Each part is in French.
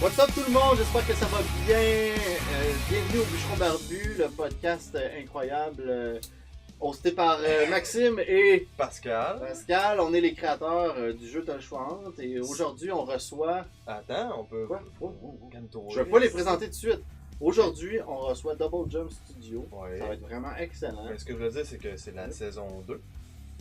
What's up tout le monde, j'espère que ça va bien. Bienvenue au Bûcheron Barbu, le podcast incroyable hosté par Maxime et Pascal. Pascal. On est les créateurs du jeu T'as le choix entre et aujourd'hui on reçoit... Attends, on peut... Quoi? Calme-toi. Je vais pas les présenter tout de suite. Aujourd'hui, on reçoit Double Jump Studio. Ouais. Ça va être vraiment excellent. Mais ce que je veux dire, c'est que c'est la saison 2.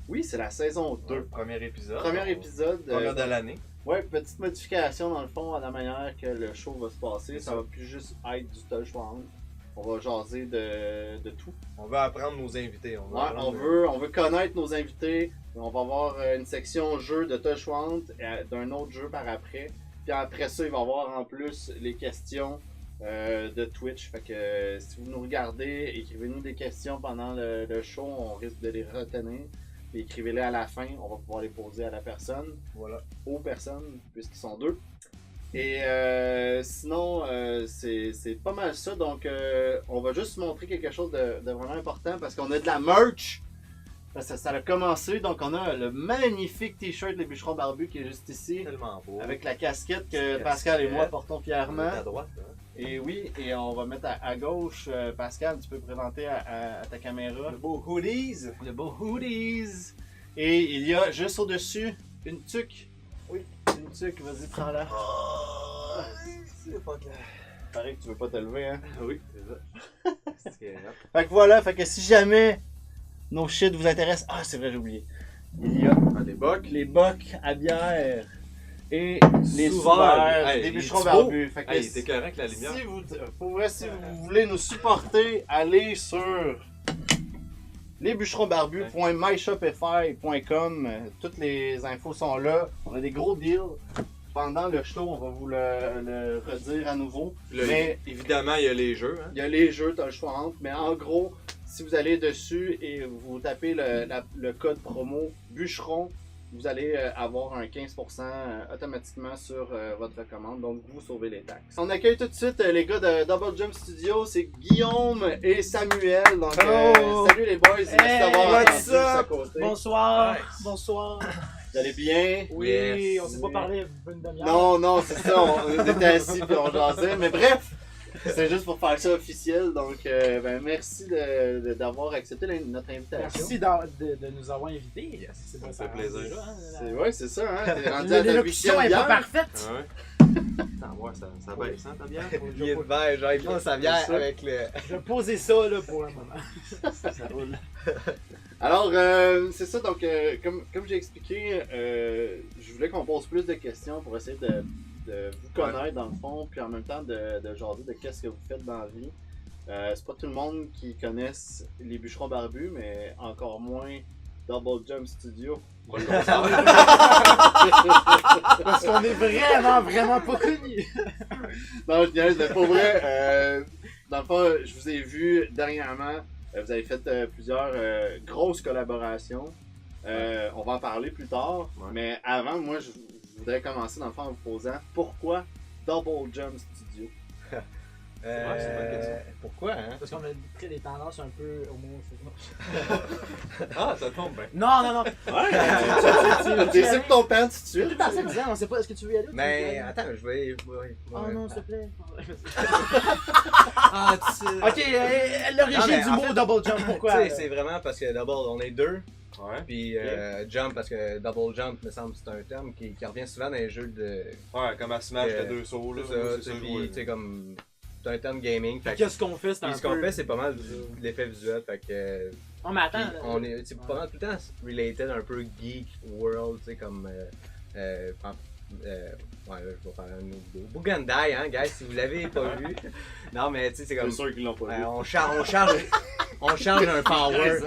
Oui, c'est la saison 2. Premier épisode. Premier épisode. Première de l'année. Ouais, petite modification dans le fond à la manière que le show va se passer. Ça va plus juste être du T'as le choix entre. On va jaser de tout. On veut apprendre nos invités. On veut connaître nos invités. On va avoir une section jeu de T'as le choix entre et d'un autre jeu par après. Puis après ça, il va y avoir en plus les questions de Twitch. Fait que si vous nous regardez, écrivez-nous des questions pendant le show. On risque de les retenir. Écrivez-les à la fin, on va pouvoir les poser à la personne, voilà, aux personnes, puisqu'ils sont deux. Et sinon, c'est pas mal ça. Donc, on va juste montrer quelque chose de vraiment important parce qu'on a de la merch. Ça a commencé, donc on a le magnifique t-shirt Les Bûcherons Barbus qui est juste ici. Tellement beau. Avec la casquette que Pascal et moi portons fièrement. À droite, hein? Et oui, et on va mettre à gauche, Pascal, tu peux présenter à ta caméra. Le beau hoodies. Le beau hoodies. Et il y a juste au-dessus une tuque. Oui. Une tuque, vas-y, prends-la. C'est pas clair. Pareil que tu veux pas te lever, hein. Oui, c'est ça. Fait que voilà, fait que si jamais nos shit vous intéressent, ah c'est vrai, j'ai oublié. Il y a les bocs à bière et les sous-verts, des bûcherons barbus. Fait que t'es correct avec la lumière. Si vous voulez nous supporter, allez sur lesbûcheronsbarbus.myshopify.com. Toutes les infos sont là. On a des gros deals. Pendant le show, on va vous le redire à nouveau. Mais évidemment, il y a les jeux. Hein? Il y a les jeux, t'as le choix entre. Mais en gros, si vous allez dessus et vous tapez le code promo Bûcheron, vous allez avoir un 15% automatiquement sur votre commande. Donc, vous sauvez les taxes. On accueille tout de suite les gars de Double Jump Studio. C'est Guillaume et Samuel. Donc, salut les boys. Merci d'avoir attendu à côté. Bonsoir. Nice. Bonsoir. Vous allez bien? Oui, Yes. on s'est pas parlé une demi-heure. Non, c'est ça. On était assis et on jasait. Mais bref, c'est juste pour faire ça officiel. Donc, merci d'avoir accepté notre invitation. Merci de nous avoir invités. Yes, C'est ça bon, me fait plaisir. déjà, hein, Ouais, c'est ça. Hein? T'es rendu à ta l'élocution 8e est pas bière. parfaite. Ouais. Attends, moi, ça baisse, hein, ta bière? Il est vert, genre il prend sa bière C'est ça. avec le... Je vais poser ça là, pour un moment. Ça roule. Alors, c'est ça. Donc, comme j'ai expliqué, je voulais qu'on pose plus de questions pour essayer de vous connaître dans le fond, puis en même temps de jaser de qu'est-ce que vous faites dans la vie. C'est pas tout le monde qui connaisse les Bûcherons Barbus, mais encore moins Double Jump Studio. Parce qu'on est vraiment pas connus. Non, je niaise, mais pour vrai, dans le fond, je vous ai vu dernièrement, vous avez fait plusieurs grosses collaborations. On va en parler plus tard, mais avant, moi, je voudrais commencer dans le fond en vous posant pourquoi Double Jump Studio? c'est une bonne question. Pourquoi, hein? Parce qu'on a pris des tendances un peu homosexuelles. Ah, ça tombe bien. Non. Ouais, tu décides ton pants tout de C'est suite. tout à fait bizarre, on sait pas, est-ce que tu veux y aller ou tu veux y Mais aller? attends, je vais... Oh non, s'il te plaît. Ah, tu sais... Ok, l'origine Non, mais du en mot fait, Double Jump, pourquoi? Tu sais, c'est vraiment parce que double, on est deux, Ouais. puis jump parce que double jump, me semble, c'est un terme qui revient souvent dans les jeux de... Ouais, comme à Smash, t'as deux sauts, là. C'est ça, tu sais, puis tu sais, comme... C'est un terme gaming, fait que... Qu'est-ce qu'on fait, c'est un Puis peu... ce qu'on fait, c'est pas mal de l'effet visuel, fait que... Oh, mais attends. Puis on est c'est pas mal tout le temps related un peu geek world, tu sais, comme ouais, là, je vais faire une autre vidéo. Bugandai, hein, guys, si vous l'avez pas vu. Non, mais tu sais, c'est comme. C'est sûr qu'ils l'ont pas vu. On charge un power.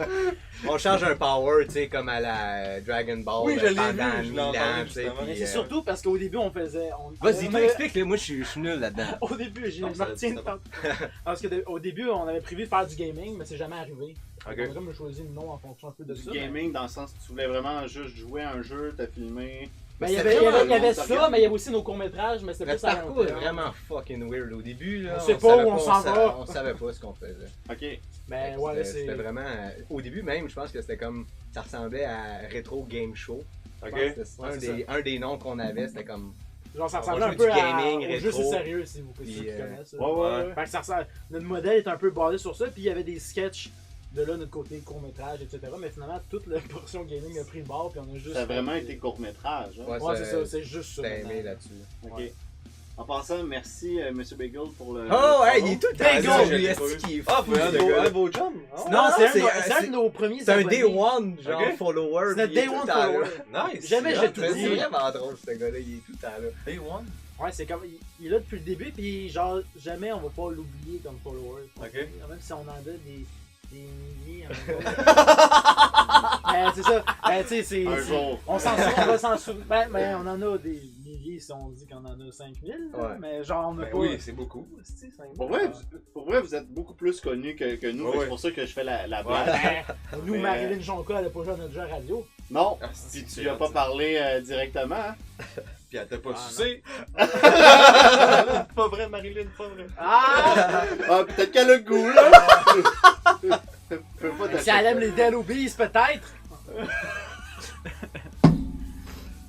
On charge un power, tu sais, comme à la Dragon Ball Oui, je l'ai pendant vu, je 1000 l'ai ans, entendu, tu sais. justement. Mais puis, c'est surtout parce qu'au début, on faisait... Vas-y, on toi, avait- explique-le, moi je suis nul là-dedans. Au début, je Non, me ça- retiens ça de temps. Parce que au début, on avait prévu de faire du gaming, mais c'est jamais arrivé. Ok. On a comme choisi le nom en fonction un peu de Du ça. gaming dans le sens que tu voulais vraiment juste jouer à un jeu, t'as filmé. Mais il y C'est avait, vraiment il y avait le ça, regarde. mais il y avait aussi nos courts-métrages, mais c'était Le plus à long parcours est terme. vraiment fucking weird au début, là. On sait pas savait où on s'en va. On savait pas ce qu'on faisait. Ok. Mais ouais, c'est... C'était vraiment. Au début même, je pense que c'était comme. Ça ressemblait à Retro Game Show. Ok. C'était un des noms qu'on avait, c'était comme. Genre, ça On ressemble va un jouer peu du gaming, au jeu, c'est rétro. sérieux, si vous Puis, connaissez. ouais. Fait que ça ressemble... Notre modèle est un peu basé sur ça, puis il y avait des sketchs de là, notre côté court-métrage, etc. Mais finalement, toute la portion gaming a pris le bord, puis on a juste... Ça a vraiment fait- été court-métrage. Hein? Ouais, c'est ça, c'est juste ça. T'as aimé maintenant. là-dessus. Ok. Ouais. En passant, merci Monsieur Bagel pour le. Oh, le hey, follow. il est tout le temps Bagel, là, je lui, l'ai est-ce pas vu. qu'il est Ah, fou, vous ce un gars-là. beau chum? Non, c'est c'est- un de nos premiers C'est un abonnés. day one, genre Ok. follower. C'est notre puis il est day tout le one temps follower. là. Nice. Jamais c'est j'ai hot, tout man. dit. C'est vraiment drôle, ce gars-là, il est tout le temps là. Day one. Ouais, c'est comme. Il est là depuis le début, puis genre, jamais on va pas l'oublier comme follower. Ok. Même si on en a des milliers. Mais c'est ça. Ben, tu sais, c'est. Un c'est- jour. On va s'en souvenir. Ben, on en a des milliers si on dit qu'on en a 5000. Ouais. Mais genre, on a Ben pas. oui, c'est beaucoup. Pour vrai, vous êtes beaucoup plus connus que nous. Ouais, fait que ouais. C'est pour ça que je fais la Ouais. blague. Ben, nous, Mais- Marilyn Jonca, elle a pas joué à notre jeu à radio. Non, Ah, si c'est tu lui as pas ça. parlé directement. Hein? Puis elle t'a pas Ah, sucé. Pas vrai, Marilyn, pas vrai. Ah! Ah, peut-être qu'elle a le goût, là. Peux pas Si elle aime les Dead Obies, peut-être.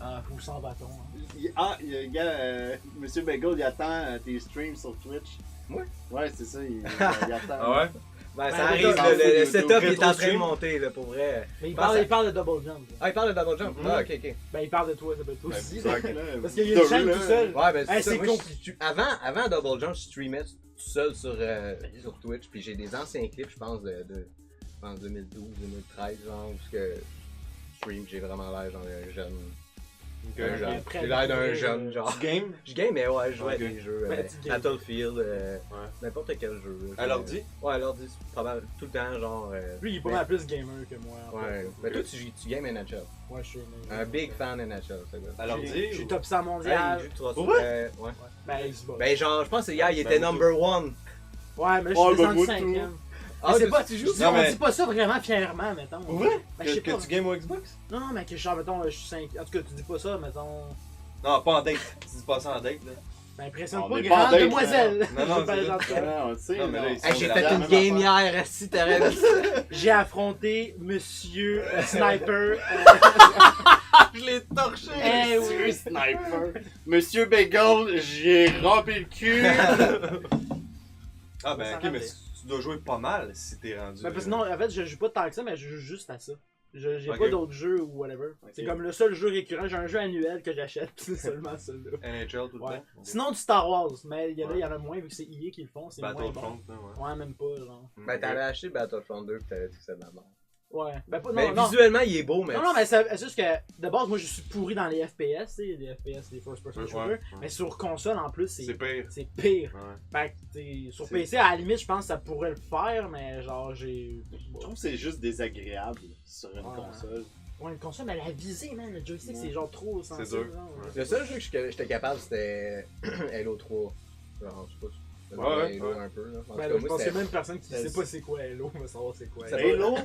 Ah, ou sans bâton. Hein. Ah, il y a un gars, Monsieur Bagel, il attend tes streams sur Twitch. Ouais. Ouais, c'est ça, il attend. Ah ouais? Ben, ça Ben, arrive, rétro- le setup il est en train de rétro-stream. monter, là, pour vrai. Mais il Pense parle de Double Jump. là. Ah, il parle de Double Jump? Mhm. Ah, ok, ok. Ben, il parle de toi, ça peut être toi Ben, aussi. exact, là. Parce qu'il y a une chaîne Là, tout seul. Ouais, ben, Hey, ça. c'est Moi, compliqué. avant Double Jump, je streamais tout seul sur Twitch, puis j'ai des anciens clips, je pense, de 2012, 2013, genre, où que stream, j'ai vraiment l'air genre un jeune. Un jeune. Après, J'ai l'air d'un après, jeune, genre. Du game? Je game, mais ouais, je jouais à Ok. des jeux. Ben, tu games. Battlefield, n'importe quel jeu. À l'ordi? Ouais, à l'ordi, c'est probablement tout le temps, genre. Lui, il est pas mal plus gamer que moi. en Ouais. fait. Mais toi, tu games NHL. Ouais, je suis Un big fan de NHL, ce gars. À l'ordi? Je suis top 100 Ouais, il mondial. joue trois Pour sur- vrai? ouais. Ben, Xbox. Ben, genre, je pense que hier, il Ben, était moi, number one. Ouais, mais là, je Oh, suis descendu ben, moi, 5ème. Ah, c'est tu- pas, tu je joues? dis, Non, on mais- dit pas ça vraiment fièrement, mettons. Pour vrai? Ben, je sais Que pas. tu games au Xbox? Non, non, mais que genre, mettons, je suis 5. En tout cas, tu dis pas ça, mettons. Non, pas en date. Tu dis pas ça en date, là. Ben, impressionne On pas, est pas en grande date, demoiselle. Non, non, Je vais pas c'est aller dans ça. le Non, on le sait. Non, mais là, non. ils sont Hey, j'ai la fait même une affaire. game hier, si t'aurais vu ça. J'ai affronté Monsieur Sniper. Je l'ai torché! Eh Monsieur oui. Sniper. Monsieur Bagel, j'ai rempli le cul. Ah ben Ça ok, rend mais bien. tu dois jouer pas mal si t'es rendu. Ben, parce que non, en fait, je joue pas tant que ça, mais je joue juste à ça. J'ai Ok. pas d'autres jeux ou whatever. Ok. C'est comme le seul jeu récurrent. J'ai un jeu annuel que j'achète, pis c'est seulement celui-là. NHL tout le Ouais. temps. Sinon, du Star Wars, mais il y Ouais. en a moins vu que c'est EA qui le font, c'est moins bon. Battlefront, là, ouais. Ouais, même pas, genre. Ben, t'avais acheté Battlefront 2 pis t'avais dit que c'était de la merde. Ouais. Ben, pas, non, Mais non. visuellement, il est beau, mais. Non, non, mais c'est juste que de base, moi je suis pourri dans les FPS, tu sais, les FPS, les first person Ouais, shooters. ouais. Mais sur console en plus, C'est c'est pire. c'est pire. Ouais. Fait que t'sais, sur C'est- PC, à la limite, je pense que ça pourrait le faire, mais genre, j'ai. Je trouve que c'est juste désagréable sur une Ouais. console. Ouais, une console, mais la visée, man, le joystick, Ouais. c'est genre trop sensible. dur. genre. Ouais. Le seul jeu que j'étais capable, c'était Halo 3. Genre, je sais pas. Si Ouais, ouais, Halo ouais. un peu, là. En tout Ben, cas, là, je moi, pense qu'il y a c'était- même personne qui c'est- sait pas c'est quoi Halo, on va savoir c'est quoi Ça Halo.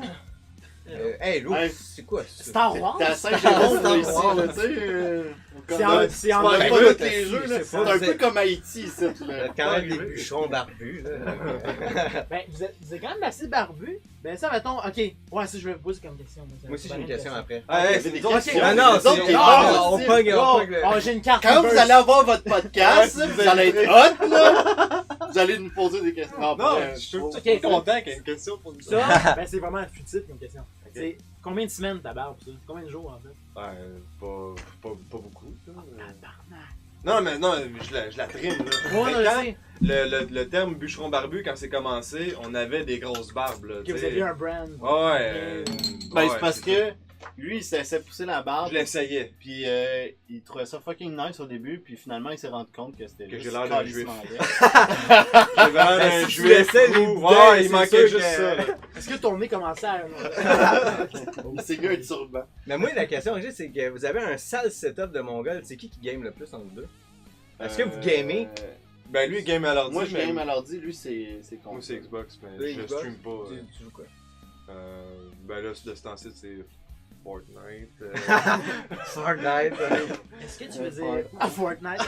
Halo, Halo, Ouais. c'est quoi ça? Star Wars? t'es à Saint-Jérôme Star là, ici, Wars. là, tu sais. C'est en- c'est en- On a Ben, pas écoute, tous les jeux, là. c'est C'est pas- un c'est- peu comme Haïti, ici, Vous là. êtes quand même des bûcherons barbus, là. Ben, vous êtes quand même assez barbu. Ben, ça, mettons, ok. Ouais, ça, je vais vous poser comme question. Moi aussi, j'ai une question après. Ah, hey, Ok. c'est des Ok. questions. Ah non, les c'est. autres qui Ah, parlent, on c'est- pogne le. Oh, j'ai une carte. Quand vous reverse. allez avoir votre podcast, Ouais, vous allez être hot, là. Vous allez nous poser des questions. Non, après, je suis faut- Ok. content qu'il y ait une question pour nous. Ça, ben, c'est vraiment futif comme question. C'est combien de semaines ta barbe, ça? Combien de jours, en fait? Pas beaucoup. là. Tabarnak. Non, mais non, je la trime. Là. Ouais, Mais je quand sais. le terme bûcheron barbu, quand c'est commencé, on avait des grosses barbes. Là, Que tu vous sais. aviez un brand. Ouais. Ben, ouais, c'est parce ça. que lui, il s'est laissé pousser la barbe. Je l'essayais. Puis il trouvait ça fucking nice au début, puis finalement il s'est rendu compte que c'était Que juste j'ai l'air d'un calissement juif. laid. J'avais l'air Ben, d'un si tu juif laissais les roux. boudins, Ouais, il c'est manquait sûr juste que- ça. là. Est-ce que ton nez commençait à. Il s'est mis un turban. Mais moi, la question que j'ai, c'est que vous avez un sale setup de mongol. C'est qui game le plus entre vous deux? Est-ce que vous gamez? Ben lui, il game à l'ordi. Moi je mais game à l'ordi, lui c'est Moi, c'est Xbox, mais Le je Xbox, stream pas. Tu joues quoi? Ben là, de ce temps-ci, c'est Fortnite. Fortnite. Est-ce que tu veux Ouais. dire. À Fortnite?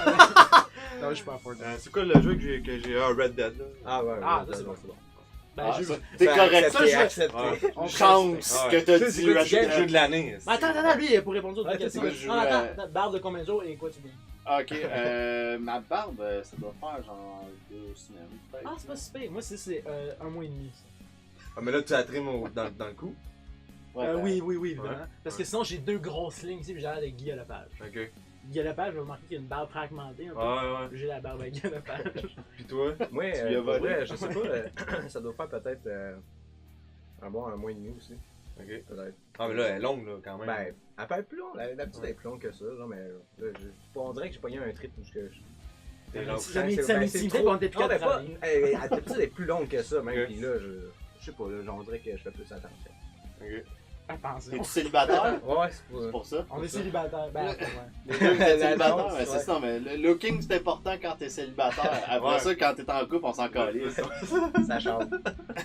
Non, je suis pas à Fortnite. C'est quoi le jeu que j'ai Red Dead là? Ah ouais, Ah, ouais, ça, c'est bon. c'est bon. Ben, Ah, je. ça, t'es correct, ça Accepté, je accepté. Ouais. On chance Ouais. que t'as Ça, dit c'est quoi, Red tu gagnes? Dead. Jeu de l'année. Mais attends, lui, pour répondre aux Ah, autres questions. moi, je joue Non, à- attends, barbe de combien de jours et quoi tu gagnes? Ok, ma barbe, ça doit faire genre 2 semaines, peut-être. Ah, c'est pas si pire. Moi, c'est 1 mois et demi. Ça. Ah, mais là, tu as trim dans le cou. Ouais, Oui, évidemment. Ouais. Parce que sinon, j'ai 2 grosses lignes ici, puis j'ai l'air de Guy Lepage. Ok. Guy Lepage, je vais remarquer qu'il y a une barbe fragmentée un peu. Ouais. J'ai la barbe à Guy Lepage. Puis toi? Moi, Tu lui as pour volé? vrai, je sais pas, ça doit faire peut-être un mois et demi aussi. Ok. Peut-être. Ah, mais là, elle est longue, là, quand même. Ben, elle peut être plus longue, d'habitude elle est plus longue que ça, genre, mais là, on dirait que j'ai pogné un trip où je. T'es long. Ça m'intimidait quand on était plus Non, mais capable pas. de travailler. D'habitude elle est plus longue que ça, même. Ok. Puis là, je sais pas, là, on dirait que je fais plus attention. Ok. Attention. T'es-tu célibataire? Ouais, c'est C'est pour ça. On est célibataire. Ben, attends, ouais. Les deux, vous êtes La célibataire, danse, mais ouais. c'est ça, mais le looking c'est important quand t'es célibataire. Après Ouais. ça, quand t'es en couple, on s'en calisse. Ça change.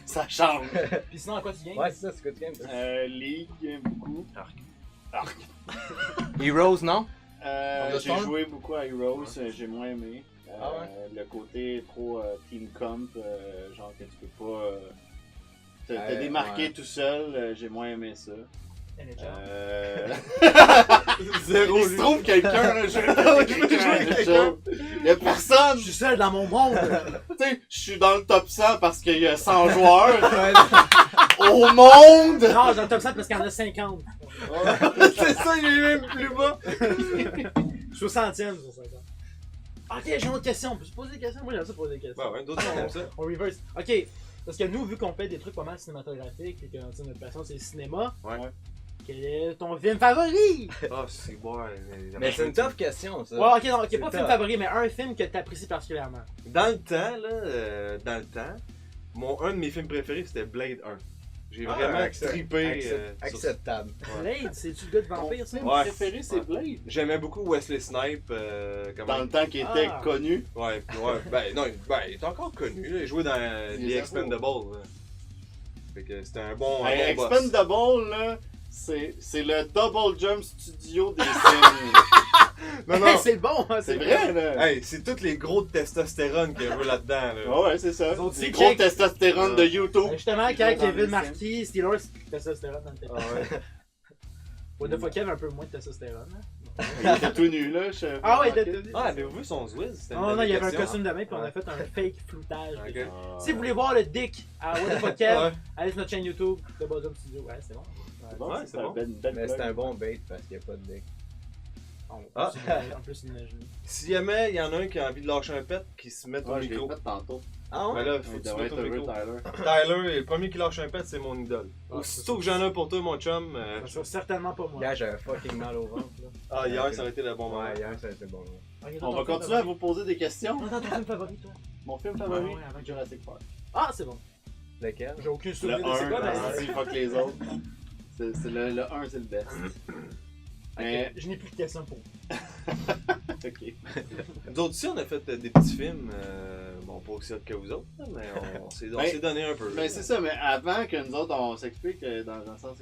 Ça change. Puis sinon, à quoi tu gagnes? Ouais, c'est ça, c'est quoi tu gagnes, toi? League, beaucoup. Arc. Heroes, non? J'ai Storm? joué beaucoup à Heroes, j'ai moins aimé. Ah ouais? Le côté trop team comp, genre que tu peux pas te démarquer ouais. tout seul, j'ai moins aimé ça. NHL. Zéro, Il se trouve quelqu'un, là, je veux jouer avec quelqu'un. Il y a personne. Je suis seul dans mon monde! Tu sais, je suis dans le top 100 parce qu'il y a 100 joueurs au monde. Non, dans le top 100 parce qu'il y en a 50. C'est ça, il est même plus bas. Je suis au centième sur 50. Ok, j'ai une autre question. On peut se poser des questions? Moi, j'aime ça poser des questions. Bah ouais, d'autres gens aiment ça. On reverse. Ok, parce que nous, vu qu'on fait des trucs pas mal cinématographiques et que notre passion c'est le cinéma, Ouais. quel est ton film favori? Ah, c'est bon. Mais c'est une tough question, ça. Ouais, ok, non, ok, C'est pas tough. film favori, mais un film que t'apprécies particulièrement. Dans le temps, un de mes films préférés, c'était Blade 1. J'ai vraiment trippé sur ça. Acceptable. Blade, c'est-tu le gars de vampire, ça? Mon Ouais. préféré, c'est Blade. J'aimais beaucoup Wesley Snipes. Dans le temps qu'il était Ah. connu. Ouais, ben non, il est encore connu. Là. Il jouait dans Il The est Expendables. Là. Fait que c'était un bon, Hey, boss. Expendable, là, c'est le Double Jump Studio des Sims. Non, non. Hey, c'est bon, hein, C'est vrai, là. Hey, c'est tous les gros de testostérone qu'il y a là-dedans. Là. Ouais, c'est ça. Les autres, Des c'est gros check. testostérone de YouTube. Justement, Ils quand jouent dans les Kevin Sims. Marty, Steelers, testostérone dans le tête. Ah ouais. What the fuck, Kev, un peu moins de testostérone. Hein? Il était tout nu, là. Ah ouais, Ah, avez-vous vu son Zwiz? C'était une Non, non, il y avait un question. costume de main, puis on a Ouais. fait un fake floutage. Ok. Si vous voulez voir le dick à What the fuck, Kev, Ouais. allez sur notre chaîne YouTube, The Bottom Studio. Ouais, c'est bon. Ouais, c'est bon. Une belle Mais c'est blague. un bon bait parce qu'il n'y a pas de deck. Ah. En plus, imaginer. Si jamais il y en a un qui a envie de lâcher un pet, qui se mette au Ouais, je l'ai micro. fait tantôt. Ah Ben ouais? là, Il faut que tu devrait mettes être au heureux, micro. Tyler. Tyler, le premier qui lâche un pet, c'est mon idole. Ah, Aussitôt c'est que j'en ai un pour toi, mon chum. Ça sera certainement pas moi. Gars, j'ai un fucking mal au ventre, là. Ah, hier, ça aurait été le bon moment. Ouais, hier, ça a été bon. là. Ok, On va continuer à vous poser des questions. Non, ton film favori, toi. Mon film favori, Ouais, avant que- Jurassic Park. Ah, c'est bon. Lequel? J'ai aucun Le souvenir de c'est 1, quoi, mais. c'est fuck les autres. C'est le 1, c'est le best. Mais, Je n'ai plus de questions pour vous. ok. Nous autres aussi, on a fait des petits films. Bon, pas aussi hot que vous autres, là, mais on s'est donné un peu. Ben c'est ça, mais avant que nous autres on s'explique, dans un sens,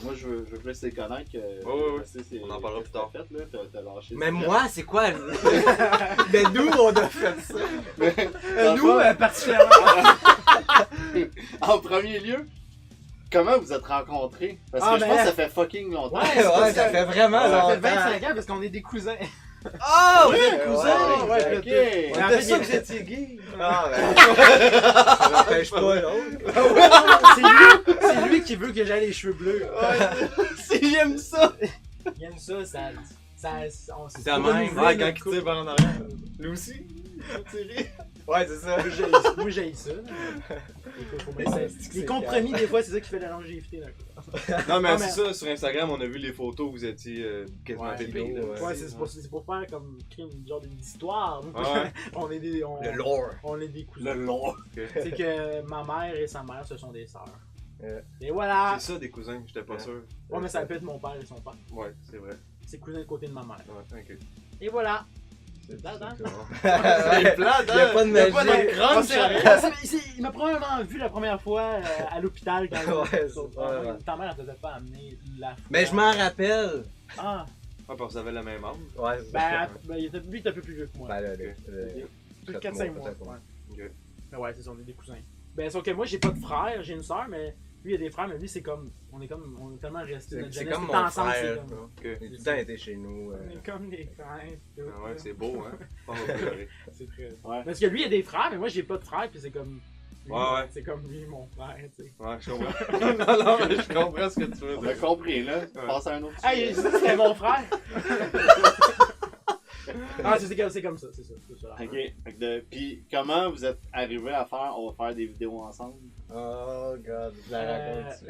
moi je veux plus les connaître que. ouais. je sais c'est- On en parlera qu'est-ce plus tard. que t'as fait, là, t'as lâché Mais ça. moi, c'est quoi? Mais nous, on a fait ça. Dans le Nous, fond, particulièrement. en premier lieu, comment vous êtes rencontrés? Parce que Ah, je mais- pense que ça fait fucking longtemps. Ouais, Ouais, ça fait vraiment Ça longtemps. fait 25 ans parce qu'on est des cousins. Ah, Ouais, oui, cousin, ouais, ok. Mais en C'est fait, ça il- que j'étais gay. Ah, ben. Ça n'empêche pas l'autre. c'est lui qui veut que j'aie les cheveux bleus. J'aime ça. Il aime ça, c'est C'est la même. Ouais, quand il tire par en arrière. Lui aussi. Ouais, c'est ça. Moi, j'ai ça. Écoute, faut me Ouais, laisser. c'est Les compromis, des fois, c'est ça qui fait la longévité. Là. Non, mais Ah, c'est ça, sur Instagram, on a vu les photos où vous étiez quasiment Ouais, pépé. là. ouais. Ouais, c'est pour faire comme une genre d'histoire. Ouais. On est des. Le lore. On est des cousins. Le long. C'est que ma mère et sa mère, ce sont des sœurs. Ouais. Et voilà! C'est ça des cousins, j'étais pas sûr. Ouais, mais ça peut être mon père et son père. Ouais, c'est vrai. C'est cousin de côté de ma mère. Ouais, ok. Et voilà! C'est Là-dedans. C'est plate, Il y a pas de magie. pas de crunch, Il m'a probablement vu la première fois à l'hôpital quand Ouais, c'est ça, ouais. ta mère, elle t'avait pas amené la fois. Mais je m'en rappelle. Ah! Ouais, parce que vous avez la même âme. Ouais, Lui, il est un peu plus vieux que moi. Ben, Plus de 4-5 mois. peut-être, Ouais. Ok. Mais ouais, c'est ça, on est des cousins. Ben, sauf que moi, j'ai pas de frère, j'ai une sœur, mais Lui, il a des frères, mais lui, c'est comme. On est tellement restés notre C'est jeunesse comme tout mon ensemble, frère. c'est comme. Ok. Il a tout le temps été chez nous. On est comme des frères. tout, Ah ouais, là. c'est beau, hein. Pas mal coloré. C'est très. Ouais. Parce que lui, il a des frères, mais moi, j'ai pas de frères, puis c'est comme. lui, Ouais. C'est comme lui, mon frère, tu sais. Ouais, je comprends. non, mais je comprends ce que tu veux On a dire. compris, là. Passe à un autre Hey, sujet. c'était mon frère! Ah, c'est comme ça, c'est ça. Ok. Fait que puis comment vous êtes arrivé à faire, on va faire des vidéos ensemble? Oh god, je la raconte.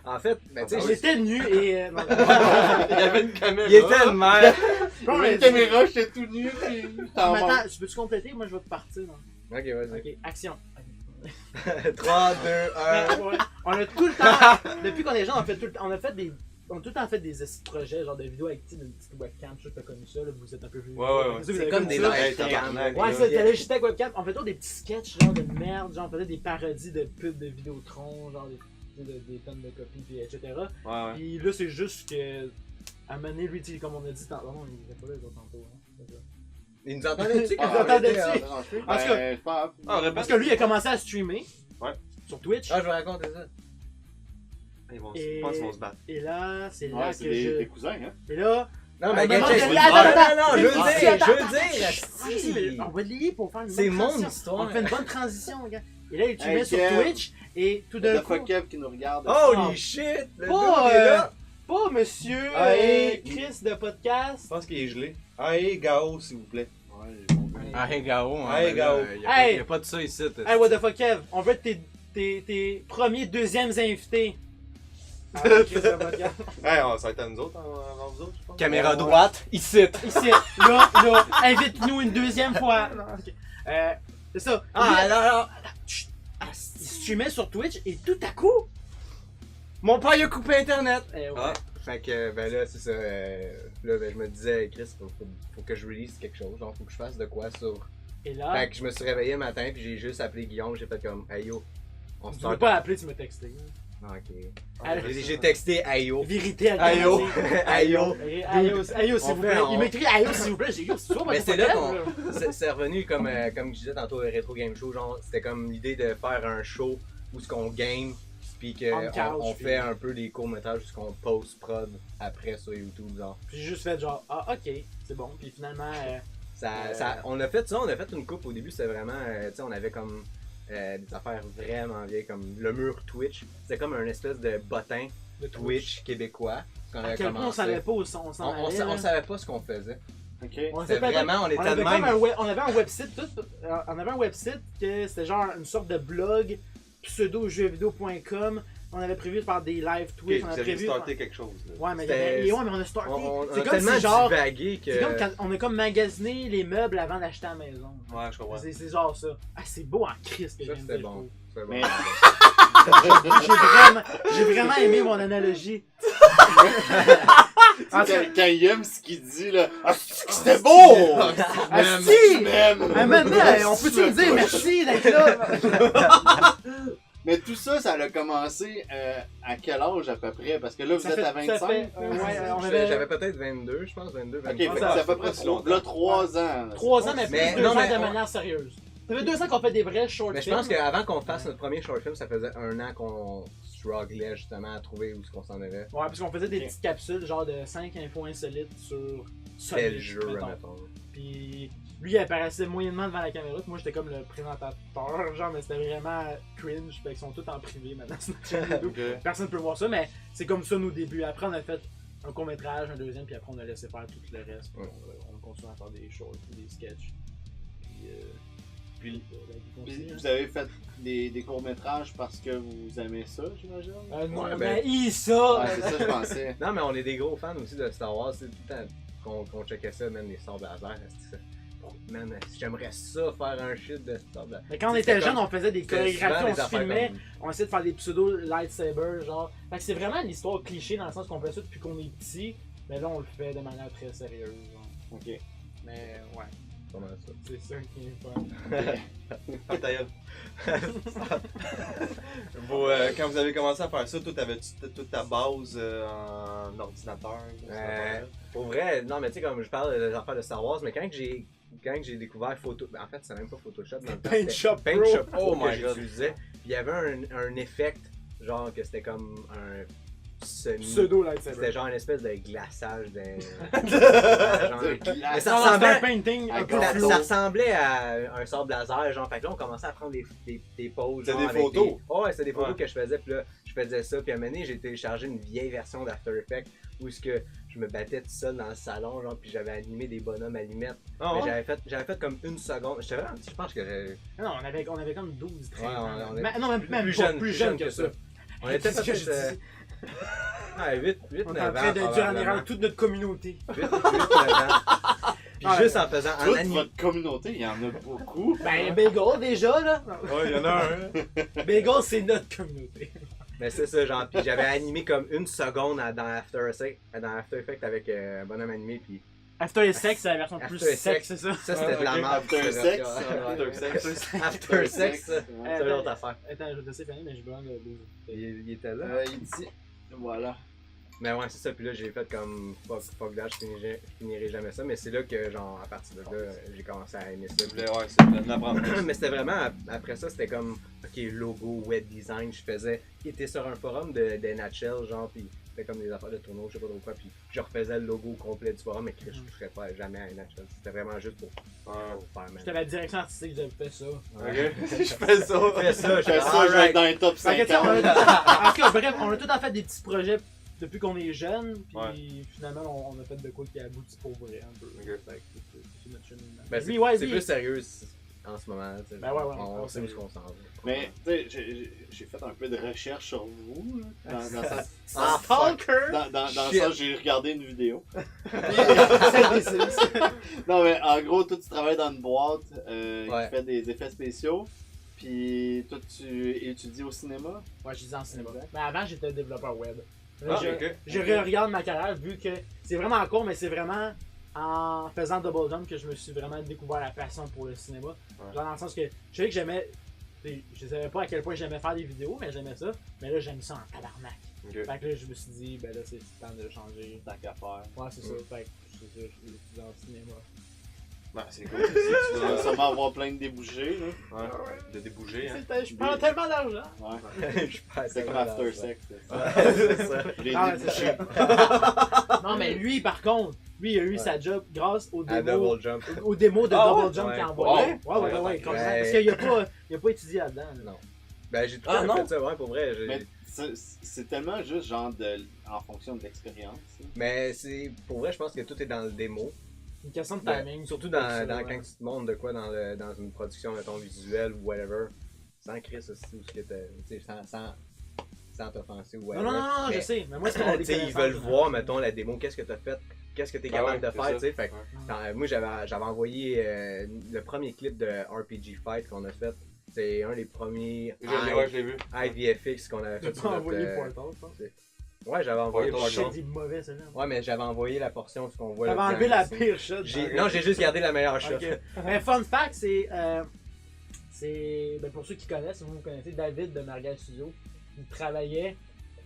En fait, ben tu sais, J'étais nu et. Non, Il y avait une caméra. il était de mer. non, Une mais- caméra, j'étais tout nu, puis t'en Mais manques. attends, peux-tu compléter? Moi, je vais te partir. Non? Ok, vas-y. Ok, action. 3, 2, 1. Ouais, on a tout le temps, depuis qu'on est jeune, on a tout le temps fait des projets, genre de vidéos avec une petite webcam. Je sais que t'as connu ça, là, vous êtes un peu vu. Ouais. C'est comme des lives. lives tabarnak. Ouais, ça, t'allais juste avec webcam. On faisait toujours des petits sketchs, genre de merde, genre on faisait des parodies de pubs de Vidéotron, genre des tonnes de copies, puis etc. Ouais. Puis là, c'est juste que, à un moment donné, lui, tu sais, comme on a dit tantôt, non, il était pas là les autres tantôt. Hein, c'est ça. Il nous entendait-tu Ah, quand on entendait était, dessus. En tout Parce que- cas, c'est pas grave. Ah, répète. Parce que lui, il a commencé à streamer Ouais. sur Twitch. Ah, je vais raconter ça. Ils vont, Et- je pense qu'ils vont se battre. Et là, c'est là Ouais, que c'est des cousins, hein? Et là, Non, mais mais non, check. je- Non, attends, non, je veux attends, dire, attends, je veux attends, dire. asti, on va le lier pour faire une C'est bonne mon transition. histoire. On fait une bonne transition, gars. Et là, tu Hey, mets sur Kev. Twitch et tout d'un The coup, fuck Kev qui nous regarde. Holy shit! Le Pas, dude est là! pas monsieur Ah, hey. Chris de podcast. Je pense qu'il est gelé. Ah, hey, Gao, s'il vous plaît. Ouais, j'ai compris. Ah, hey, Gao, hein, Hey, ben là, Gao. Hey. y a pas de ça ici. Hey, what the fuck, Kev, on veut être tes premiers, deuxièmes invités. Ah, Chris de podcast. Hey, ça va être à nous autres avant vous autres, je pense. Caméra droite, ici. Ici, là, invite-nous une deuxième fois. Non, ok. C'est ça. Ah, Lui, alors, chut, il streamait sur Twitch et tout à coup. mon père il a coupé internet. Ouais. Ah. Fait que, ben là, c'est ça. Là, ben, je me disais, Chris, faut que je release quelque chose. Genre, faut que je fasse de quoi sur. Et là, Fait que je me suis réveillé un matin, puis j'ai juste appelé Guillaume. J'ai fait comme, hey yo, on tu se ne veux start. pas appeler, tu m'as texté. Ah, ok. Ah, J'ai texté Ayo. Vérité Ayo. alternative. Ayo. Ayo, s'il On vous fait plaît. un- Il m'écrit Ayo, s'il vous plaît. J'ai dit, c'est toi, Mais c'est là qu'on. là. C'est revenu comme je disais tantôt au Retro Game Show, genre c'était comme l'idée de faire un show où ce qu'on game puis On qu'on couch, on puis- fait un peu des courts-métrages où ce qu'on post-prod après sur YouTube, genre. Puis j'ai juste fait genre, ah, ok, c'est bon. Puis finalement, On a fait ça, on a fait une coupe au début, c'était vraiment, tu sais, on avait comme des affaires vraiment vieilles, comme le mur Twitch. C'était comme un espèce de bottin le Twitch québécois qu'on À avait quel point on commencé. savait pas où on s'en allait. On là. savait pas ce qu'on faisait. Ok. On C'était s'appelait- vraiment, on était on de avait même. comme on avait un website on avait un website que c'était genre une sorte de blog pseudo-jeuxvideo.com. On avait prévu de faire des live Twitch, Ok, on vous avait avez prévu. starté quelque chose. Là. Ouais, mais il y C'était- avait- et ouais, mais on a starté. On C'est a comme tellement si genre divagué que. c'est comme quand on a comme magasiné les meubles avant d'acheter à la maison. Ouais, je comprends. C'est genre ça. Ah, c'est beau en Christ que je Ça, viens de c'était dire, bon. je trouve. C'était bon. Mais- J'ai vraiment aimé mon analogie. Quand il aime ce qu'il dit, là. Ah, c'était beau! Asti! Même. Ah, maintenant, on peut-tu me dire merci d'être là? Mais tout ça, ça a commencé à quel âge à peu près? Parce que là, vous êtes à 25. J'avais peut-être 22, je pense, 22, Ok, 23. fait que c'est à peu près si longtemps. là, 3 ans. 3 ans, mais Mais plus 2 non, ans mais de on- manière sérieuse. Ça fait 2 ans qu'on fait des vrais short Mais je films. pense qu'avant qu'on fasse notre premier short film, ça faisait 1 an qu'on strugglait justement à trouver où ce qu'on s'en allait. Ouais, parce qu'on faisait des petites capsules, genre de 5 infos insolites sur Tel Sonic, jeu, mettons. mettons. Puis lui, il apparaissait moyennement devant la caméra, puis moi j'étais comme le présentateur, genre, mais c'était vraiment cringe, fait qu'ils sont tous en privé maintenant sur notre chaîne YouTube. Ok. Personne peut voir ça, mais c'est comme ça nos débuts. Après, on a fait un court-métrage, un deuxième, puis après, on a laissé faire tout le reste. Puis Ouais. on continue à faire des shorts, des sketchs. Puis, Puis- la vie Puis continue, hein. vous avez fait des courts-métrages parce que vous aimez ça, j'imagine? Non, Ouais, on ben- haït ça! Ouais, c'est ça, je pensais. Non, mais on est des gros fans aussi de Star Wars. C'est tout le temps qu'on checkait ça, même les sabres laser. Man, j'aimerais ça faire un shit de Star Laser. Mais quand on C'était était jeune, comme- on faisait des C'était chorégraphies, souvent on des se affaires filmait, comme- on essayait de faire des pseudo lightsabers, genre. Fait que c'est vraiment l'histoire cliché dans le sens qu'on fait ça depuis qu'on est petit, mais là on le fait de manière très sérieuse. Genre. Ok. Mais ouais, Pas mal ça. c'est ça qui est fun. Ah, ta gueule. Quand vous avez commencé à faire ça, toi, t'avais-tu toute ta base en ordinateur? Pour vrai, non, mais tu sais, comme je parle des affaires de Star Wars, mais quand que j'ai découvert Photo. En fait, c'est même pas Photoshop. Dans le temps, Paint c'était Shop Paint Pro. Shop Pro Oh my que God. j'utilisais. Puis il y avait un effect genre que c'était comme un semi... Pseudo lightsaber. C'était genre une espèce de glaçage d'un... genre... Mais ça Non, non, ressemblait- c'est un painting un peu D'accord. Ça, flou. ça ressemblait à un sable laser, genre, fait que là on commençait à prendre des poses. C'était genre, des avec photos. Ouais, c'était des photos Ouais. que je faisais, puis là, je faisais ça, puis à un moment donné, j'ai téléchargé une vieille version d'After Effects où est-ce que je me battais tout seul dans le salon, genre, puis j'avais animé des bonhommes allumettes. Ah, Mais ouais? j'avais fait comme une seconde. J'étais vraiment petit, je pense que j'ai. Non, on avait comme 12, 13 Ouais, ans. on est Non, même plus pas, jeune- plus jeune que ça. On était C'est ce que peut-être. je dis. Ouais, 8, On est 9 en ans. train de dire en probablement. erreur toute notre communauté. 8, 9 ans. Puis Ah, juste ouais. en faisant un Toute anime. votre communauté, il y en a beaucoup. Ben, Bagel, déjà, là. Ouais, il y en a un. Bagel, c'est notre communauté. Mais c'est ça, genre, puis j'avais animé comme une seconde dans After Effects avec un bonhomme animé, puis After Sex, c'est la version plus After sexe, Sex. c'est ça? ça c'était de la ok. merde. After cette Sex, version. After Sex. After Sex, ça, Ouais. c'est une autre affaire. Attends, je te sais, Fanny, mais j'ai besoin de. Il était là. Il dit. Voilà. Mais ouais, c'est ça, puis là j'ai fait comme fuck that, je finirai jamais ça, mais c'est là que, genre, à partir de là, j'ai commencé à aimer ça. Je voulais, ouais, c'est de l'apprendre plus. Mais c'était vraiment, après ça, c'était comme, ok, logo, web design, je faisais, qui était sur un forum de NHL, genre, puis c'était comme des affaires de tournoi, je sais pas trop quoi, puis je refaisais le logo complet du forum, mais que je toucherais pas jamais à NHL, c'était vraiment juste pour faire, man. J'étais la direction artistique, j'avais fait ça. Ok, je fais ça. Fais ça, Je fais ça, je vais alright. être dans les top Fait que, tu sais, 50. en tout cas, bref, on a tout en fait des petits projets depuis qu'on est jeune, puis Ouais. finalement, on a fait de quoi qui aboutit pour vrai un peu. Ok. Fait que c'est notre cheminement. Ben, Lui, ouais, c'est lui, plus sérieux en ce moment, tu sais, Ben ouais, ouais, on ouais, sait où c'est- qu'on s'en va. Mais, tu sais, j'ai fait un peu de recherche sur vous. Là, dans le sens- Ah, Stalker! dans le Shit. sens, j'ai regardé une vidéo. C'est Non, mais en gros, toi, tu travailles dans une boîte Ouais. qui fait des effets spéciaux. Puis, toi, tu étudies au cinéma. Ouais, je disais en cinéma. Mais avant, j'étais développeur web. Là, Ah, ok. je regarde ma carrière vu que c'est vraiment court, mais c'est vraiment en faisant Double Jump que je me suis vraiment découvert la passion pour le cinéma. Ouais. Genre dans le sens que je savais que j'aimais. Je savais pas à quel point j'aimais faire des vidéos, mais j'aimais ça. Mais là, j'aime ça en tabarnak. Ok. Fait que là, je me suis dit, ben là, c'est le temps de changer. Tant qu'à faire. Ouais, c'est ça. Fait que c'est ça, je suis étudiant en cinéma. Ben, c'est cool. Tu Tu vas dois sûrement avoir plein de débouchés. Là. ouais, de débouger, hein. Je prends tellement d'argent. Ouais. Je passe C'est comme tellement After dans- Sex. C'est ça. Les Ah, débouchés. Non, mais lui, par contre, lui, il a eu sa job grâce aux À démos. double jump. Aux démos de Ah, Double ouais? Jump Ouais. qu'il a envoyé. Ouais. Ouais, Ouais. comme ça. Ouais. Parce qu'il a pas étudié là-dedans. là. Non. Ben, j'ai tout Ah, à fait non? fait ça, ouais, pour vrai. Mais c'est tellement juste genre en fonction de l'expérience. là. Mais c'est pour vrai, je pense que tout est dans le démo. Une question de Ben, timing. surtout pour dans, ça, dans ouais. quand tu te montres de quoi dans une production, mettons, visuelle ou whatever. Sans Chris aussi, ou ce que t'as. Tu sais, sans t'offenser ou Non, whatever. non, non, je Mais, sais. Mais moi, c'est pour tu sais, ils veulent voir, mettons, la démo, qu'est-ce que t'as fait, qu'est-ce que t'es Ah capable ouais, de c'est faire, ça. tu sais. Fait que, Ouais. moi, j'avais envoyé le premier clip de RPG Fight qu'on a fait. C'est un des premiers Je l'ai vu. IVFX qu'on avait J'ai fait pas sur notre, envoyé Portal, je pense. Ouais, j'avais envoyé Portal. Shit, Portal. il est mauvais, celui-là. Ouais, mais j'avais envoyé la portion où on voit T'avais le enlevé la behind the pire shot. scenes. Non, j'ai juste gardé la meilleure shot. Ok. Mais fun fact, c'est. Ben pour ceux qui connaissent, si vous connaissez David de Margal Studio, il travaillait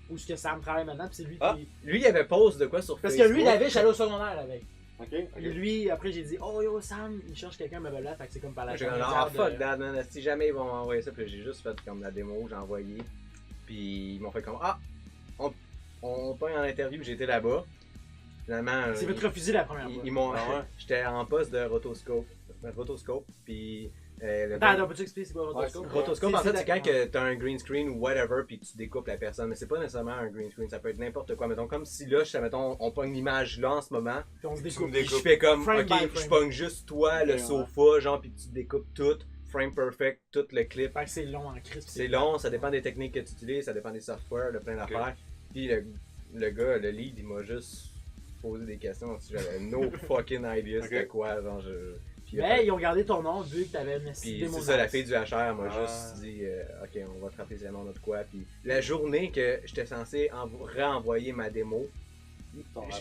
où ce que Sam travaille maintenant, puis c'est lui Ah. qui. Lui, il avait pause de quoi sur Parce que Facebook. lui, David, j'allais au secondaire avec. Ok? Et lui, après, j'ai dit, oh yo, Sam, il cherche quelqu'un, blablabla. Fait que c'est comme par la J'ai dit, ah fuck that, man. Si jamais ils vont m'envoyer ça, puis j'ai juste fait comme la démo, j'ai envoyé. Puis ils m'ont fait comme, ah, on pogne en interview, j'étais là-bas. Finalement, Il s'est fait refuser la première fois. ils m'ont. Ah ouais? J'étais en poste de rotoscope. Puis. Attends, peux-tu expliquer c'est quoi Rotoscope? Rotoscope, en fait, c'est quand d'accord. que t'as un green screen ou whatever, puis tu découpes la personne. Mais c'est pas nécessairement un green screen, ça peut être n'importe quoi. Mettons, comme si là, mettons, on pogne l'image là en ce moment. Puis on se Tu découpe. me Puis découpes. je fais comme, Frame ok, by je frame. pogne juste toi, le Ok, sofa, genre, puis tu découpes tout, frame perfect, tout le clip. Fait que c'est long en crise. C'est long, ça dépend des techniques que tu utilises, ça dépend des softwares, de plein d'affaires. Puis le gars, le lead, il m'a juste posé des questions si j'avais no fucking idea c'était Ok. quoi, genre Puis, Mais ils ont gardé ton nom vu que t'avais une puis démo. c'est ça, la fille du HR m'a Ah. juste dit ok, on va te rappeler c'est nom de quoi. Puis la journée que j'étais censé renvoyer ma démo, Ton rapport.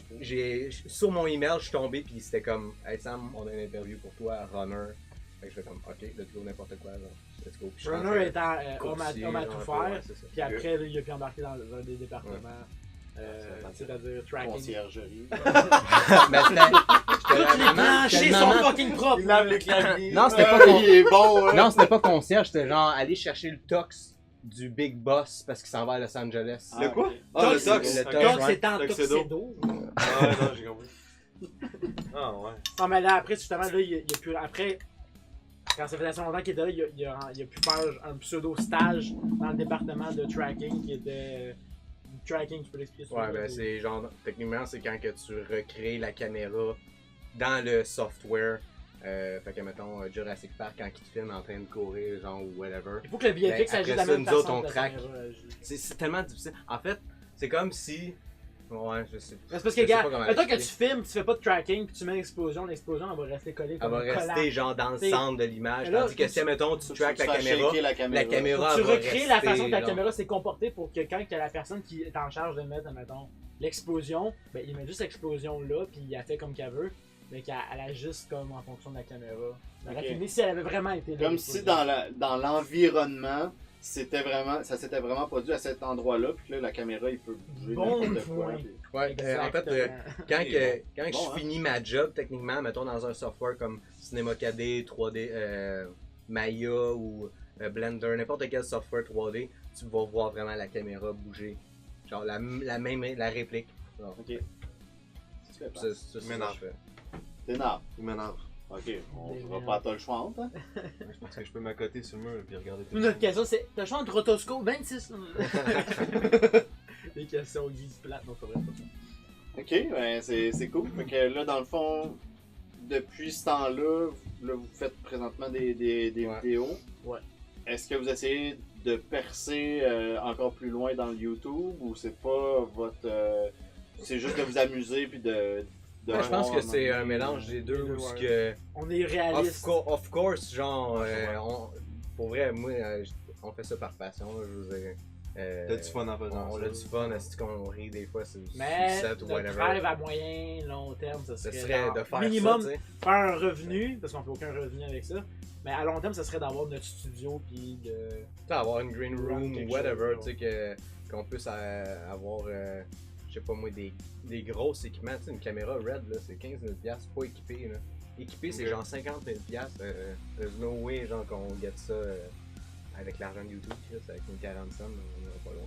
sur mon email, je suis tombé, puis c'était comme hey Sam, on a une interview pour toi à Runner. Fait que je fais comme ok, let's go, n'importe quoi, genre, let's go. Puis je Runner rentrais étant coursier, homme à genre, tout un peu, faire. ouais, c'est ça. Puis après, là, il a pu embarquer dans un des départements. C'est-à-dire tracking. Conciergerie. Mais Tous les planchers sont fucking propres. Il lave les claviers. Non, c'était pas Il est bon, hein? Non, c'était pas concierge, c'était genre aller chercher le tox du Big Boss parce qu'il s'en va à Los Angeles. Ah, Le quoi? ok. Ah, le Tox. Tox. Le Ok. Tox. Donc, ouais. c'est en Tuxedo. tuxedo. Ah, ouais, non, j'ai compris. Ah, ouais. Non, mais là, après, justement, là, il y a plus. Après, quand ça faisait assez longtemps qu'il était là, il a pu faire un pseudo-stage dans le département de tracking qui était. Tracking, tu peux l'expliquer sur Ouais, ben c'est genre, techniquement, c'est quand que tu recrées la caméra dans le software. Fait que, mettons, Jurassic Park, quand il te filme en train de courir, genre, ou whatever. Il faut que le VFX Ben, agisse de après la ça, même nous façon autres, on que la track. caméra agit. C'est tellement difficile. En fait, c'est comme si. Ouais, je sais. Mais c'est parce je que, sais gars, pas comment mettons que tu expliquer. filmes, tu fais pas de tracking, puis tu mets l'explosion, l'explosion, elle va rester collée Elle comme va un rester collant. genre dans le T'sais, centre de l'image. mais là, Tandis que si, mettons, tu track la caméra, la caméra Tu elle va recrées la rester, façon que la genre. caméra s'est comportée pour que quand que la personne qui est en charge de mettre, mettons, l'explosion, ben il met juste l'explosion là, puis il a fait comme qu'elle veut, mais qu'elle ajuste comme en fonction de la caméra. Elle aurait Ok. filmé si elle avait vraiment été là. Comme si l'explosion. dans l'environnement, ça s'était vraiment produit à cet endroit-là, puis là, la caméra, il peut bouger Bon n'importe quoi. point. puis- Ouais, en fait, Exactement. quand, Ok, quand bon, je hein. finis ma job, techniquement, mettons dans un software comme Cinema 4D, 3D, Maya ou Blender, n'importe quel software 3D, tu vas voir vraiment la caméra bouger. Genre la réplique. Alors, Ok. Tu fais pas. c'est ça que M'énerve. je fais. T'énerve. Il m'énerve. Ok, on Des va pas à toi le choix, hein? Je pense que je peux m'accoter sur le mur et regarder tout Nous, notre question, c'est t'as le choix entre rotoscope 26 Des questions guise plates, non, c'est vrai. Ok, ben c'est cool. Fait que là, dans le fond, depuis ce temps-là, là, vous faites présentement des Ouais. vidéos. Ouais. Est-ce que vous essayez de percer encore plus loin dans le YouTube ou c'est pas votre. C'est juste de vous amuser puis de. Ouais, je pense voir, que c'est un moment mélange donné. des deux. Les deux, Où ce ouais. que, On est réaliste. of course, genre, Ouais, je pour vrai, moi, on fait ça par passion. Là, je veux dire. T'as du fun en faisant On ça. a du fun, est-ce qu'on rit des fois, c'est Mais set ou notre whatever. rêve à moyen, long terme, Ce serait serait genre de faire minimum ça, tu sais. faire un revenu, parce qu'on fait aucun revenu avec ça. Mais à long terme, ça serait d'avoir notre studio puis de. Tu sais, avoir une green Run room quelque ou whatever, chose, tu sais, qu'on puisse avoir, je sais pas moi, des gros équipements. Tu sais, une caméra Red, là, c'est 15 000$, pas équipé, là. Équipé, c'est Ok. genre 50 000$. There's no way, genre, qu'on get ça avec l'argent de YouTube, Chris, avec une 40 cents, on ira pas loin.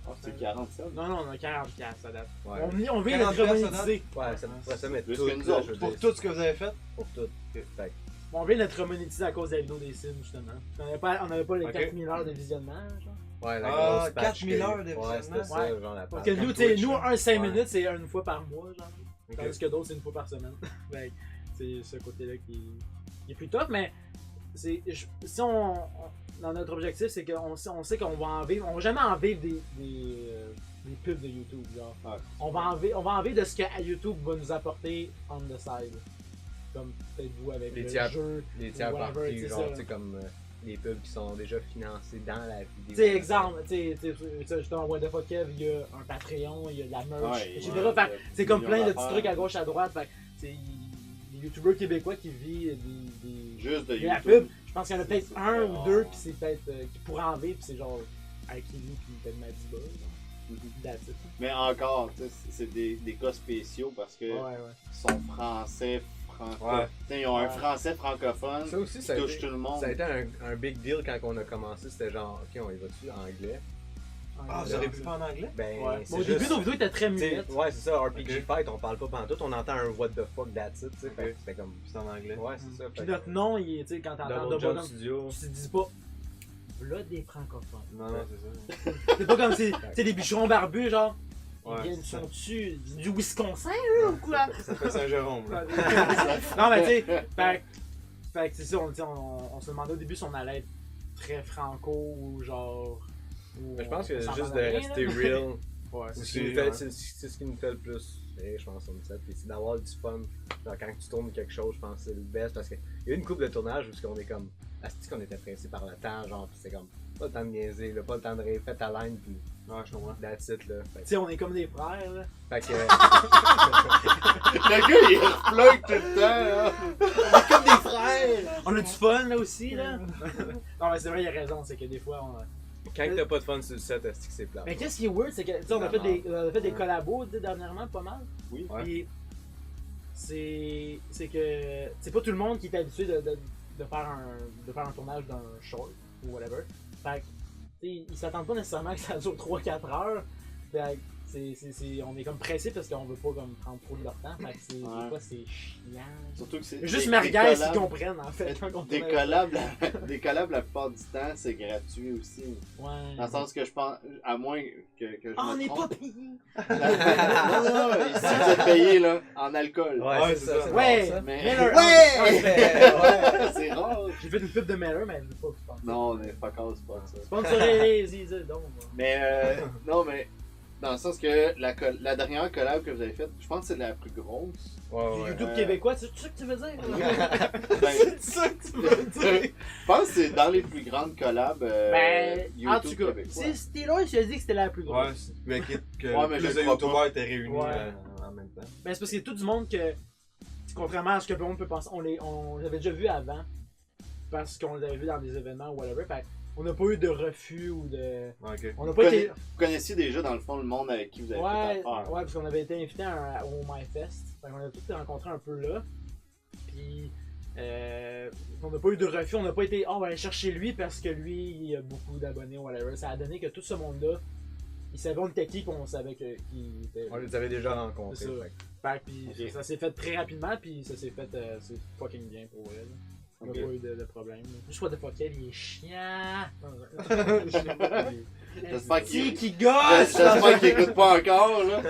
Ah, c'est 40 cents. Non, non, on a 40$, ça date. Ouais, On veut 40$, être ça date? remonétisé. ouais ça pourrait ça mettre Plus tout, que nous là, autres, je veux Pour dire, tout ce que vous avez fait? pour tout. Fait que, On veut être remonétisé à cause des vidéos des Sims, justement. On avait pas les Ok. 4000 heures de visionnement, genre. ouais, la Ah, grosse patch 4000 que- heures de Ouais, visionnement. c'était ça, Ouais. genre la Parce patch. que nous, comme tu sais, Twitch, nous, là. un 5 Ouais. minutes, c'est une fois par mois, genre. Ok. Tandis que d'autres, c'est une fois par semaine. Fait que c'est ce côté-là qui est plus top, mais si dans notre objectif, c'est qu'on sait qu'on va en vivre, on va jamais en vivre des pubs de YouTube, genre. Ouais. On va en vivre de ce que YouTube va nous apporter on the side. Comme peut-être vous avec Les le tiers- jeu. Les tiers whatever, parties, c'est genre, ça. tu sais, comme les pubs qui sont déjà financés dans la vidéo. Tu sais, exemple, tu sais, justement, What the fuck Kev, il y a un Patreon, il y a de la merch, Ouais, etc. ouais, Fait que il y a c'est comme millions plein de petits d'affaires. trucs à gauche, à droite. Fait que, tu sais, les youtubeurs québécois qui vivent des Juste de de la YouTube. pub, je pense qu'il y en a peut-être un ou Oh. deux, puis c'est peut-être qui pourraient en vivre, puis c'est genre Aikinu puis peut-être Madiba. Mhm. That's it. Mais encore, tu sais, c'est des cas spéciaux parce que Ouais, ouais. ils sont français, Ouais. Ils ont un Ouais. français francophone Ça aussi, qui ça a touche été, tout le monde. ça a été un big deal quand on a commencé. C'était genre, ok, on y va-tu en anglais? Ah, vous auriez pu faire en anglais? Ben, Ouais. c'est Bon, au début, juste- nos vidéos étaient très tu sais, muettes. ouais, c'est ça, RPG Ok. Fight, on parle pas pantoute, on entend un what the fuck, that's it, tu sais. Ok. Fait que c'était comme. C'est en anglais. Ouais, c'est ça. Puis fait notre que- nom, il est, tu sais, quand t'entends Double Double Jump Jump, Studio. tu te dis pas, là des francophones. Non, non, c'est ça. C'est pas comme si, tu sais, des bûcherons barbus, genre, Ouais, ils viennent, c'est ça. sont-tu du Wisconsin, eux, ou quoi? Ça fait Saint-Jérôme, là. Non, mais tu sais, fait que c'est ça, on se demandait au début si on allait être très franco ou genre. Ou Mais je pense que on s'en juste de va rien, rester là. real, Ouais, c'est c'est ce qui nous ouais. fait- c'est ce qui nous fait le plus rire, je pense, sur le set. Puis c'est d'avoir du fun. Genre, quand tu tournes quelque chose, je pense que c'est le best. Parce qu'il y a eu une couple de tournages où on est comme. Asti qu'on était pressé par le temps, genre, pis c'est comme. Pas le temps de niaiser, là, pas le temps de rire, fais ta line, pis Ouais, je comprends. that's it, là. Tu sais, on est comme des frères, là. Fait que. Le gars, il reflète tout le temps. Là. On est comme des frères! On a du fun, là aussi, là. Non, mais c'est vrai, il a raison, c'est que des fois, on. Quand t'as pas de fun sur le set, est-ce que c'est plat? Mais qu'est-ce qui est weird, c'est que, tu sais, on a fait des collabos, tu sais, dernièrement, pas mal. Oui. Ouais. Puis, c'est que c'est pas tout le monde qui est habitué de faire un tournage d'un short ou whatever. Fait que ils s'attendent pas nécessairement que ça dure 3-4 heures. Fait que on est comme pressé parce qu'on veut pas comme prendre trop de leur temps. Fait que des fois c'est chiant. Surtout que c'est. Juste des Merguez, collabs- ils comprennent en fait. quand on Des tourne collabs, des collabs, la plupart du temps, c'est gratuit aussi. Ouais. Dans le sens que je pense, à moins que je Ah, on me n'est trompe. pas payé! Non, ici vous êtes payé là, en alcool. Ouais, c'est ça. Ouais! ça. Mais- Miller, Ouais! Ouais, c'est rare. J'ai fait une pub de Miller, mais je veux pas que tu penses. Non, on est pas casse, pas ça. Sponsorisé, Easy, donc. Mais non, mais dans le sens que la dernière collab que vous avez faite, je pense que c'est la plus grosse. Ouais. YouTube québécois, c'est ça que tu veux dire? Ben, C'est ça que tu veux dire. je pense que c'est dans les plus grandes collabs Ben, YouTube en tout cas, québécois. si Steelers, il a dit que c'était la plus grosse. Ouais, mais quitte que Ouais, mais je plus de le crois youtubeurs étaient réunis Ouais. en même temps. Ben, c'est parce qu'il y a tout du monde que, contrairement à ce que tout le monde peut penser, on l'avait déjà vu avant, parce qu'on l'avait vu dans des événements ou whatever. Fait on n'a pas eu de refus ou de. Ok. On n'a Vous, pas été. vous connaissiez déjà dans le fond le monde avec qui vous avez fait Ouais, affaire. ouais, parce qu'on avait été invité au MyFest. Fait qu'on a tous rencontré un peu là. Puis, on n'a pas eu de refus, on n'a pas été, on va aller chercher lui parce que lui, il a beaucoup d'abonnés ou whatever. Ça a donné que tout ce monde-là, ils savaient on était qui, puis on savait qu'il était. On les avait déjà rencontrés. C'est ça. fait que- Fait que, puis Ok. ça s'est fait très rapidement, puis ça s'est fait c'est fucking bien pour elle. On n'a Ok. pas eu de problème. Juste what the fuck, elle, il est chiant. J'espère qu'il- qui gosse! J'espère qu'il écoute pas encore là.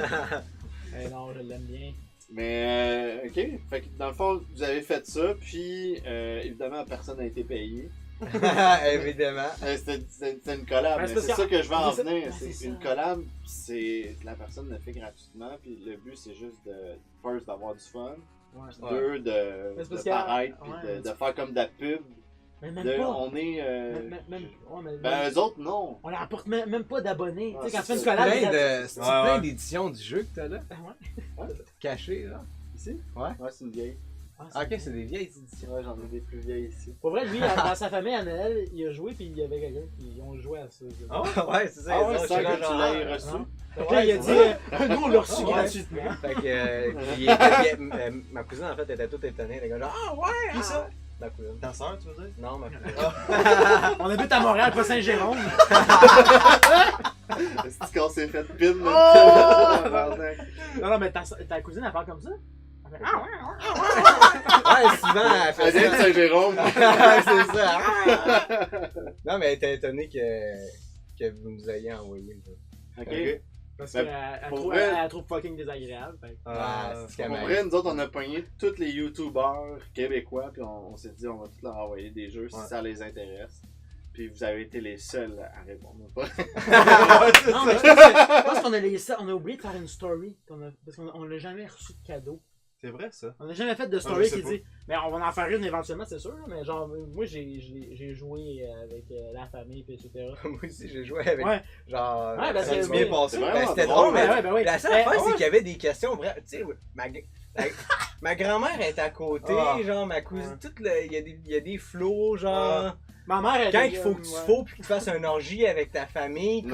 Eh non, je l'aime bien. Mais ok, fait que dans le fond vous avez fait ça, puis évidemment personne n'a été payé. Évidemment. C'était une collab, Ben, mais c'est parce c'est que- ça que je veux en c'est ça. venir. Ben, C'est c'est une ça. collab, c'est la personne le fait gratuitement, puis le but c'est juste de first d'avoir du fun, Ouais. puis deux Mais c'est de parce que- paraître, puis ouais. de faire comme de la pub. Mais même De, pas. on est. Ouais, mais Ben eux autres non. on leur apporte même pas d'abonnés. Ah, tu sais, quand tu c'est fais une ça. collab, Plein gratuite- de... C'est Ouais, plein ouais. d'éditions du jeu que t'as là? Ouais. Caché là? Ici? Ouais. Ouais, c'est une vieille. Ah, Ah, ok, c'est des vieilles éditions. Ouais, j'en ai des plus vieilles ici. Pour vrai, lui, dans sa famille, à Noël, il a joué, puis il y avait quelqu'un qui ont joué à ça. Ah Ouais, c'est ça. Ah ouais, ils ont c'est ça genre, que tu l'as reçu. non. Fait que là, il a dit, nous, on l'a reçu Ouais. gratuitement. Fait que, ma cousine en fait était toute étonnée. Elle était genre, ah ouais! Qui ça? Ma cousine. Ta soeur, tu veux dire? Non, ma cousine. On habite à Montréal, pas Saint-Jérôme. C'est qu'on s'est fait pin. là. Non, mais ta cousine, elle parle comme ça. Elle fait, ah ouais, ah ouais. Ouais, souvent, elle fait Elle vient de ça. Saint-Jérôme. C'est ça. Non, mais elle était étonnée que vous nous ayez envoyé. ça. Ok. Parce Ben, qu'elle pour trouve, vrai- elle trouve fucking désagréable. Fait. Ah, c'est ce qu'elle Pour m'a vrai, nous autres, on a pogné tous les YouTubers québécois, puis on s'est dit, on va tous leur envoyer des jeux si Ouais. ça les intéresse. Puis vous avez été les seuls à répondre. Pas. Non, mais je pense qu'on a oublié de faire une story. Parce qu'on l'a jamais reçu de cadeau. C'est vrai ça. On n'a jamais fait de je story sais qui pas. dit. Mais on va en faire une éventuellement, c'est sûr. Mais genre, moi j'ai joué avec la famille, puis etc. Moi aussi, j'ai joué avec. Ouais. Genre. Ouais, parce Ça a que- bien passé. C'est Ben, vraiment c'était drôle, drôle, mais ben oui. la seule Mais- affaire, c'est ouais. qu'il y avait des questions vraies. Tu sais, ma grand-mère est à côté, Ah. genre ma cousine, Ouais. il y a des flots, genre. Ma mère, elle Quand était il faut comme, que tu ouais. fous puis que tu fasses un orgie avec ta famille. Nice!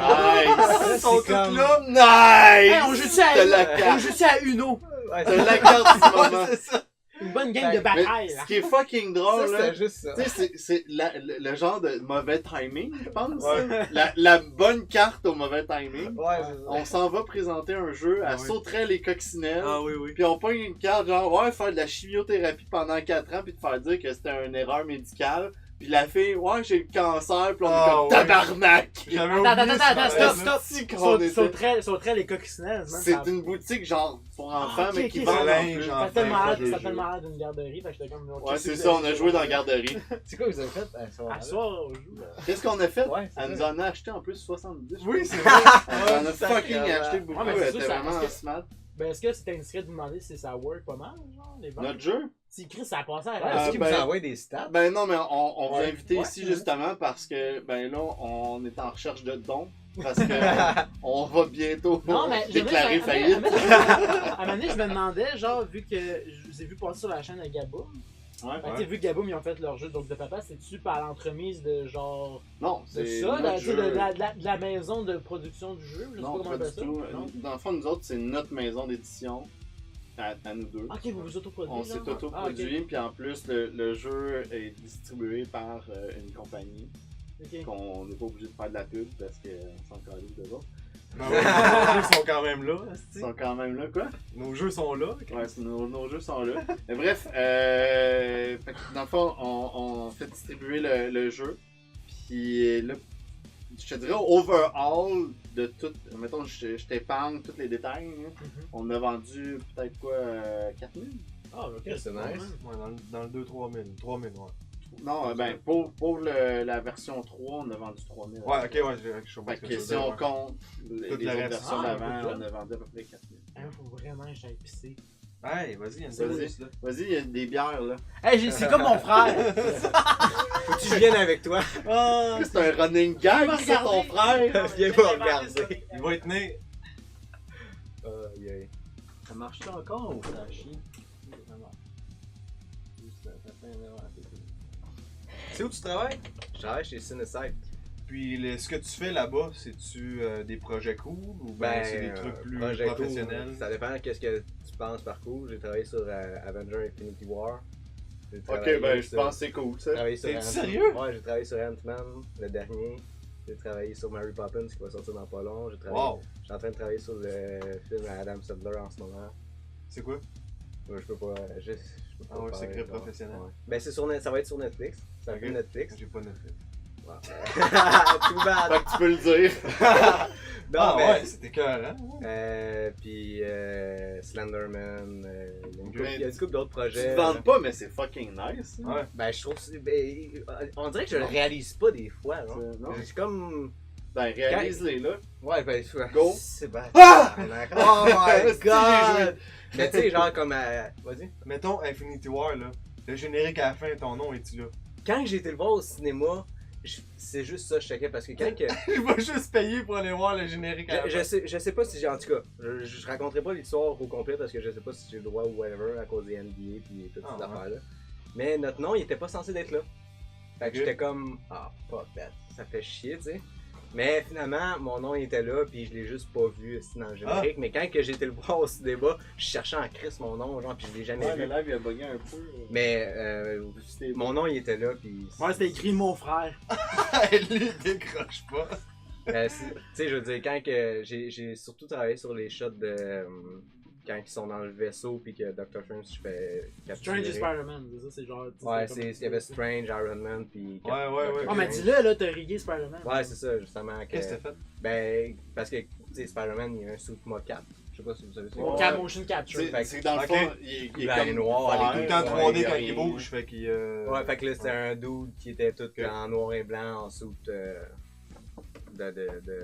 C'est Ils sont tous comme- là. Nice! Hey, on joue-tu T'as la à, on carte. joue-tu à Uno? Ouais, T'as la carte du moment. C'est ça. Une bonne game Ben, de bataille, Mais là. ce qui est fucking ça, drôle, là, c'était juste ça. tu sais, c'est le genre de mauvais timing, je pense. Ouais. La bonne carte au mauvais timing. Ouais, c'est ça. On s'en va présenter un jeu, elle Ah oui. sauterait les coccinelles. Ah oui, oui. Puis on pogne une carte genre, ouais, faire de la chimiothérapie pendant 4 ans, puis te faire dire que c'était une erreur médicale. Puis la fille, ouais, j'ai le cancer, puis on Ah, est comme oui. tabarnak! J'avais Attends, oublié attends, ça. stop. Si qu'on était- Sauterait les coccinelles, man. C'est une boutique genre pour enfants, mais qui vend en linge, plus. genre. Ça fait tellement Enfin, l'air jeu, ça jeu. fait tellement l'air d'une garderie, fait que j'étais comme. ok, Ouais, si c'est vous ça, on avez a joué joué dans la garderie. C'est quoi vous avez fait à ce À moment-là? soir, on joue, là. Qu'est-ce qu'on a fait? Ouais, c'est Elle nous ça. en a acheté en plus 70. je Oui, crois. c'est vrai. Elle en a sacrément. fucking acheté beaucoup, Ouais, mais c'est elle sûr, était ça- vraiment parce que- smart. Ben, est-ce que c'était indiscret de vous demander si ça work pas mal, genre, les ventes? Notre jeu? Si Chris, ça a passé à Ouais, la Est-ce qu'il ben- vous envoie des stats? Ben non, mais on vous a Ouais. invité Ouais, ici ouais. justement parce que, ben là, on est en recherche de dons. Parce que on va bientôt Non, mais déclarer à faillite. un moment donné, je me demandais, genre, vu que je vous ai vu passer sur la chaîne de Gaboum, Ouais. ben, tu sais, vu que Gaboum, ils ont fait leur jeu donc de papa, c'est-tu par l'entremise de genre. Non, De c'est ça, notre tu sais, jeu. de la maison de production du jeu? Je sais Non, pas comment pas on du appelle ça. tout. Non? Dans le fond, nous autres, c'est notre maison d'édition à nous deux. Ok, vous vous autoproduisez. On s'est genre? autoproduit, puis en plus, le jeu est distribué par une compagnie. Ok. qu'on n'est pas obligé de faire de la pub parce qu'on s'en calisse de autres. Non, mais nos jeux sont quand même là. Ils esti. sont quand même là, quoi. Nos jeux sont là. Ouais, nos jeux sont là. Mais bref, fait que dans le fond, on fait distribuer le jeu. Puis là, je te dirais, overall, de tout, mettons, je t'épargne tous les détails. Hein. On a vendu peut-être quoi, 4000? Ah, ok, c'est nice. Ouais, dans le 2-3 000. 3 000, ouais. Non, ben, pour la version 3, on a vendu 3000. Ouais, ok, ouais, je comprends Fait ce que que tu veux si dire, on ouais. compte Toute les la autres reste. versions Ah, d'avant, écoute, on a vendu à peu près 4000. Faut vraiment que j'aille pisser. Hey, vas-y, il y a une Vas-y. service là. Vas-y, il y a des bières là. Hey, c'est comme mon frère! Faut que tu viennes avec toi. Ah, C'est un running gag, va ça, ton regarder. frère! Viens pas regarder. Il va être né. Yeah. Ça marche encore ou ça chie? C'est où tu travailles? Je travaille chez Cinecite. Puis ce que tu fais là-bas, c'est-tu des projets cool ou ben c'est des trucs plus projet cool, professionnels? ça dépend de qu'est-ce que tu penses par cool. J'ai travaillé sur Avenger Infinity War. J'ai Ok, travaillé ben je sur- pense que c'est cool ça. travaillé sur T'es Ant- sérieux? Ouais, j'ai travaillé sur Ant-Man, le dernier. J'ai travaillé sur Mary Poppins qui va sortir dans pas long. Wow! Je suis en train de travailler sur le film à Adam Sandler en ce moment. C'est quoi? Ouais, je peux pas. Je peux pas Ah ouais, parler, secret genre. professionnel. Ouais. Ben ça va être sur Netflix. C'est un Ok. film Netflix. J'ai pas Netflix. Ouais. Too bad. Fait que tu peux le dire. Non, Ah mais. ouais, c'était cœur, hein? Puis Slenderman, il Mais y a une couple d'autres Tu projets. te vantes pas, mais c'est fucking nice. hein. Ouais. Ben, je trouve. On dirait que je le réalise pas des fois. Hein. Non. C'est comme. Ben réalise-les là. Ouais, ben. Go. C'est bon. Ah! Oh my Esti, j'ai joué. god! Mais tu sais, genre comme. Vas-y. Mettons Infinity War là. Le générique à la fin, ton nom est-tu là? Quand j'ai été le voir au cinéma, c'est juste ça, je checkais parce que quand que. Je vais juste payer pour aller voir le générique à la fin. Je sais pas si j'ai. En tout cas, je raconterai pas l'histoire au complet parce que je sais pas si j'ai le droit ou whatever à cause des NDA puis toutes ces ouais. affaires-là. Mais notre nom, il était pas censé d'être là. Fait que Ok. j'étais comme. Ah, fuck that. Ça fait chier, tu sais. Mais finalement, mon nom il était là puis je l'ai juste pas vu dans le générique. Mais quand que j'ai été le voir au cinéma, je cherchais en crise mon nom, genre, puis je l'ai jamais Ouais, vu. le live il a bugué un peu. Mais C'était mon nom il était là puis. Ouais, c'était écrit mon frère. Lui, décroche pas. Tu sais, je veux dire, quand que j'ai surtout travaillé sur les shots de. Quand ils sont dans le vaisseau puis que Doctor Strange se fait capturer. Strange et Spider-Man, c'est ça, c'est genre. Ouais, comme- il y avait Strange, Iron Man puis. Ouais, ouais, ouais. Oh, mais dis-le, là, t'as rigué Spider-Man. Ouais, c'est ça, justement. Que, Qu'est-ce que t'as fait? Ben, parce que, tu sais, Spider-Man, il y a un suit Mocap. Je sais pas si vous savez ça. Mon Ouais. motion capture. C'est que dans le Ok. fond, il est Il est comme noir, vert, il est Tout le temps ouais, 3D y a quand rien. il bouge, fait qu'il. Ouais, fait que là, c'était un dude qui était tout Ok. en noir et blanc, en suit de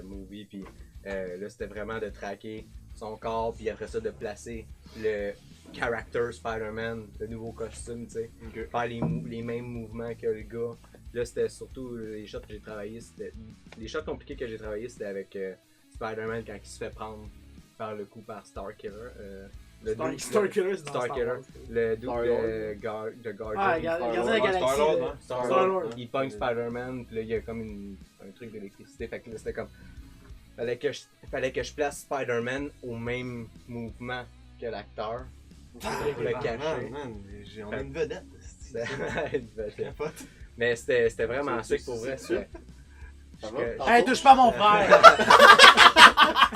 movie. Puis là, c'était vraiment de traquer son corps, puis après ça, de placer le character Spider-Man, le nouveau costume, tu sais. Ok. Faire les mêmes mouvements que le gars. Là, c'était surtout les shots que j'ai travaillé. Les shots compliqués que j'ai travaillé, c'était avec Spider-Man quand il se fait prendre par le coup par Starkiller. Le dude- Starkiller, c'est dans Starkiller. Star Wars. Le dude Star-Lord. de Guardian. Ah, Gardien de la Ouais, Galaxie. Star-Lord, là. hein. Star-Lord. Il pogne Spider-Man, puis là, il y a comme un truc d'électricité. Fait que là, c'était comme. Fallait que je place Spider-Man au même mouvement que l'acteur. Pour le Ah, cacher. man, on a une vedette. C'était- Capote. Mais c'était vraiment C'est- sick pour c'est- vrai. c'est- Ça va? Je- Hey, touche pas mon frère!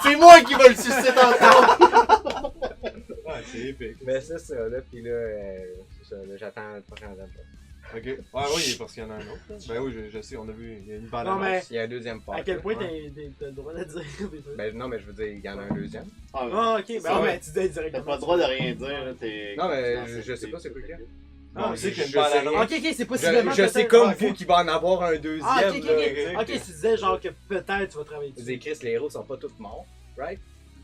C'est moi qui va le sucer tantôt! Ouais, c'est épique. Mais c'est ça, là, pis là, c'est ça, là, j'attends le prochain Avenger. Ok. Ouais, oui, parce qu'il y en a un autre. là. Ben oui, je sais, on a vu, il y a une bande Non, mais- Il y a un deuxième part. À quel point Ouais. t'as le droit de dire des trucs? Ben non, mais je veux dire, il y en a un deuxième. Ah, ok, ben Ça, ouais, ouais. mais tu dis T'as directement. pas le droit de rien dire, là, t'es... Non, mais je sais pas c'est quoi qu'il y a. Ah, on sait qu'il y a une je bande sais annonce. rien. Ok, ok, c'est possiblement. Je sais peut-être- comme Ah, ok. vous qu'il va en avoir un deuxième. Ah, ok, ok, là. ok. Ok, tu disais genre que peut-être tu vas travailler Vous dessus. dites, Chris, les héros sont pas tous morts, right?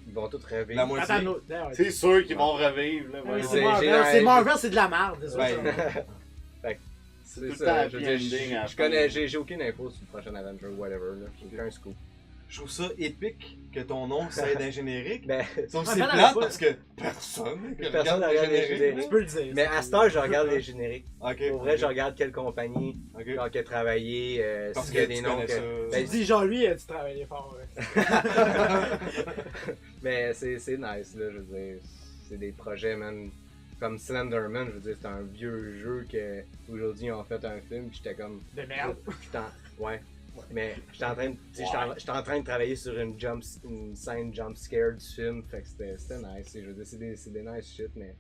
Ils vont tous rêver. La moitié. Attends, l'autre. D'ailleurs, C'est sûr qu'ils vont revivre, là. ouais, voyons. c'est j'ai Marvel, un- c'est Marvel, c'est de la merde. c'est ça. Ouais. C'est C'est tout le temps ça, happy je veux dire, ending à la je fin. connais, j'ai aucune info sur le prochain Avenger ou whatever, là. J'ai aucun scoop. Je trouve ça épique que ton nom s'aide d'un générique. Ben, Sauf que Ah, c'est ben non, plate pas- parce que personne Personne regarde les génériques. Tu peux le dire. mais à cette heure, je regarde les génériques. Ok. Pour vrai, je regarde quelle compagnie, Ok. genre, qui a travaillé, Parce s'il y a que des tu noms connais que... ça. Ben, Tu dis genre lui, tu travaillais fort. Ouais. Mais c'est nice, là, je veux dire. C'est des projets, man. Comme Slenderman, je veux dire, c'est un vieux jeu que aujourd'hui ils ont fait un film, pis j'étais comme. De merde. Ouais. Mais j'étais en train de, tu sais, j'étais en train de travailler sur une scène jump scare du film, fait que c'était nice. Je veux dire, c'est des nice shit, mais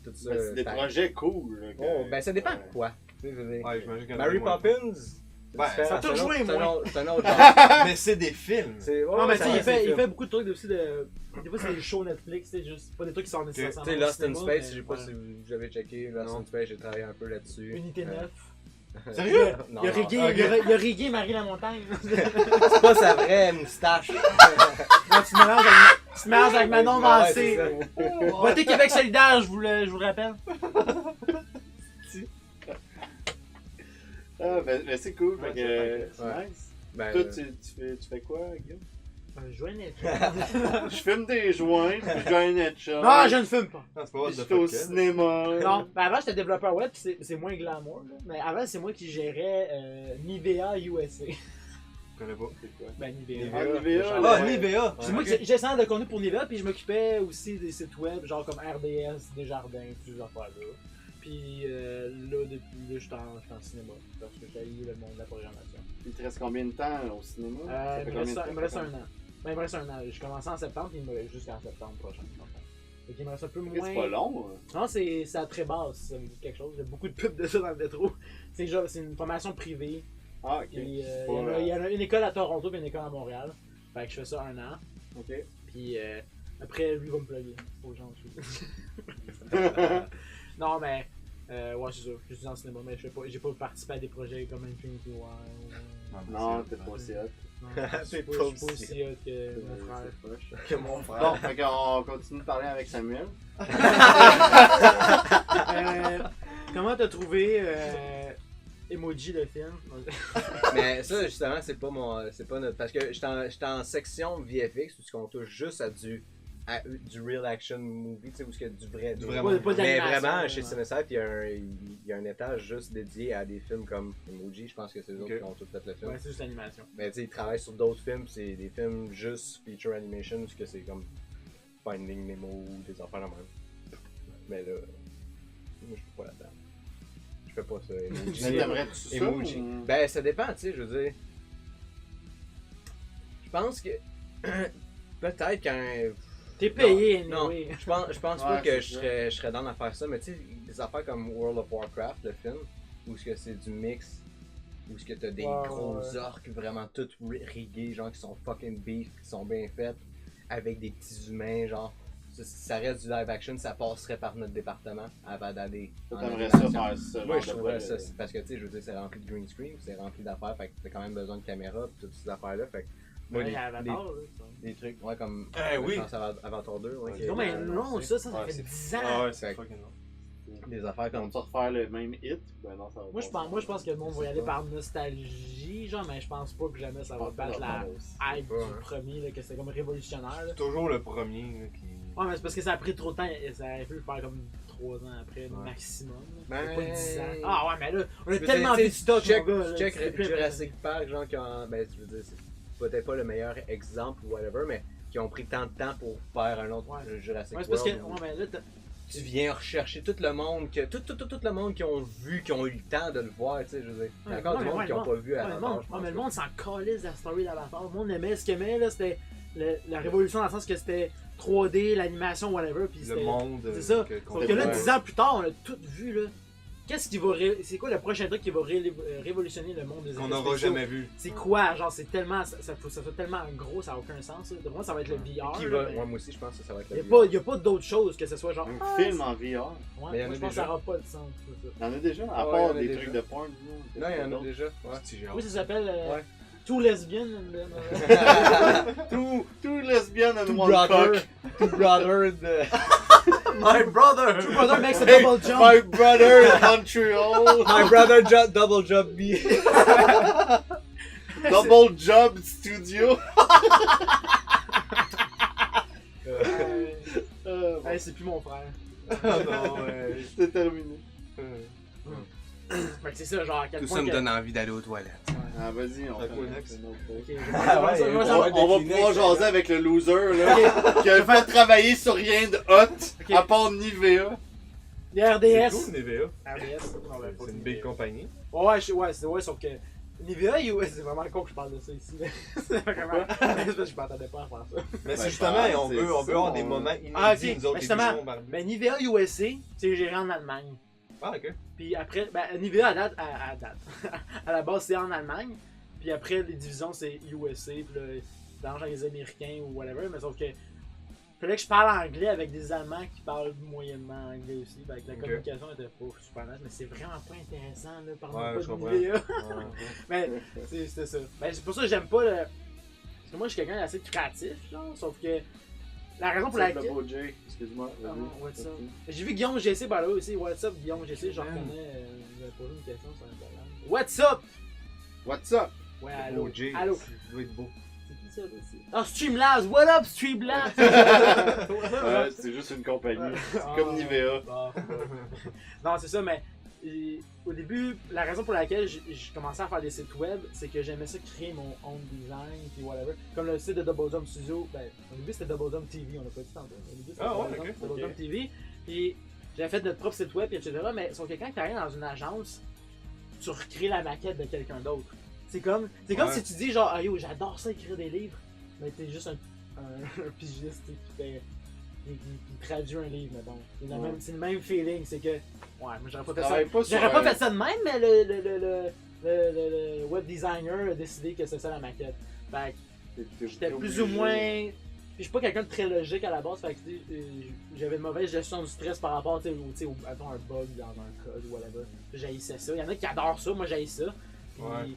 tout ça. Ben, c'est des projets cool. Là, Oh, ben ça dépend de quoi. Tu sais, je veux dire, Ouais, j'imagine qu'il y en a Mary moins. Poppins. Ouais, différent, ça a c'est un toujours autre- joué, c'est un moi. autre- c'est un autre genre. Mais c'est des films. C'est- ouais, Non, mais ça tu sais, reste des il films. fait beaucoup de trucs aussi de. Des fois, c'est des shows Netflix, c'est juste pas des trucs qui sont nécessairement. Tu sais, au Lost in cinéma, Space, mais je sais pas ouais. si vous avez checké. Lost Non. in Space, j'ai travaillé un peu là-dessus. Unité 9. Sérieux? Non, Il a non. rigué, ok. il a rigué Marie la Montagne. C'est pas sa vraie moustache. Non, tu te mélanges avec Manon Ouais, Mancé. c'est ça. Votez Québec solidaire, je vous le rappelle. Ah, ben c'est cool. Ouais, Fait que, c'est Ouais. nice. Ben, Toi, tu fais quoi, Guillaume? Je joins net. Je fume des joints, puis je gagne un headshot. Non, je ne fume pas. Non, c'est pas Puis what je the fais au fuck, Ken. cinéma. Non, ben avant j'étais développeur web, pis c'est moins glamour. Là. Mais avant c'est moi qui gérais Nivea USA. Je connais pas. C'est quoi? Ben Nivea. Ah, Nivea. Nivea, Ah, ouais. Nivea! C'est moi qui j'essayais de conduire pour Nivea, puis je m'occupais aussi des sites web, genre comme RDS, Desjardins, toutes ces affaires-là. Puis là, depuis là, je suis en cinéma, parce que j'ai eu le monde de la programmation. Il te reste combien de temps au cinéma? Ça fait Il me combien de temps? reste un an. Ben, il me reste un an. J'ai commencé en septembre, puis il me reste jusqu'en septembre prochain. Fait qu'il me reste un peu Ok, moins. c'est pas long. Hein. Non, c'est à très basse, ça me dit quelque chose. Il y a beaucoup de pubs de ça dans le métro. C'est une formation privée. Ah, ok. Puis, il C'est y en pas, a- il y en a une école à Toronto et une école à Montréal. Fait que je fais ça un an. Ok. Puis après, lui va me plugger. Aux gens dessus. Non, mais. Ouais, c'est ça. Je suis dans le cinéma, mais j'ai pas participé à des projets comme Infinity War. Non, t'es pas aussi hot. Non, T'es je suis pas pas aussi aussi hot que mon frère. C'est poche. Que mon Bon, fait qu'on continue de parler avec Samuel. Comment t'as trouvé Emoji le film? Mais ça, justement, c'est pas notre. Parce que j'étais en section VFX où on touche juste à du real action movie, tu sais, où il y a du vrai. Du deal. vraiment. Pas Mais d'animation, vraiment, là, chez ouais. Cinesite, il y a un étage juste dédié à des films comme Emoji. Je pense que c'est eux autres Ok. qui ont tout fait le film. Ouais, c'est juste l'animation. Mais tu sais, ils travaillent sur d'autres films, pis c'est des films juste feature animation, parce que c'est comme Finding Nemo ou des affaires de même. Mais là, moi je suis pas là-dedans. Je fais pas ça. Emoji. Mais t'aimerais-tu ça? Emoji. ou- Ben, ça dépend, tu sais, je veux dire. Je pense que. Peut-être qu'un. T'es payé, Non, anyway. je pense Ouais, pas que c'est je serais dans à faire ça, mais tu sais, des affaires comme World of Warcraft, le film, où est-ce que c'est du mix, où est-ce que t'as des Ouais, gros ouais. orques vraiment toutes rigués, genre qui sont fucking beef, qui sont bien faites, avec des petits humains, genre. Ça reste du live action, ça passerait par notre département avant d'aller. Toi, en t'aimerais ça animation. faire ça? Moi, genre je de trouverais projet. ça, c'est parce que tu sais, je veux dire, c'est rempli de green screen, c'est rempli d'affaires, fait que t'as quand même besoin de caméra, pis toutes ces affaires-là, fait que. Moi, Ouais, Avatar, là. des trucs, ouais, comme. Eh oui. Je pense à Avatar 2, ouais. Ouais, qui est- Non, mais non, ça Ouais, fait c'est- 10 ans. Ah ouais, Fait c'est que- fucking non. Des affaires comme. On va refaire le même hit? Ben non, ça va Moi, pas. je pense que le monde va y aller par nostalgie, genre, mais je pense pas que jamais ça va battre la hype Ouais, du hein. premier, là, que c'était comme révolutionnaire. Là. C'est toujours le premier là, qui. Ouais, mais c'est parce que ça a pris trop de temps, et ça aurait pu le faire comme 3 ans après, Ouais. maximum. Ben, Pas 10 ans. Ah ouais, mais là, on a Je veux tellement dire, vu de stock, check, mon gars. là, check c'est plus Jurassic Park, genre, qui ont. Ben, je veux dire, c'est peut-être pas le meilleur exemple ou whatever, mais qui ont pris tant de temps pour faire un autre Ouais. Jurassic Ouais, c'est parce que, World. où ouais, mais là, Tu viens rechercher tout le monde, tout le monde qui ont vu, qui ont eu le temps de le voir, tu sais, je veux dire. Il y a encore Ouais, du mais monde ouais, qui n'ont le pas vu ouais, Avatar, le monde, je ouais, mais le pense. monde s'en calisse de la story d'Avatar. Le monde aimait ce qu'il aimait, là, c'était la révolution dans le sens que c'était 3D, l'animation, whatever. Puis Le c'était- monde. C'est ça. qu'on Sauf que là, voit. 10 ans plus tard, on a tout vu, là. Qu'est-ce qui va. C'est quoi le prochain truc qui va révolutionner le monde des Qu'on effets n'aura spéciaux? jamais vu. C'est quoi? Genre, c'est tellement. Ça fait tellement gros, ça n'a aucun sens. Là. De moi, ça va être le VR. Qui là, va... mais Ouais, moi aussi, je pense que ça va être il le n'y a, pas d'autre chose que ce soit genre. Un ah, film en VR. Ouais, Mais il y en moi, a je pense que déjà. ça n'aura pas de sens. C'est ça. Il y en a déjà, à Ouais, part il y en a des déjà. trucs de porn. Non, il y en a déjà. Ouais. Si j'ai Oui, ça s'appelle Ouais. Two Lesbian. Tout lesbienne and Two one brother, cock. two brother de... My brother! Two Brother makes a Hey, double jump. My brother in Montreal. My brother double job me. Double job studio. Bon, Hey, c'est plus mon frère. Ah non, ouais. c'est terminé. Fait que c'est ça, genre à quel Tout point. ça me que- donne envie d'aller aux toilettes. Ah, vas-y, on Fait fait quoi un next? autre Ok, truc. je vais- Ah ouais, je vais- je vais- ouais, je vais- ouais. On va Kleenex, pouvoir jaser là. avec le loser là, qui a fait travailler sur rien de hot, Ok. à part Nivea. Les C'est RDS. cool, Nivea. RDS. Non, ben, pas C'est une Nivea. big compagnie. Ouais, ouais, c'est ouais, sauf que Nivea US, c'est vraiment con que je parle de ça ici. C'est vraiment. C'est parce que je m'attendais pas à faire ça. Mais Ben, c'est justement, c'est on veut ça, avoir des on- moments inédits, Ah, ok. nous autres, les Justement, bûcherons barbus. Ben, Nivea USA, c'est géré en Allemagne. Ah, ok. Puis après, ben, Nivea à date. À la base, c'est en Allemagne. Puis après, les divisions, c'est USA. Puis là, dans les Américains ou whatever. Mais sauf que. Fallait que je parle anglais avec des Allemands qui parlent moyennement anglais aussi. Ben, la Ok. communication était pas super nette. Mais c'est vraiment pas intéressant, là. Ouais, Parle-moi je pas de comprends. Nivea. Ouais. Mais c'était ça. Ben, c'est pour ça que j'aime pas le. Parce que moi, je suis quelqu'un d'assez créatif, genre. Sauf que. La raison pour C'est laquelle. le beau Jay, excuse-moi. Ah, vas-y. what's up? Ok. J'ai vu Guillaume GC par là aussi. What's up, Guillaume GC? Je reconnais. J'avais posé une question sur Instagram. What's up? What's up? Ouais, Le allô. beau Jay, Allô. il doit être beau. C'est qui ça aussi? Ah, Streamlabs! What up, Streamlabs? Ouais, c'est juste une compagnie. C'est comme Nivea. Non, c'est ça, mais au début, la raison pour laquelle j'ai commencé à faire des sites web, c'est que j'aimais ça créer mon own design, puis whatever. Comme le site de Double Jump Studio, ben, au début c'était Double Jump TV, on l'a pas dit tantôt. Au début c'était Ah ouais, Double Jump, ok. Double Jump TV, puis j'avais fait notre propre site web, etc. Mais sauf que quand tu arrives dans une agence, tu recrées la maquette de quelqu'un d'autre. C'est comme Ouais. si tu dis genre, ah yo, j'adore ça écrire des livres, mais t'es juste un pigiste qui fait. Qui traduit un livre, mais bon. Ouais. C'est le même feeling, c'est que. Ouais, moi j'aurais pas fait ça. Travaille pas sur J'aurais pas un- fait ça de même, mais le web designer a décidé que c'est ça la maquette. Fait que j'étais plus ou moins. Puis je suis pas quelqu'un de très logique à la base, fait que tu sais, j'avais une mauvaise gestion du stress par rapport tu sais, au mettons, un bug dans un code ou whatever. J'haïssais ça. Il y en a qui adorent ça, moi j'haïs ça. Puis Ouais.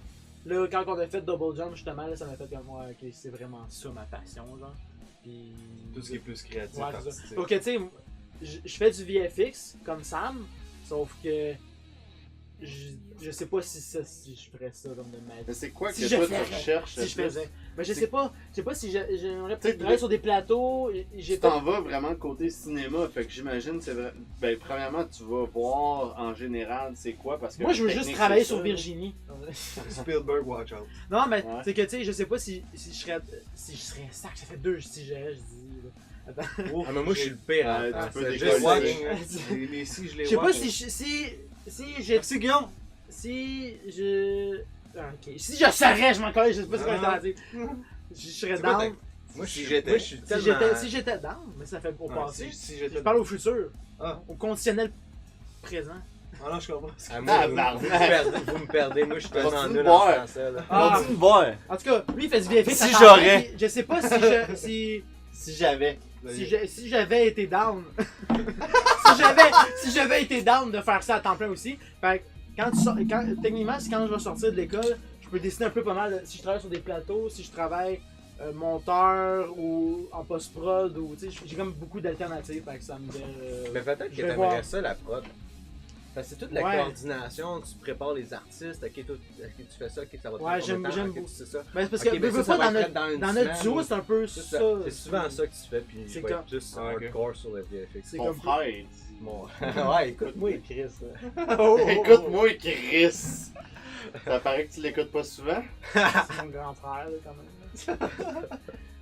là, quand on a fait Double Jump, justement, là, ça m'a fait comme moi, ok, c'est vraiment ça ma passion, genre. Puis. Tout ce qui est plus créatif, Ouais, c'est ça. artistique. Donc, tu sais, je fais du VFX comme Sam, sauf que je sais pas si je ferais ça comme de ma Mais c'est quoi Si que je toi ferais, tu recherches? si je plus? faisais. Mais je C'est- sais pas si j'aimerais T'sais, peut-être travailler sur des plateaux. Tu J'ai t'en vas vraiment côté cinéma, fait que j'imagine c'est vrai. Ben premièrement tu vas voir en général c'est quoi parce que Moi, je veux la juste technique, travailler c'est sur ça. Virginie. Spielberg, watch out. Non, mais Ouais. c'est que tu sais, je sais pas si je serais un sac. Ça fait deux si je dis. Là. Attends. Ah, mais moi, je suis le pire. Ouais, hein. tu peux C'est décoller. juste watch. watching. Mais si je les Je sais pas watch, si j'ai. Merci Guillaume! Si je. Ok. Si je savais, je m'en connais, je sais pas ce que je dois dire. Je serais C'est quoi down. Moi, Si j'étais. moi, je suis Si tellement... j'étais down, mais ça fait au Ouais, passé. si Je j'étais. parle au futur, Ah, au conditionnel présent. ah non, je comprends. Ah, moi, vous Tabarnak. me perdez, vous me perdez. Moi, je suis tellement Continue nul de en boire. français. Là. Ah. Continue de voir! En tout cas, lui il fait du VFX. Si à temps j'aurais. plein, puis je sais pas si je. Si j'avais. Si j'avais été down. si j'avais été down de faire ça à temps plein aussi. Fait que techniquement, quand je vais sortir de l'école, je peux décider un peu pas mal si je travaille sur des plateaux, si je travaille monteur ou en post-prod ou tu sais, j'ai comme beaucoup d'alternatives. Fait que ça me fait. Mais peut-être que je vais t'aimerais voir. ça, la prod. Parce que c'est toute la Ouais. coordination, tu prépares les artistes, ok, toi, ok, tu fais ça, ok, ça va te Ouais, prendre j'aime- combien de temps, j'aime ok, beaucoup. tu sais ça. Ben, c'est parce Ok, que ben veux ça pas va dans être fait notre, une dans notre semaine duo, ou- c'est un peu C'est ça. C'est souvent ça que tu fais, puis C'est je vais comme- être plus Ah, ok. hardcore sur le VFX. C'est Ton comme frère il dit. Bon. Ouais, écoute-moi, Chris. Écoute-moi Chris. Ça paraît que tu l'écoutes pas souvent. C'est mon grand frère, là, quand même.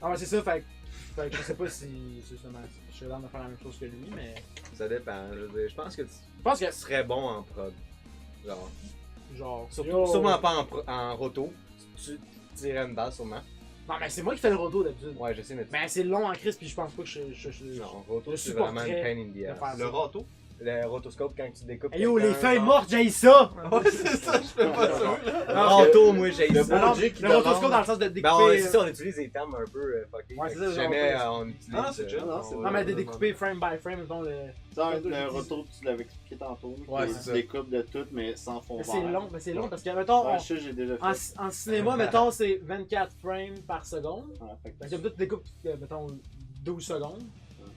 Non, mais c'est ça, fait que je sais pas si justement, je suis là de faire la même chose que lui, mais Ça dépend. Je veux dire, je pense que tu je pense que, serais bon en prod. Genre. genre, Sûrement pas en roto. Tu tirais une balle, sûrement. Non, mais c'est moi qui fais le roto d'habitude. Ouais, je sais, mais tu. Mais c'est long en crise, puis je pense pas que je Non, roto, je c'est vraiment une supporterais pain in the de ass. faire Le râteau? Le rotoscope, quand tu découpes. Hey yo, les quelqu'un, feuilles genre- mortes, j'ai ça! Ouais, c'est ça, je fais pas ça. Le râteau, moi, j'ai Le ça. bon Non, Dieu qui le rotoscope demande- dans le sens de Ben, découper. c'est ça, on utilise des termes un peu fuckés. Ouais, Fait c'est que ça, si jamais genre, on utilise. Ah, c'est chill. non, c'est Non, mais de découper frame by frame, mettons le. Ça, le retour, tu l'avais expliqué tantôt. Ouais, que c'est tu ça. découpes de tout, mais sans fond Mais vert. c'est long parce que, mettons, Ouais, je sais, j'ai déjà fait. en cinéma, mettons, c'est 24 frames par seconde. Ouais, fait que Fait que comme toi, tu découpes, mettons, 12 secondes.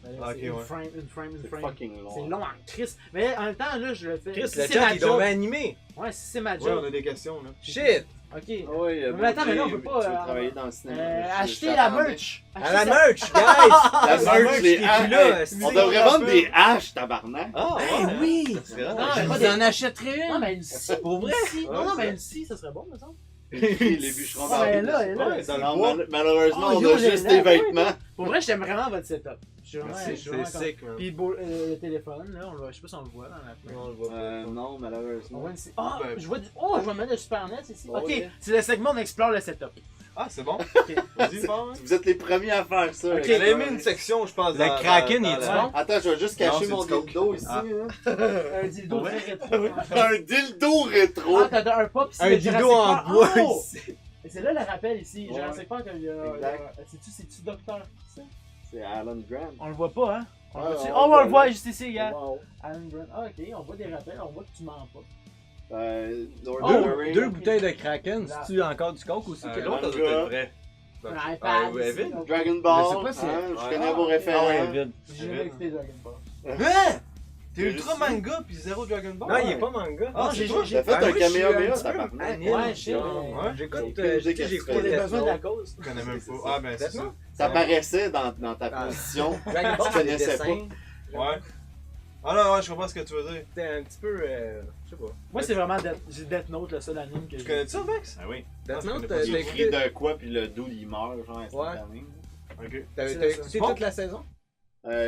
Ben là, Ah, c'est ok, ouais. une frame. c'est fucking long. C'est long en crise. Mais en même temps, là, je le fais. Chris, si le c'est chat, ma il doit job. animé. Ouais, si c'est ma Ouais, on job. a des questions là. Shit! Ok. Ah oui, Mais attends, mais là, on peut pas, Tu veux travailler dans le cinéma. Acheter la merch. À la Acheter merch, guys! La La merch, les qui est haches. plus là, Hey, c'est- on devrait vendre des haches, tabarnak. Ah, Eh oui! C'est vraiment Non, mais chill. pas Vous des- en achèterez Non, une? mais une scie. Pour vrai? Une scie. Non, Ouais, non, c'est- mais une scie, ça serait bon, me semble. Les bûcherons Ah, mais là, barbus. là. Ouais, dans le Non, bois. malheureusement, Oh, on yo, a j'ai juste l'air, des vêtements. Pour vrai, j'aime vraiment votre setup. Je suis vraiment, C'est je suis vraiment sick, man. Puis le téléphone, là, je sais pas si on le voit dans la fin. Non, on le voit pas. Non, On malheureusement. voit ici. Ah, Ben, je vois du. Oh, je vais mettre le Super NES ici. Oh, Ok, yeah. c'est le segment, on explore le setup. Ah, c'est bon. Ok. Vas-y, fort, hein. Vous êtes les premiers à faire ça. Ok. les J'avais gars. mis une section, je pense. Le dans- Kraken, dans il est la- bon? Attends, je vais juste Non, cacher c'est mon du coke. dildo ici. Ah. hein. Un dildo Ouais. très rétro. Un dildo rétro. Ah, t'as un pop ici. Un le dildo Jurassic en Park. bois Oh! ici. Et c'est là le rappel ici. Ouais. Jurassic Park, il y a. Exact. C'est-tu Docteur? Ça? C'est Alan Grant. On le voit pas, hein? On le Ouais, voit-tu? on Oh, le on voit, le voit là. juste ici, gars. Wow. Alan Grant. Ah, ok, on voit des rappels, on voit que tu mens pas. Lord Oh, of the Rings. Deux bouteilles de Kraken, c'est-tu encore du coke aussi? L'autre, ça doit être vrai. Un Ah, iPad. ouais, ici, Evan? donc- Dragon Ball. Je sais pas si- hein, je Ouais. connais vos Ah ouais, référents. vite. J'ai jamais écouté Dragon Ball. Hein? T'es Je ultra sais. manga pis zéro Dragon Ball? Non, il est pas manga. Ah, j'ai- c'est toi? j'ai- T'as fait Ah, un moi, je suis caméo un BA, petit peu tabarnak. anime, Ouais, je sais. genre. Ouais. J'écoute, J'ai aucune idée j'ai qu'est-ce Pour les que besoins de c'est. la cause. Je connais même C'est pas. ça. Ah, ben c'est Death ça. Note? Ça paraissait dans ta Ah. position. Dragon Ball, Je c'est des connaissais pas. dessins. Ouais. Ah non, ouais, je comprends ce que tu veux dire. C'était un petit peu, je sais pas. Moi, c'est vraiment Death Note, le seul anime que Tu j'ai. connais ça, Max? Ah oui. Death je Note, connais pas t'as Il ça. écrit de quoi, puis le dude il meurt, genre instantanément. Ok. t'as C'est écouté ça. Bon. toute la saison?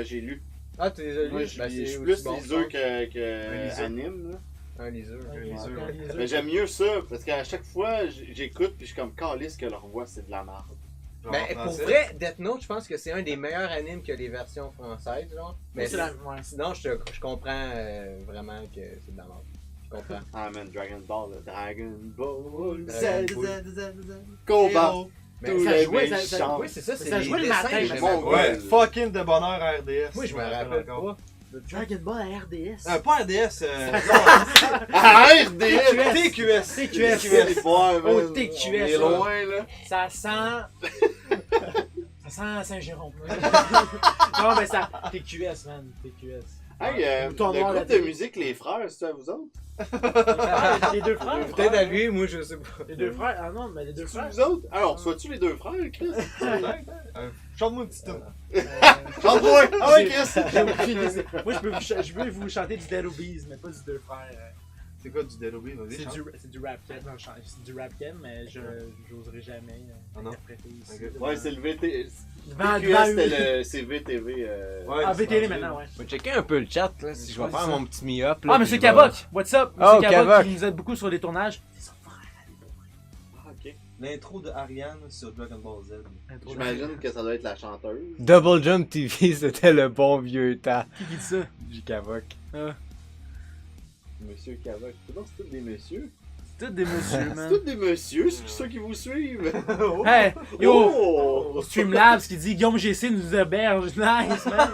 J'ai lu. Ah, tu les as Moi, lus? je Ben, suis c'est plus aussi bon, liseux je Un que liseux. anime. Là. pense. Un liseur. Ouais, liseur. ouais, liseur. Mais j'aime mieux ça, parce qu'à chaque fois, j'écoute, puis je suis comme calisse que leur voix, c'est de la merde. Genre Ben, en pour français. vrai, Death Note, je pense que c'est un des meilleurs animes que les versions françaises, genre. Mais C'est la. Ouais. sinon, je comprends vraiment que c'est de la merde. Je comprends. Ah man, Dragon Ball, là. Dragon Ball, Dragon Combat. Héros. Mais Tous ça les jouait, ça- méchants. Oui, c'est ça, c'est Ça les jouait le dessins matin, que je j'aimais pense. pas. Ouais, fucking de bonheur à RDS. Moi, je me rappelle pas. Dragon Ball à RDS. Pas RDS, Ah, RDS! TQS. TQS. Ouais, man. Oh, TQS, On est là. loin, là. Ça sent. Ça sent Saint-Jérôme. Non, mais ça. TQS, man. TQS. Hey, Bouton le noir, la groupe de télé. musique Les Frères, c'est à vous autres? Les deux frères. Peut-être à lui, moi, je sais pas. Les deux frères. Ah non, mais les deux C'est frères. vous autres? Alors, sois-tu les deux frères, Chris? Chante-moi une petite tune. Chante-moi! Ah ouais, J'ai- Chris! j'ai aucune idée. Moi, je peux vous chanter du Dead Obies, mais pas du deux frères. C'est quoi du Dead Obi? Vas-y, chante. C'est du rap game, non, c'est du rap game, mais j'oserais jamais Ah non? interpréter ici. Ok. Ouais, c'est le VT. Devant- TQS, devant c'était eux. le. C'est VTV. Ouais, Ah, c'est VTL rendu. maintenant, ouais. Je vais checker un peu le chat, là, si je vais Ouais, faire ça. mon petit me-up. Ah, Monsieur Kavok, what's up? Oh, Monsieur Kavok. Kavok qui nous aide beaucoup sur les tournages. Ah, ok. L'intro de Ariane sur Dragon Ball Z. J'imagine que ça doit être la chanteuse. Double Jump TV, c'était le bon vieux temps Qui dit ça? du Kavok. Monsieur Kavak. C'est donc, c'est tous des messieurs. C'est tous des messieurs, C'est man. tous des messieurs, c'est ceux qui vous suivent. Hey, yo! Oh! Streamlabs qui dit Guillaume GC nous héberge. Nice, man!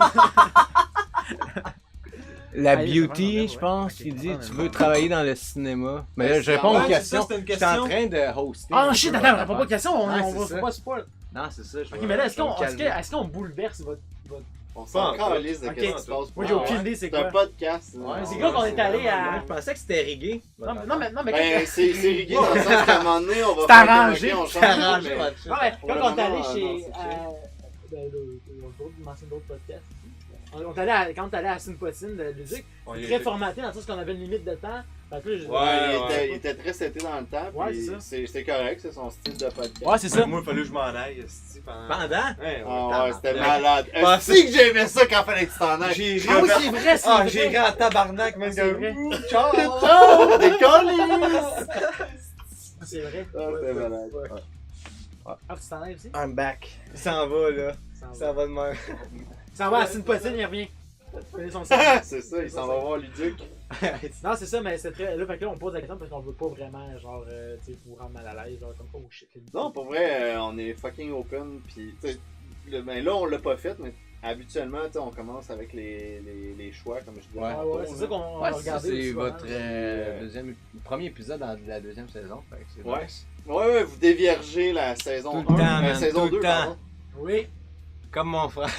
La Ah, il est Beauty, vraiment je bien, pense, ouais. qui Ok, dit ouais, tu ouais. veux travailler dans le cinéma. Mais là, je Ouais, réponds aux c'est questions. ça, c'était une J'étais en question. train de hoster. Ah un shit, peu attends, votre on pas de question, on Ouais, va c'est faut pas spoil. Non, c'est ça. Ok, mais là, est-ce je vais me calmer. est-ce qu'on bouleverse votre. On s'en Pas calisse de Ok. qu'est-ce qui se passe. Moi, j'ai aucune idée, c'est C'est un quoi. podcast. là. Ouais, C'est ouais, quoi qu'on est allé à. Je pensais que c'était rigué. Non, mais Ben, quand. c'est rigué dans le sens qu'à un moment donné, on va C'est faire arrangé, comme, ok, on C'est change, arrangé, mais- votre shit. Non, mais Pour quand le on est moment, allé non, chez. c'est On mentionne d'autres podcasts. On est allé à, quand on est allé à Cinepotine de Luduc, Ouais, très formaté dans le sens qu'on avait une limite de temps. Fait que là, Ouais, il était très seté dans le temps. Ouais, puis c'est ça. c'est correct, c'est son style de podcast. Ouais, c'est ça. Moi, il fallait que je m'en aille. esti, pendant. Pendant? Ouais, Ah ouais, c'était tabarnak. malade. Ah, Est-ce que j'aimais ça quand fallait que tu t'en ailles? J'ai Ah oui, ri. c'est vrai, c'est Ah, vrai. j'ai ri en tabarnak, man. C'est vrai. Ciao! Oh, des colis! C'est vrai. Ah, c'était malade. Ouais. Ah, tu t'en ailles aussi? I'm back. Il s'en va, là. Ça va de même. Ça va à Cinepotine, il revient. Connais son site. C'est ça, il s'en va voir Luduc. Non, c'est ça, mais c'est très. Là, fait que là, on pose la question parce qu'on veut pas vraiment, genre, tu sais, vous rendre mal à l'aise, genre, comme oh shit. Non, pour vrai, on est fucking open. Puis, tu sais, ben là, on l'a pas fait, mais habituellement, tu sais, on commence avec les choix, comme je disais. Ouais. Ah tantôt, ouais, c'est là. ça qu'on Ouais, a ça, regardé. c'est aussi, votre vraiment. premier épisode de la deuxième saison. Fait que c'est Ouais. nice. Ouais, vous déviergez la saison Tout le 1, temps, man, saison tout le 2, temps. pardon. Oui. Comme mon frère.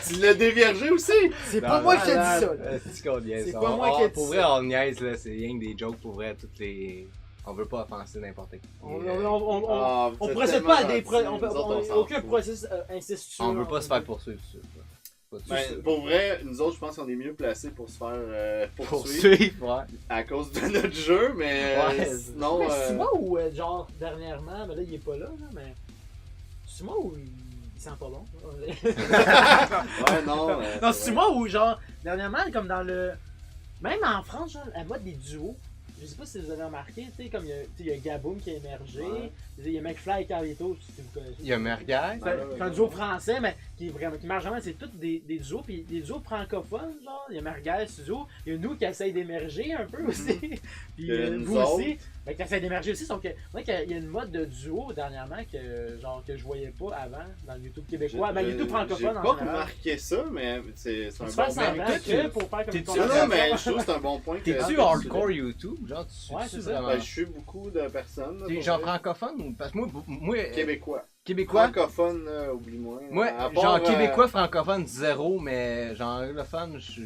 Tu l'as déviergé aussi? C'est Non, pas moi non, qui ai dit ça. là. C'est qu'on niaise. C'est pas moi qui ai dit Pour ça. vrai, on niaise, là. C'est rien que des jokes pour vrai. Toutes les. On veut pas offenser n'importe qui. On Ah, vous êtes procède tellement pas à des. gentils, nous autres, on s'en Aucun fout. processus incestueux. On veut pas se faire poursuivre. sur ça. Pas de Ben, soucis. pour vrai, nous autres, je pense qu'on est mieux placés pour se faire poursuivre Poursuivre, ouais. à cause de notre jeu, mais Ouais, sinon. Mais c'est moi ou, genre, dernièrement, mais là, il est pas là, mais. C'est moi ou. Il sent pas bon. Ouais, non. Non, c'est moi où, genre, dernièrement, comme dans le. Même en France, genre, la mode des duos. Je sais pas si vous avez remarqué, tu sais, comme il y a Gaboum qui a émergé, Ouais. il y a McFly et Carlito, si vous connaissez. Il y a Merguez. C'est un duo français, mais qui marche vraiment, c'est tous des duos, puis des duos francophones, genre, il y a Merguez, Suzo, il y a nous qui essayent d'émerger un peu aussi, puis Il y a nous vous autres. aussi, ben, qui essayent d'émerger aussi, sauf que, on dirait qu'il y a une mode de duo dernièrement que je voyais pas avant dans le YouTube québécois, ben YouTube francophone en J'ai pas général. remarqué ça, mais c'est Tu un fais bon semblant point. que pour faire comme t'es-tu- Non, non, mais je trouve que c'est un bon point. que- T'es-tu que hardcore YouTube? Genre, tu Ouais, suis c'est ça. vraiment. Ben, je suis beaucoup de personnes. là, T'es pour genre vrai. francophone ou. Parce que moi Québécois. Québécois. Francophone, oublie-moi. Moi, À part, genre québécois, francophone, zéro, mais genre anglophone, je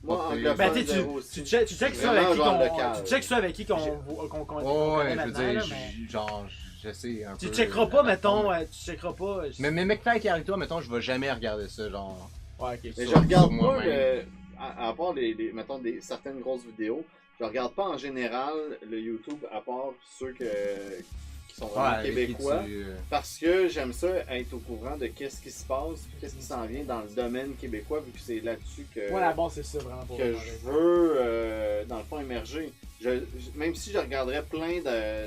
Moi, pas anglophone, Ben, tu zéro aussi. checkes ça Vraiment avec qui genre qu'on. local. Tu checkes ça avec qui qu'on Oh, connaît ouais, je veux maintenant, dire, là, mais. genre, je sais un peu. Tu checkeras pas, mettons, tu checkeras pas. Mais McFly et Carlito, mettons, je vais jamais regarder ça, genre. Ouais, ok. Mais je sur regarde pas, moi-même. à part mettons, certaines grosses vidéos, je regarde pas en général le YouTube, à part ceux qui sont vraiment avec qui québécois. tu- Parce que j'aime ça être au courant de qu'est-ce qui se passe, qu'est-ce qui s'en vient dans le domaine québécois, vu que c'est là-dessus que, Ouais, la base, c'est ça, vraiment. Pour que je veux, dans le fond, émerger. Même si je regarderais plein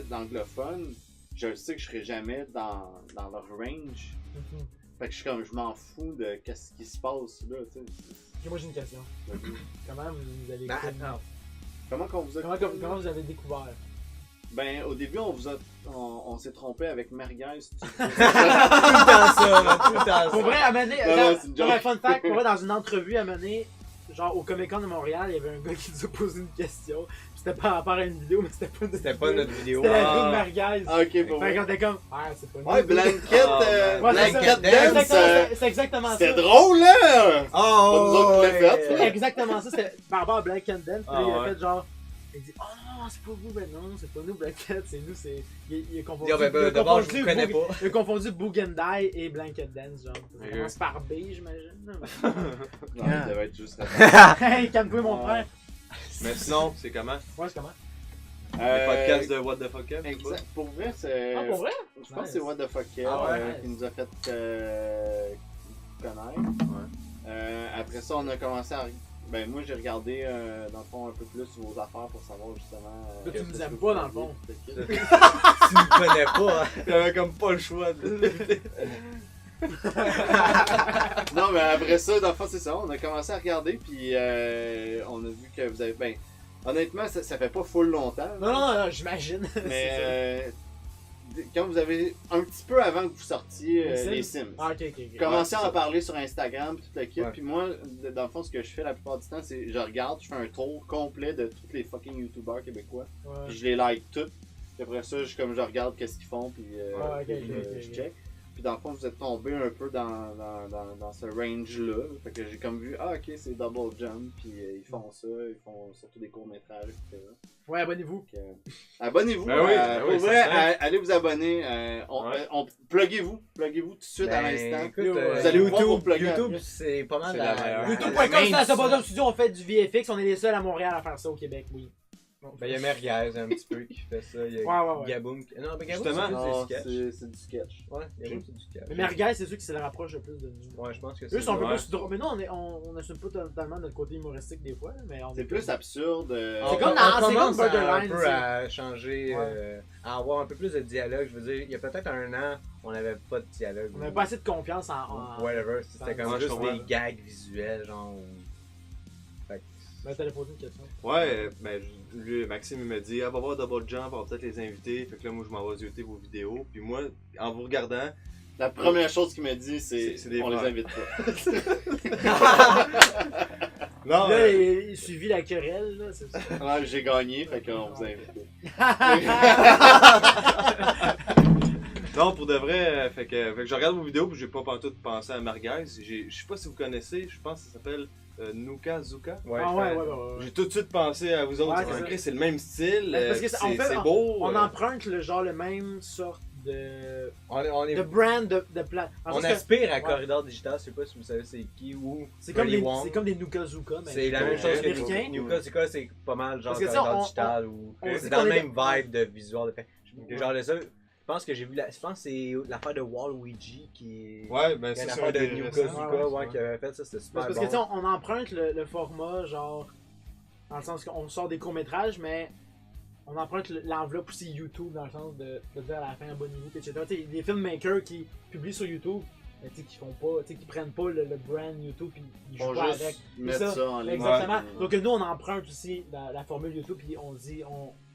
d'anglophones, je sais que je serai jamais dans leur range. Mhm. Fait que je m'en fous de qu'est-ce qui se passe là, tu sais. Ok, moi, j'ai une question. Comment vous avez Ben, connu- attends. Comment qu'on vous a Comment vous avez découvert? Ben, au début, on s'est trompé avec Merguez. Tout le temps ça, là, tout le temps Pour ça. vrai, à mener, Non, c'est une dans joke. un fun fact, pour vrai, dans une entrevue à mener, genre au Comic Con de Montréal, il y avait un gars qui nous a posé une question. Puis c'était par rapport à une vidéo, mais c'était pas notre C'était pas notre vidéo. C'était la Ah. vidéo de Merguez. Ah, ok, pour Fait vrai. qu'on était comme, c'est pas nous. Ouais, Blanket, Ah, Ouais, c'est Blanket ça. Dance, C'est exactement ça. c'était drôle, là! Oh, Pas nous autres qui l'a fait, C'est exactement ça, c'était par rapport à Black and Dance. Puis là, Ah, il a ouais. fait genre. Il dit, oh non, c'est pas vous, ben non, c'est pas nous, Blackhead, c'est nous, c'est. Il a confondu. Dire, ben, il a d'abord, je confondu vous connais Boog- pas. Il a confondu Boogendie et Blanket Dance, genre. Ça Ok. commence par B, j'imagine. Non, il devait être juste Hey, calme-toi, mon frère. Mais sinon, c'est comment? Ouais, c'est comment? Les podcasts de What the Fuck Kev, tu vois? Exact. Pour vrai, c'est. Ah, pour vrai? Je pense que c'est What the Fuck Kev, Ah ouais. qui nous a fait connaître. Après ça, on a commencé à. Ben, moi, j'ai regardé, dans le fond, un peu plus vos affaires pour savoir justement. Là, tu qu'est-ce nous que aimes vous pas, dans le faisiez, fond. tout le kit. Tu me connais pas, hein. T'avais comme pas le choix de. Non, mais après ça, dans le fond, c'est ça. On a commencé à regarder, puis on a vu que vous avez. Ben, honnêtement, ça fait pas full longtemps. Non, j'imagine. Mais quand vous avez. Un petit peu avant que vous sortiez Les les Sims? Sims. Ah, ok, ok. Commencez Ouais, à c'est en parler sur Instagram, tout le kit. Ouais. Puis moi, dans le fond, ce que je fais la plupart du temps, c'est je regarde, je fais un tour complet de tous les fucking YouTubers québécois. Ouais. Puis je les like tous. Puis après ça, je regarde qu'est-ce qu'ils font, puis ok, puis, ok, ok, je ok. check. Puis dans le fond, vous êtes tombé un peu dans ce range-là. Fait que j'ai comme vu, ah ok, c'est Double Jump, puis ils font ça, ils font surtout des courts-métrages, etc. Ouais, abonnez-vous. Donc, abonnez-vous. Ben oui, ben pour oui, vrai, certain. allez vous abonner. Ouais. Pluguez-vous tout de suite à Ben, l'instant. écoute, Vous allez pouvoir vous plugger YouTube, après. c'est pas mal C'est la meilleure. YouTube.com, c'est ça. Bottom Studio, on fait du VFX, on est les seuls à Montréal à faire ça au Québec, oui. Ben, il y a Merguez un petit peu qui fait ça. Il y a Ouais. Gaboum. Non, mais Gaboum, Justement. c'est Non, plus des sketchs. c'est du sketch. Ouais, Gaboum, c'est du sketch. Mais Merguez, c'est ceux qui se rapprochent le plus de nous. Ouais, je pense que Eux sont un peu Ouais. plus drôles. Mais nous, on assume pas totalement notre côté humoristique des fois, mais on C'est plus absurde. C'est comme dans- on c'est commence comme Borderline, un peu c'est- à changer, Ouais. à avoir un peu plus de dialogue. Je veux dire, il y a peut-être un an, on n'avait pas de dialogue. On n'avait pas assez de confiance en. Whatever, c'était comme Ouais, je juste comprends. des gags visuels, genre. Fait que- Ben, t'allais poser une question. Ouais, ben, lui, Maxime, il m'a dit, va voir Double Jump, on va peut-être les inviter. Fait que là, moi, je m'en vais zioter vos vidéos. Puis moi, en vous regardant, La première chose qu'il m'a dit, c'est C'est des on les frères. invite pas. non, Là, il suivit la querelle, là, c'est ça. Ouais, j'ai gagné, fait qu'on vous invite. non, pour de vrai, fait que je regarde vos vidéos, puis j'ai pas pantoute pensé à Merguez. Je sais pas si vous connaissez, je pense que ça s'appelle Nuka Zuka. Ouais, Ah ouais, fait- ouais, ouais. J'ai tout de suite pensé à vous autres. Ouais, c'est c'est ok, ça. c'est le même style, Ben, parce que c'est on fait- c'est beau. On emprunte le même sorte de on est- brand de plat. on aspire à ouais. Corridor Digital, je sais pas si vous savez c'est qui ou. C'est comme, Willy des, Wong. c'est comme des Nukazuka, mais C'est la même chose que américain. Nuka Zuka, c'est pas mal genre Parce que ça, Corridor on- Digital ou. on dit C'est dans le qu'on est- même vibe de visual. Fait que genre le seul. pense que j'ai vu je pense que c'est l'affaire de Waluigi qui est. Ouais, ben Il y a c'est une ça. affaire de intéressant. Nuka Ouais, qui avait fait ça, c'était super Parce que bon. tu sais, on emprunte le format, genre, dans le sens qu'on sort des courts-métrages, mais on emprunte l'enveloppe aussi YouTube, dans le sens de dire à la fin abonnez-vous, etc. Tu sais, des filmmakers qui publient sur YouTube, mais tu sais, qui font pas, tu sais, qui prennent pas le brand YouTube puis ils Ils vont jouent pas juste avec. mettre C'est ça en ligne. Exactement. Ouais. Donc nous, on emprunte aussi la formule YouTube, puis on dit,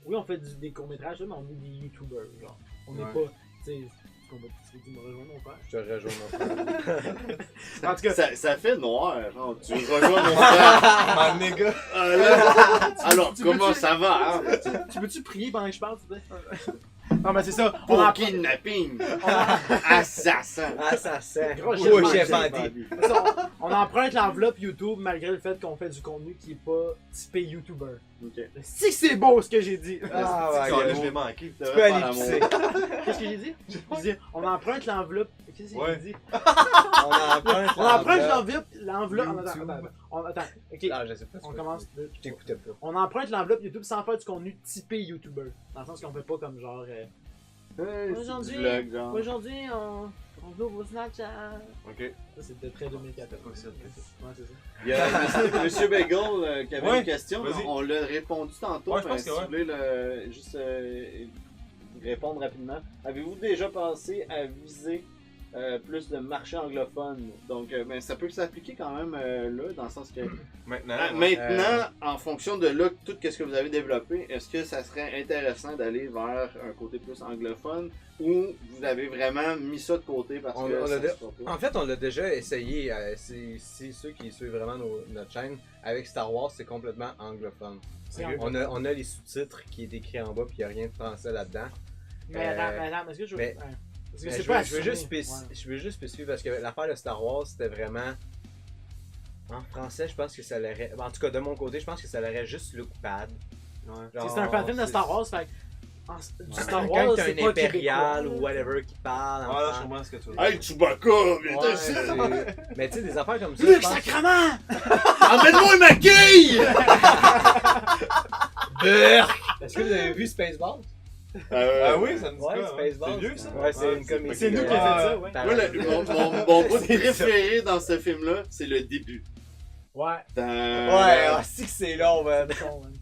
oui, on fait des courts-métrages, mais on est des YouTubers, genre. On n'est Ouais. pas, tu sais, tu me rejoindre mon père. Je te rejoins mon frère. En tout cas, Ça fait noir. Genre, tu rejoins mon frère. My nigga. Alors, tu comment veux-tu- ça va, hein? tu peux-tu prier pendant que je parle, s'il te plaît? Non, mais c'est ça. On Pour en kidnapping. on en- Assassin. Assassin. Gros, Ou j'ai chef mangé, bandit. on emprunte l'enveloppe YouTube malgré le fait qu'on fait du contenu qui est pas typé YouTuber. Ok. Si c'est beau ce que j'ai dit! Ah C'est ouais, ça, il est je beau. l'ai manqué. Tu Tu peux aller pisser. Qu'est-ce que j'ai dit? J'ai dit, on emprunte l'enveloppe. Qu'est-ce que Ouais. j'ai dit? On emprunte On emprunte l'enveloppe. YouTube. Attends, ok. Ah, je sais pas. On commence. Je t'écoutais pas. On emprunte l'enveloppe YouTube sans faire du contenu typé YouTuber. Dans le sens qu'on fait pas comme genre. Aujourd'hui, Vlog, genre. Aujourd'hui, on ouvre au Snapchat. Ok. Ça, c'était très 2014. Pas ça, Ouais, c'est ça. Il y a Monsieur Bagel qui avait Ouais, une question. vas-y. On l'a répondu tantôt. Ouais, je pense si que vous voulez juste répondre rapidement. Avez-vous déjà pensé à viser plus de marché anglophone? Donc, ben, ça peut s'appliquer quand même là, dans le sens que Maintenant. maintenant, en fonction de là, tout ce que vous avez développé, est-ce que ça serait intéressant d'aller vers un côté plus anglophone ou vous avez vraiment mis ça de côté parce On que a ça de- se fera pas? En fait, on l'a déjà essayé. C'est ceux qui suivent vraiment notre chaîne. Avec Star Wars, c'est complètement anglophone. C'est Ok. anglophone. On a les sous-titres qui est écrit en bas, puis il n'y a rien de français là-dedans. Mais attends, est-ce que je veux. mais- ouais. Parce que Mais c'est je, pas veux, je, veux juste assumé. je veux juste spécifier parce que l'affaire de Star Wars, c'était vraiment. En français, je pense que ça l'aurait. En tout cas, de mon côté, je pense que ça l'aurait juste look bad. Ouais. Ouais. C'est un fan film de Star Wars, fait que, du Star Wars, Quand t'as c'est un pas impérial québécois, ou whatever qui parle. en Ah là, je France. comprends ce que tu veux dire. Hey, Chewbacca, viens Ouais, ici! mais tu sais, des affaires comme ça. Luc, je pense- sacrement! Emmène-moi ma quille! Est-ce que vous avez vu Spaceballs? Ah oui, ça me dit Ouais, quoi, hein? Spaceballs. C'est vieux ça? Ouais, c'est une comédie. C'est nous qui Ah, a fait ça, ouais. T'as Moi, raison. mon bout préféré dans ce film-là, c'est le début. Ouais. Ouais, ah, si que c'est long, man. Con, man.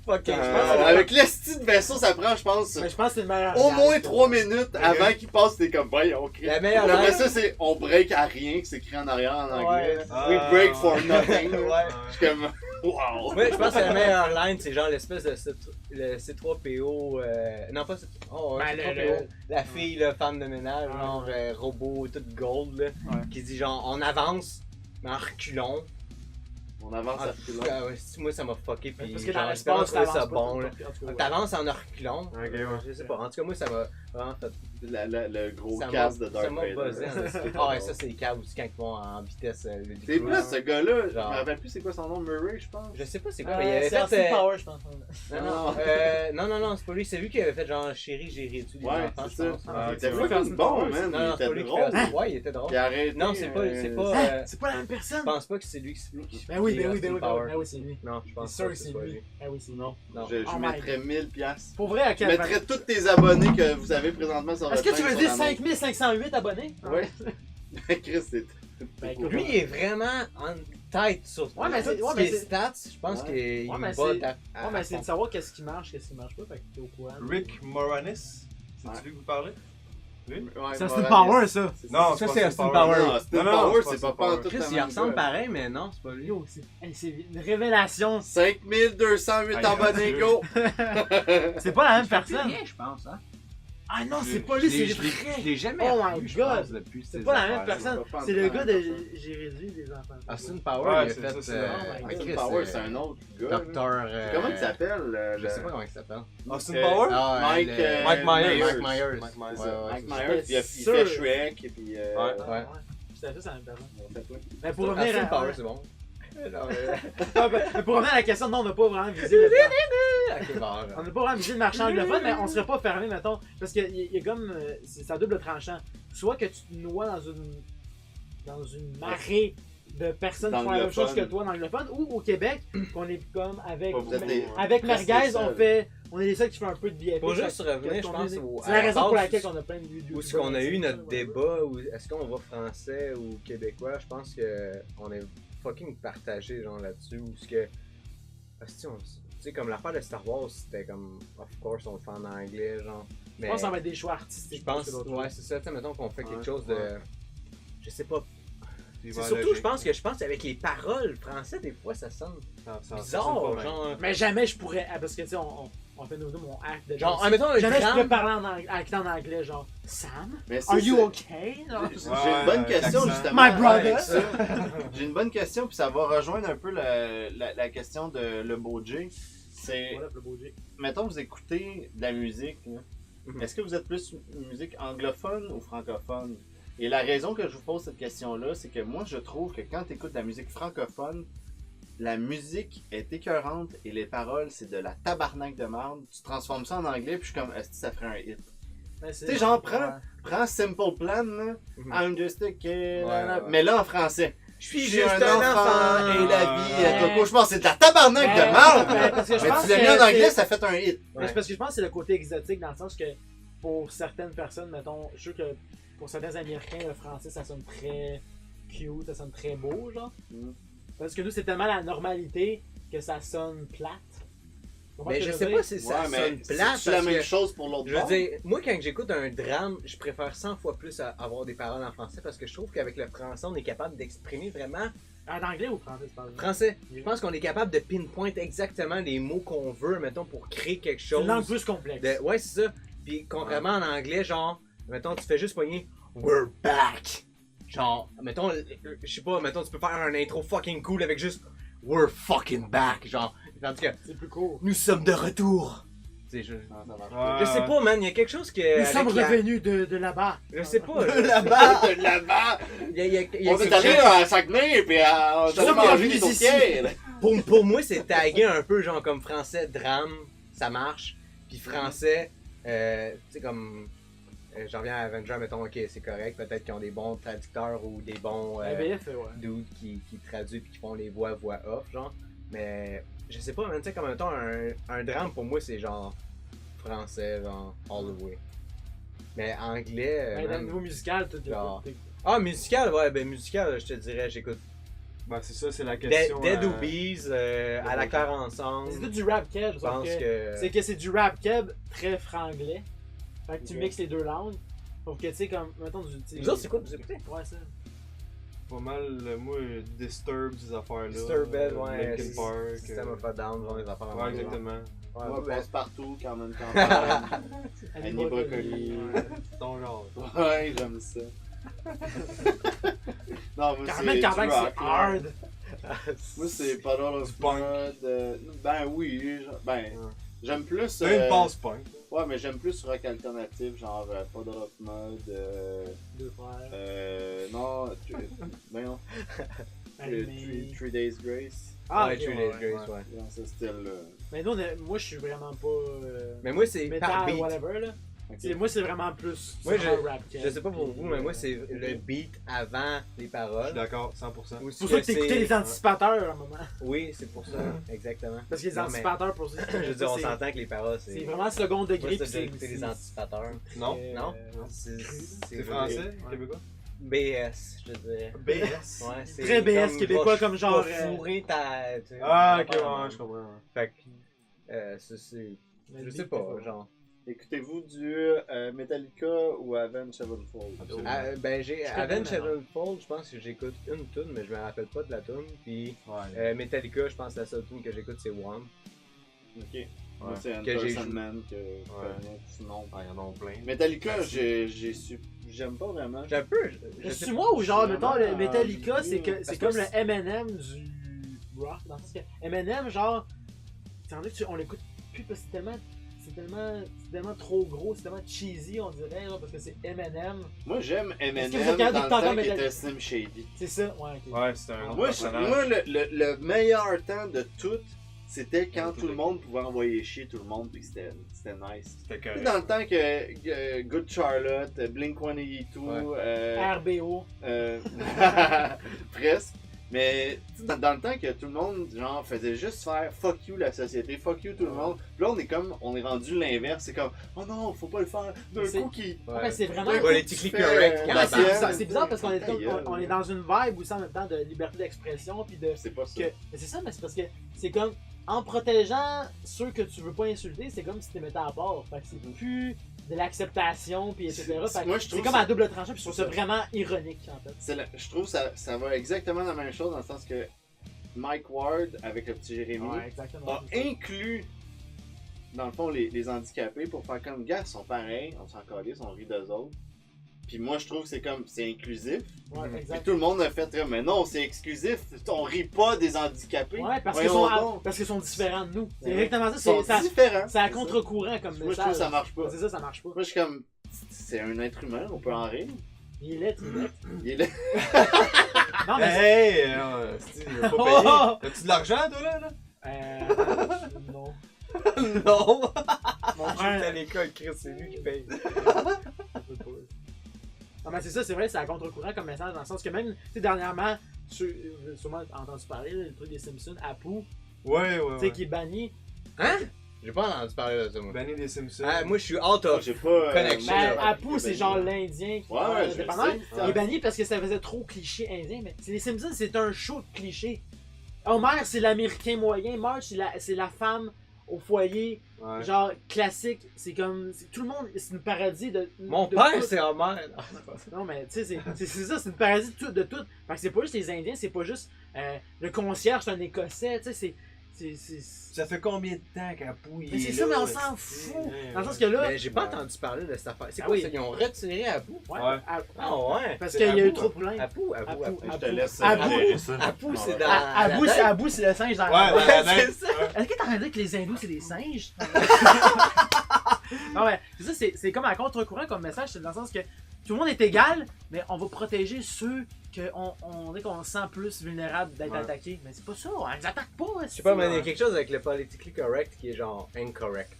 Fucking. Avec l'esti de vaisseau, ça prend, je pense, Mais je pense que c'est le meilleur. au gag. moins 3 minutes avant qu'il passe. T'es comme, voyons, ok. La meilleure Après ligne. ça, c'est on break à rien, que c'est écrit en arrière en anglais. Ouais. Ah. We break for nothing. Ouais. Je suis comme, wow. Ouais, je pense que la meilleure line, c'est genre l'espèce de le C3PO. Non, pas C3PO. Oh, Ben, C3PO. La fille, là, femme de ménage, Ah, genre robot, toute gold, là, Ouais. qui dit genre on avance, mais en reculons. On avance à plus loin. Ah ouais, moi ça m'a fucké, puis Parce que genre, dans j'ai vraiment l'espace, trouvé t'avances ça pas. bon, là. En tout cas, ouais. T'avances en reculant. Ok, ouais. Je sais pas. En tout cas, moi ça m'a vraiment fait. Le gros Ça m'a casse de ça Darth m'a Vader. buzzé en esti. Ah ouais, ça c'est câble aussi quand ils vont en vitesse. C'est plus ce gars-là, je me Genre. rappelle plus c'est quoi son nom, Murray, je pense. Je sais pas c'est quoi, mais il avait C'est Austin fait. Power, je pense. Non, c'est pas lui, c'est lui qui avait fait genre chérie, j'ai réduit les Ouais, enfants, c'est je ça. pense. Ah, Il était ok, ouais. fucking bon, man. Non, Il non, c'est pas était lui qui drôle. fait. Ouais, il était drôle. Il a arrêté. Non, c'est pas. C'est pas la même personne. Je pense pas que c'est lui qui. Ben oui, qui ben oui, Austin ben oui, Power. ben oui, c'est lui. Non, je pense C'est sûr pas que que c'est soit lui. Ben oui, c'est lui. Non. Je Oh my mettrais 1000 piastres. Pour vrai, à Je quel mettrais tous tes abonnés que vous avez présentement sur Est-ce votre que tu veux chaîne dire sur la 5508 abonnés? Ouais. Chris, c'est. Ben, écoute, Lui, il est vraiment en tête sur Ouais, mais c'est- toutes ouais, mais les c'est- stats. Je pense Ouais. qu'il Ouais, mais me c'est- bat Ouais, mais c'est de savoir qu'est-ce qui marche pas, fait que t'es au courant. Rick Moranis, c'est Ouais. lui que vous parlez? Lui? Ouais, C'est Austin Moranis. Power, ça. Non, Ça, pas c'est Austin Austin Power. Non, Austin Non, non, Power, c'est c'est pas pas pas en Power. tout Chris, le il même ressemble gars. pareil, mais non, c'est pas lui. Yo, c'est une révélation. 5208 Aïe, abonnés, Dieu. go! C'est pas la même personne. je pense, hein. Ah non, Je- c'est pas lui, je c'est l'ai- vrai. Je l'ai jamais Oh revu, my je God. pense, depuis C'est ces pas la même affaires-là. personne. c'est pas C'est le pas gars la de même personne. J'ai réduit les enfants. Austin Power, Ouais, il a c'est fait. ça, c'est vrai. Austin Chris, Power, c'est un autre gars. là. Docteur. Comment il s'appelle? Je sais pas comment il s'appelle. Austin Euh, Power? Ah, Mike, le- Mike Myers. Mike Myers. Mike Myers. Ouais, ouais, Mike c'est ça. Myers, il sûr. fait Shrek et puis. Ouais. J'étais sûr, c'est la même personne. on fait tout. Mais pour revenir Austin à. Power, c'est bon. Mais pour revenir à la question, non, on n'a pas vraiment visé le. Ok, bon, On n'a pas vraiment visé le marché anglophone, mais on serait pas fermé, mettons. Parce qu'il y a comme. C'est à double tranchant. Soit que tu te noies dans une marée de personnes qui font la même chose que toi dans l'anglophone, ou au Québec, qu'on est comme avec. Vous êtes des- Avec presque Merguez, seul. on fait on est les seuls qui font un peu de VFX. Pour juste Fait que- revenir, je qu'on pense, est- au- c'est la à raison pour base, laquelle on a plein de vidéos. Où est-ce qu'on a eu notre débat, ou est-ce qu'on va français ou québécois, je pense que on est fucking partagé genre là-dessus, ou ce que... Tu sais, comme l'affaire de Star Wars, c'était comme, of course, on le fait en anglais, genre. Mais Je pense que ça va être des choix artistiques. je pense, plus que d'autres ouais, choses. c'est ça, tu sais, mettons qu'on fait quelque Ouais, chose de... ouais. Je sais pas. Puis C'est va surtout, logique. je pense avec les paroles français, des fois, ça sonne Ça bizarre, sonne pas bien. genre... Mais jamais je pourrais. Parce que tu sais, on fait nos deux, mon acte de. Genre, admettons un jamais je pourrais drame... parler en anglais, genre Sam, Mais si are you c'est- okay? Genre, J'ai Ouais, une bonne question l'accent. justement. My brother. avec ça. J'ai une bonne question, puis ça va rejoindre un peu la question de Le Beau J. C'est, voilà, le beau J. mettons, vous écoutez de la musique, là. Mhm. Est-ce que vous êtes plus musique anglophone ou francophone? Et la raison que je vous pose cette question-là, c'est que moi, je trouve que quand tu écoutes de la musique francophone, la musique est écœurante et les paroles, c'est de la tabarnak de merde. Tu transformes ça en anglais, puis je suis comme, est-ce que ça ferait un hit? Ben, Tu sais, genre, prends Simple Plan, là. Mhm. I'm just a kid, Ouais. mais là en français. Je suis juste un enfant et la vie est un Ouais. cauchemar. C'est de la tabarnak de merde! Ouais, parce que je Mais pense tu l'as que mis en anglais, c'est- ça fait un hit. Mais c'est parce que je pense que c'est le côté exotique dans le sens que pour certaines personnes, mettons, je suis sûr que pour certains Américains, le français ça sonne très cute, ça sonne très beau, genre. Mm. Parce que nous, c'est tellement la normalité que ça sonne plate. Tu comprends Mais ce que je veux sais dire? pas si ça Ouais, mais sonne plate, c'est la parce même que... chose pour l'autre Je veux bord. dire, moi quand j'écoute un drame, je préfère 100 fois plus avoir des paroles en français parce que je trouve qu'avec le français, on est capable d'exprimer vraiment En anglais ou français, tu parles? français. Je pense qu'on est capable de pinpoint exactement les mots qu'on veut, mettons, pour créer quelque C'est chose. une langue plus complexe. Ouais, c'est ça. Puis contrairement en anglais, genre, mettons, tu fais juste poigner We're back. Genre, mettons, je sais pas, mettons, tu peux faire un intro fucking cool avec juste We're fucking back. Genre, tandis que C'est plus cool. nous sommes de retour. Tu sais, Ah, ça marche pas. Ouais. je sais pas, man, il y a quelque chose que. Nous avec sommes la- revenus de là-bas. Je sais pas. Là-bas! Là-bas! Il y a On est quelque allé chose- à Saguenay, puis on est allé manger des tourtières. Pour moi, c'est tagué un peu, genre, comme français, drame, ça marche. Puis français, tu sais, comme. J'en reviens à Avenger, mettons, ok, c'est correct. Peut-être qu'ils ont des bons traducteurs ou des bons ABF, ouais. dudes qui traduisent puis qui font les voix off, genre. Mais je sais pas, man, tu sais, comme mettons, un drame pour moi, c'est genre français, genre, all the way. Mais anglais. Ben, dans man, le niveau musical, tout genre- Ah, musical, ouais, ben musical, je te dirais, j'écoute Ben, c'est ça, c'est la Dead, question. Dead Obies, à la claire ensemble. C'est tout du rap keb, Je sauf pense que que. c'est que c'est du rap keb très franglais. Fait que tu Ok. mixes les deux langues. Sauf que tu sais, comme, mettons, du. tu sais- Vous autres, c'est quoi que vous écoutez? Ouais, ça. Pas mal, moi, Disturbed, ces affaires-là. Disturbed, ouais. Linkin Park. System of a Down, genre les affaires. Ouais, exactement. Ouais, On ouais, passe partout quand même campagne. Annie Brocoli. Ton genre. Ouais, j'aime ça. Non, moi Carmen c'est Campagne, du rock, c'est là. hard. Moi c'est Puddle of Du punk. Mud. Ben oui, ben Ouais. j'aime plus. T'as une passe punk. Ouais, mais j'aime plus rock alternatif, genre Puddle of Mud. Deux frères. Non, ben non. Animé. Three Days Grace. Ah, ouais, ok, True ouais, Days ouais. Grace, ouais. Dans ce style-là. Mais nous, moi, je suis vraiment pas. Mais moi, c'est par Metal, beat. whatever, là. Ok. Moi, c'est vraiment plus. Moi, c'est vraiment rap keb. Je sais pas pour vous, mais moi, c'est le beat avant les Je suis paroles. d'accord, 100%. Ou C'est pour ça que t'écoutais les anticipateurs à un moment. Oui, c'est pour ça, exactement. Parce que les Non, mais anticipateurs, pour ça, Je veux dire, on c'est- s'entend que les paroles, c'est. C'est vraiment second degré. Moi, puis t'as déjà c'est écouté les anticipateurs. Non? Non? euh, C'est français, québécois? BS, je dirais. BS. Ouais, c'est Très BS comme québécois, va comme genre, fourrer ta. tu sais, Ah, ok, ouais, ouais, je comprends. Fait que. c'est. Je sais pas, genre. Écoutez-vous du Metallica ou Avenged Sevenfold? Absolument. Ben, j'ai. Je connais, Avenged mais non. Sevenfold, je pense que j'écoute une tune, mais je me rappelle pas de la tune. Puis Ouais. Metallica, je pense que la seule tune que j'écoute, c'est One. Ok. Moi, c'est Que j'ai Anderson joué. Man que je connais, sinon. Ah, il y en a plein. Metallica, j'aime pas vraiment. J'ai un peu. Je sais suis moi ou genre, je suis mettons, le vraiment Metallica, ennuyé. c'est Parce comme que le M&M du rock. Dans ce cas. M&M, genre, on l'écoute plus parce que c'est tellement trop gros, c'est tellement cheesy, on dirait, genre, parce que c'est M&M. Moi, j'aime Est-ce que vous Eminem êtes capable dans le d'entendre temps qu'il Metallica? était Slim Shady. C'est ça, ouais. ok. Ouais, c'est un autre Moi, personnage. le meilleur temps de tout, c'était quand tout le monde pouvait envoyer chier tout le monde, puis c'était nice. C'était Tu sais, correct. dans le temps que Good Charlotte, Blink-182, RBO. presque. Mais tu sais, dans le temps que tout le monde genre faisait juste faire fuck you la société, fuck you tout le monde. Puis là on est rendu l'inverse, c'est comme oh non, faut pas le faire d'un C'est- coup qui. Ouais, c'est vraiment. d'un coup, Politically tu fais, correct. Ouais, la c'est sienne. bizarre, c'est bizarre parce qu'on est, Ta gueule. on est dans une vibe aussi en même temps de liberté d'expression puis de C'est pas ça. mais c'est ça, mais c'est parce que c'est comme en protégeant ceux que tu veux pas insulter, c'est comme si tu les mettais à part. Fait que c'est plus de l'acceptation puis etc. Fait que Moi, je c'est trouve comme ça- à double tranchant puis je trouve ça vraiment ironique en fait. Je trouve ça va exactement la même chose dans le sens que Mike Ward avec le petit Jérémy Ouais, exactement. a inclus dans le fond les handicapés pour faire comme gars, ils sont pareils, on s'en calisse, on rit d'eux autres. Puis moi je trouve que c'est inclusif. Ouais, Puis exact. tout le monde a fait mais non, c'est exclusif, on rit pas des handicapés. Ouais, parce qu'ils Voyons sont, donc. parce qu'ils sont différents de nous. C'est Ouais. exactement Ils ça. sont différents. C'est à C'est ça. contre-courant comme Moi je message. trouve que ça marche pas. C'est ça, ça marche pas. Moi je suis comme c'est un être humain, on peut en rire. Il est laid, il est laid. Il est là. Non, mais Hey, je veux pas payer. Oh! T'as-tu de l'argent, toi, là? non. Non! Mon J'étais à frère. l'école, Chris, c'est lui qui paye. Non, mais c'est ça, c'est vrai, c'est à contre-courant comme message, dans le sens que même, tu sais, dernièrement, vous avez sûrement entendu parler, là, le truc des Simpsons, Apu, Ouais, tu sais, qui est banni. Hein? J'ai pas entendu parler de ça, moi. Banni des Simpsons. Ah, moi, je suis out Moi, of. j'ai pas Connection. Mais là, Apu, c'est genre l'Indien qui Ouais, parle ouais, je indépendant. sais. Il est banni parce que ça faisait trop cliché indien, mais les Simpsons, c'est un show de clichés. Homer, c'est l'américain moyen, Marge, c'est la femme au foyer, Ouais. genre classique, c'est comme. Tout le monde, c'est une parodie de. Mon de père, tout. c'est Homer. Non, mais tu sais, c'est ça, c'est une parodie de tout. Fait que c'est pas juste les Indiens, c'est pas juste le concierge, c'est un Écossais, tu sais, c'est. Ça fait combien de temps qu'Apu il Mais c'est est ça, là, mais on ouais, s'en c'est- fout. ouais, Dans le ouais. sens que là. Mais j'ai pas entendu parler de cette affaire. C'est Ah quoi oui. ça? Ils ont retiré Apu? Ouais, Ouais. Ah ouais? Parce qu'il y a eu Apu, trop de plaintes. Apu, Apu, Apu, Apu. Je te laisse Apu. gérer ça. Apu, c'est Ouais. dans. Abu, la c'est tête. Abu, c'est le singe dans Ouais, la dans la c'est tête. ça. Ouais. Est-ce que t'es en train de dire que les hindous c'est des singes? Non, mais c'est ça, c'est comme à contre-courant comme message, c'est dans le sens que tout le monde est égal, mais on va protéger ceux qu'on sent plus vulnérables d'être Ouais. attaqués. Mais c'est pas ça, on les attaque pas. Je sais pas, mais il y a quelque chose avec le politically correct qui est genre incorrect.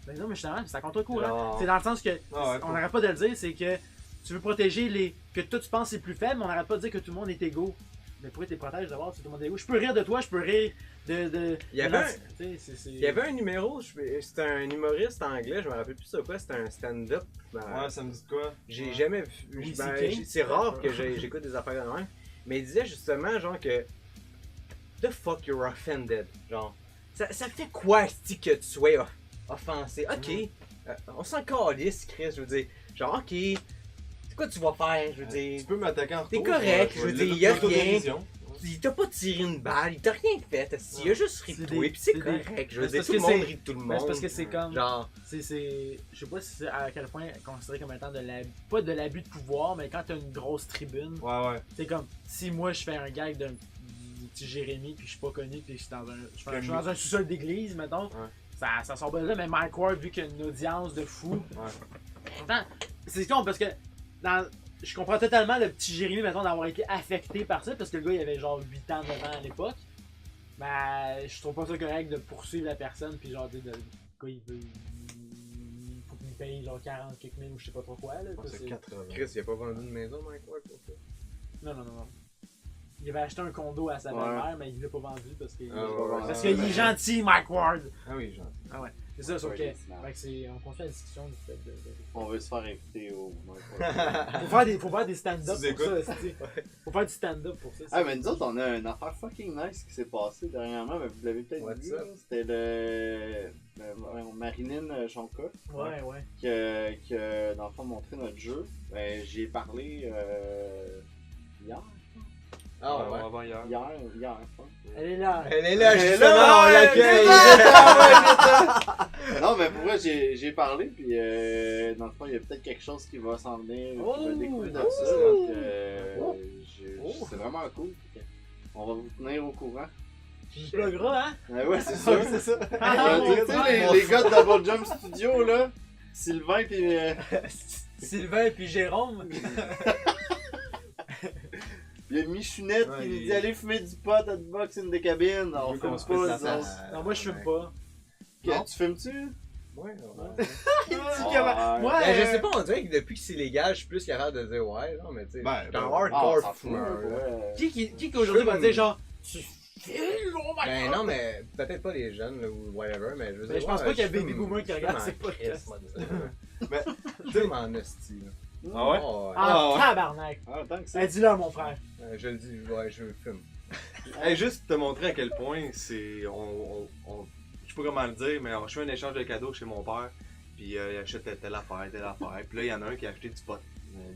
Mais non, mais justement, c'est à contre-courant. Non. C'est dans le sens que, Ah ouais, on n'arrête pas de le dire, c'est que tu veux protéger que toi tu penses c'est plus faible, mais on n'arrête pas de dire que tout le monde est égaux. Mais pourquoi t'es protèges d'abord si tout le monde est égaux? Je peux rire de toi, je peux rire de Il y avait un- tu sais, c'est. Il y avait un numéro, c'était un humoriste anglais, je me rappelle plus c'est quoi, c'était un stand-up. Ouais, ça me dit de quoi? J'ai jamais vu. Louis ben, C.K. c'est rare que j'écoute des affaires de même. Mais il disait justement, genre, que. The fuck you're offended. Genre. Ça fait quoi, si que tu sois offensé? Ok. On s'en calisse, Chris, je veux dire. Genre, ok. C'est quoi tu vas faire, je veux dire. Tu peux m'attaquer en retour. T'es correct, je veux dire, y a rien. L'autodérision. Il t'a pas tiré une balle, il t'a rien fait. Il a juste ri de C'est toi, des- pis c'est c'est des- correct. Je veux Mais dire, c'est tout le parce que monde c'est- rit de tout le Mais monde. c'est parce que c'est comme. Genre. Je sais pas si c'est à quel point considéré comme étant pas de l'abus de pouvoir, mais quand t'as une grosse tribune, Ouais, ouais. c'est comme si moi je fais un gag d'un petit Jérémy puis je suis pas connu puis je suis je suis dans un sous-sol d'église, mettons, ça sort pas de là, mais Mike Ward, vu qu'il y a une audience de fou, pourtant, c'est con parce que je comprends totalement le petit Jérémy, mettons, d'avoir été affecté par ça, parce que le gars il avait genre 8 ans, 9 ans à l'époque. Mais je trouve pas ça correct de poursuivre la personne puis genre de quoi il veut. Il faut qu'il me paye genre 40 quelques mille ou je sais pas trop quoi là. C'est 80. Chris, il a pas vendu une maison, Mike Ward, pour ça. Non. Il avait acheté un condo à sa Ouais. belle-mère, mais il l'a pas vendu parce qu'il Ah ouais. parce qu'il est gentil, Mike Ward. Ah oui, genre. Ah ouais. C'est ça, sauf Ouais, que. il est smart. Fait que c'est. On continue la discussion du fait de. On veut se faire inviter au. Faut faire des stand-up Tu pour ça, écoutes. c'est- faut faire du stand-up pour ça. Ah, mais nous autres, on a une affaire fucking nice qui s'est passée dernièrement, mais vous l'avez peut-être What's vu. up? là. C'était Marinine Jonca Ouais. qui a, dans le fond, montré notre jeu. Ben, j'y ai parlé hier. Ah ouais. Avant hier. Hier, je pense. Elle est là. Elle est là, Elle est justement, là, on elle est l'accueille. là. Non, mais pour vrai, j'ai parlé, puis dans le fond, il y a peut-être quelque chose qui va s'en venir, qui va Oh! découler de Oh! ça. Donc, Oh! c'est vraiment cool. On va vous tenir au courant. Tu me pluggeras, hein? Ouais, c'est ça. c'est ça. Tu sais, les gars de Double Jump Studio, là, Sylvain, puis. Sylvain puis Jérôme. Il y a Michounette Ouais, qui nous il- dit allez fumer du pot à box in the cabine. On veut fume qu'on se pas, fasse nous la autres. face. Non, moi je fume pas. Tu fumes-tu? Ouais. Il dit que moi, Ben, je sais pas, on dirait que depuis que c'est légal, je suis plus capable de dire ouais, non, mais tu sais, Ben, je suis un ben, hardcore fumeur. qui aujourd'hui va dire genre, tu fumes, oh my Ben god! non, mais peut-être pas les jeunes là, ou whatever, mais je veux dire. Mais je pense pas qu'il y a Baby fume- Boomer qui je fume regarde en ces podcasts. crise, moi, de ça. Ben, Je fume en hostie, là. Ah ouais? Oh, ouais. Ah, ouais. tabarnak! Ah, tant que ça. Eh, dis-le, mon frère. Je le dis, ouais, je fume. Hey, juste te montrer à quel point c'est. Je sais pas comment le dire, mais je fais un échange de cadeaux chez mon père. Puis il achète telle affaire. Puis là, il y en a un qui a acheté du pot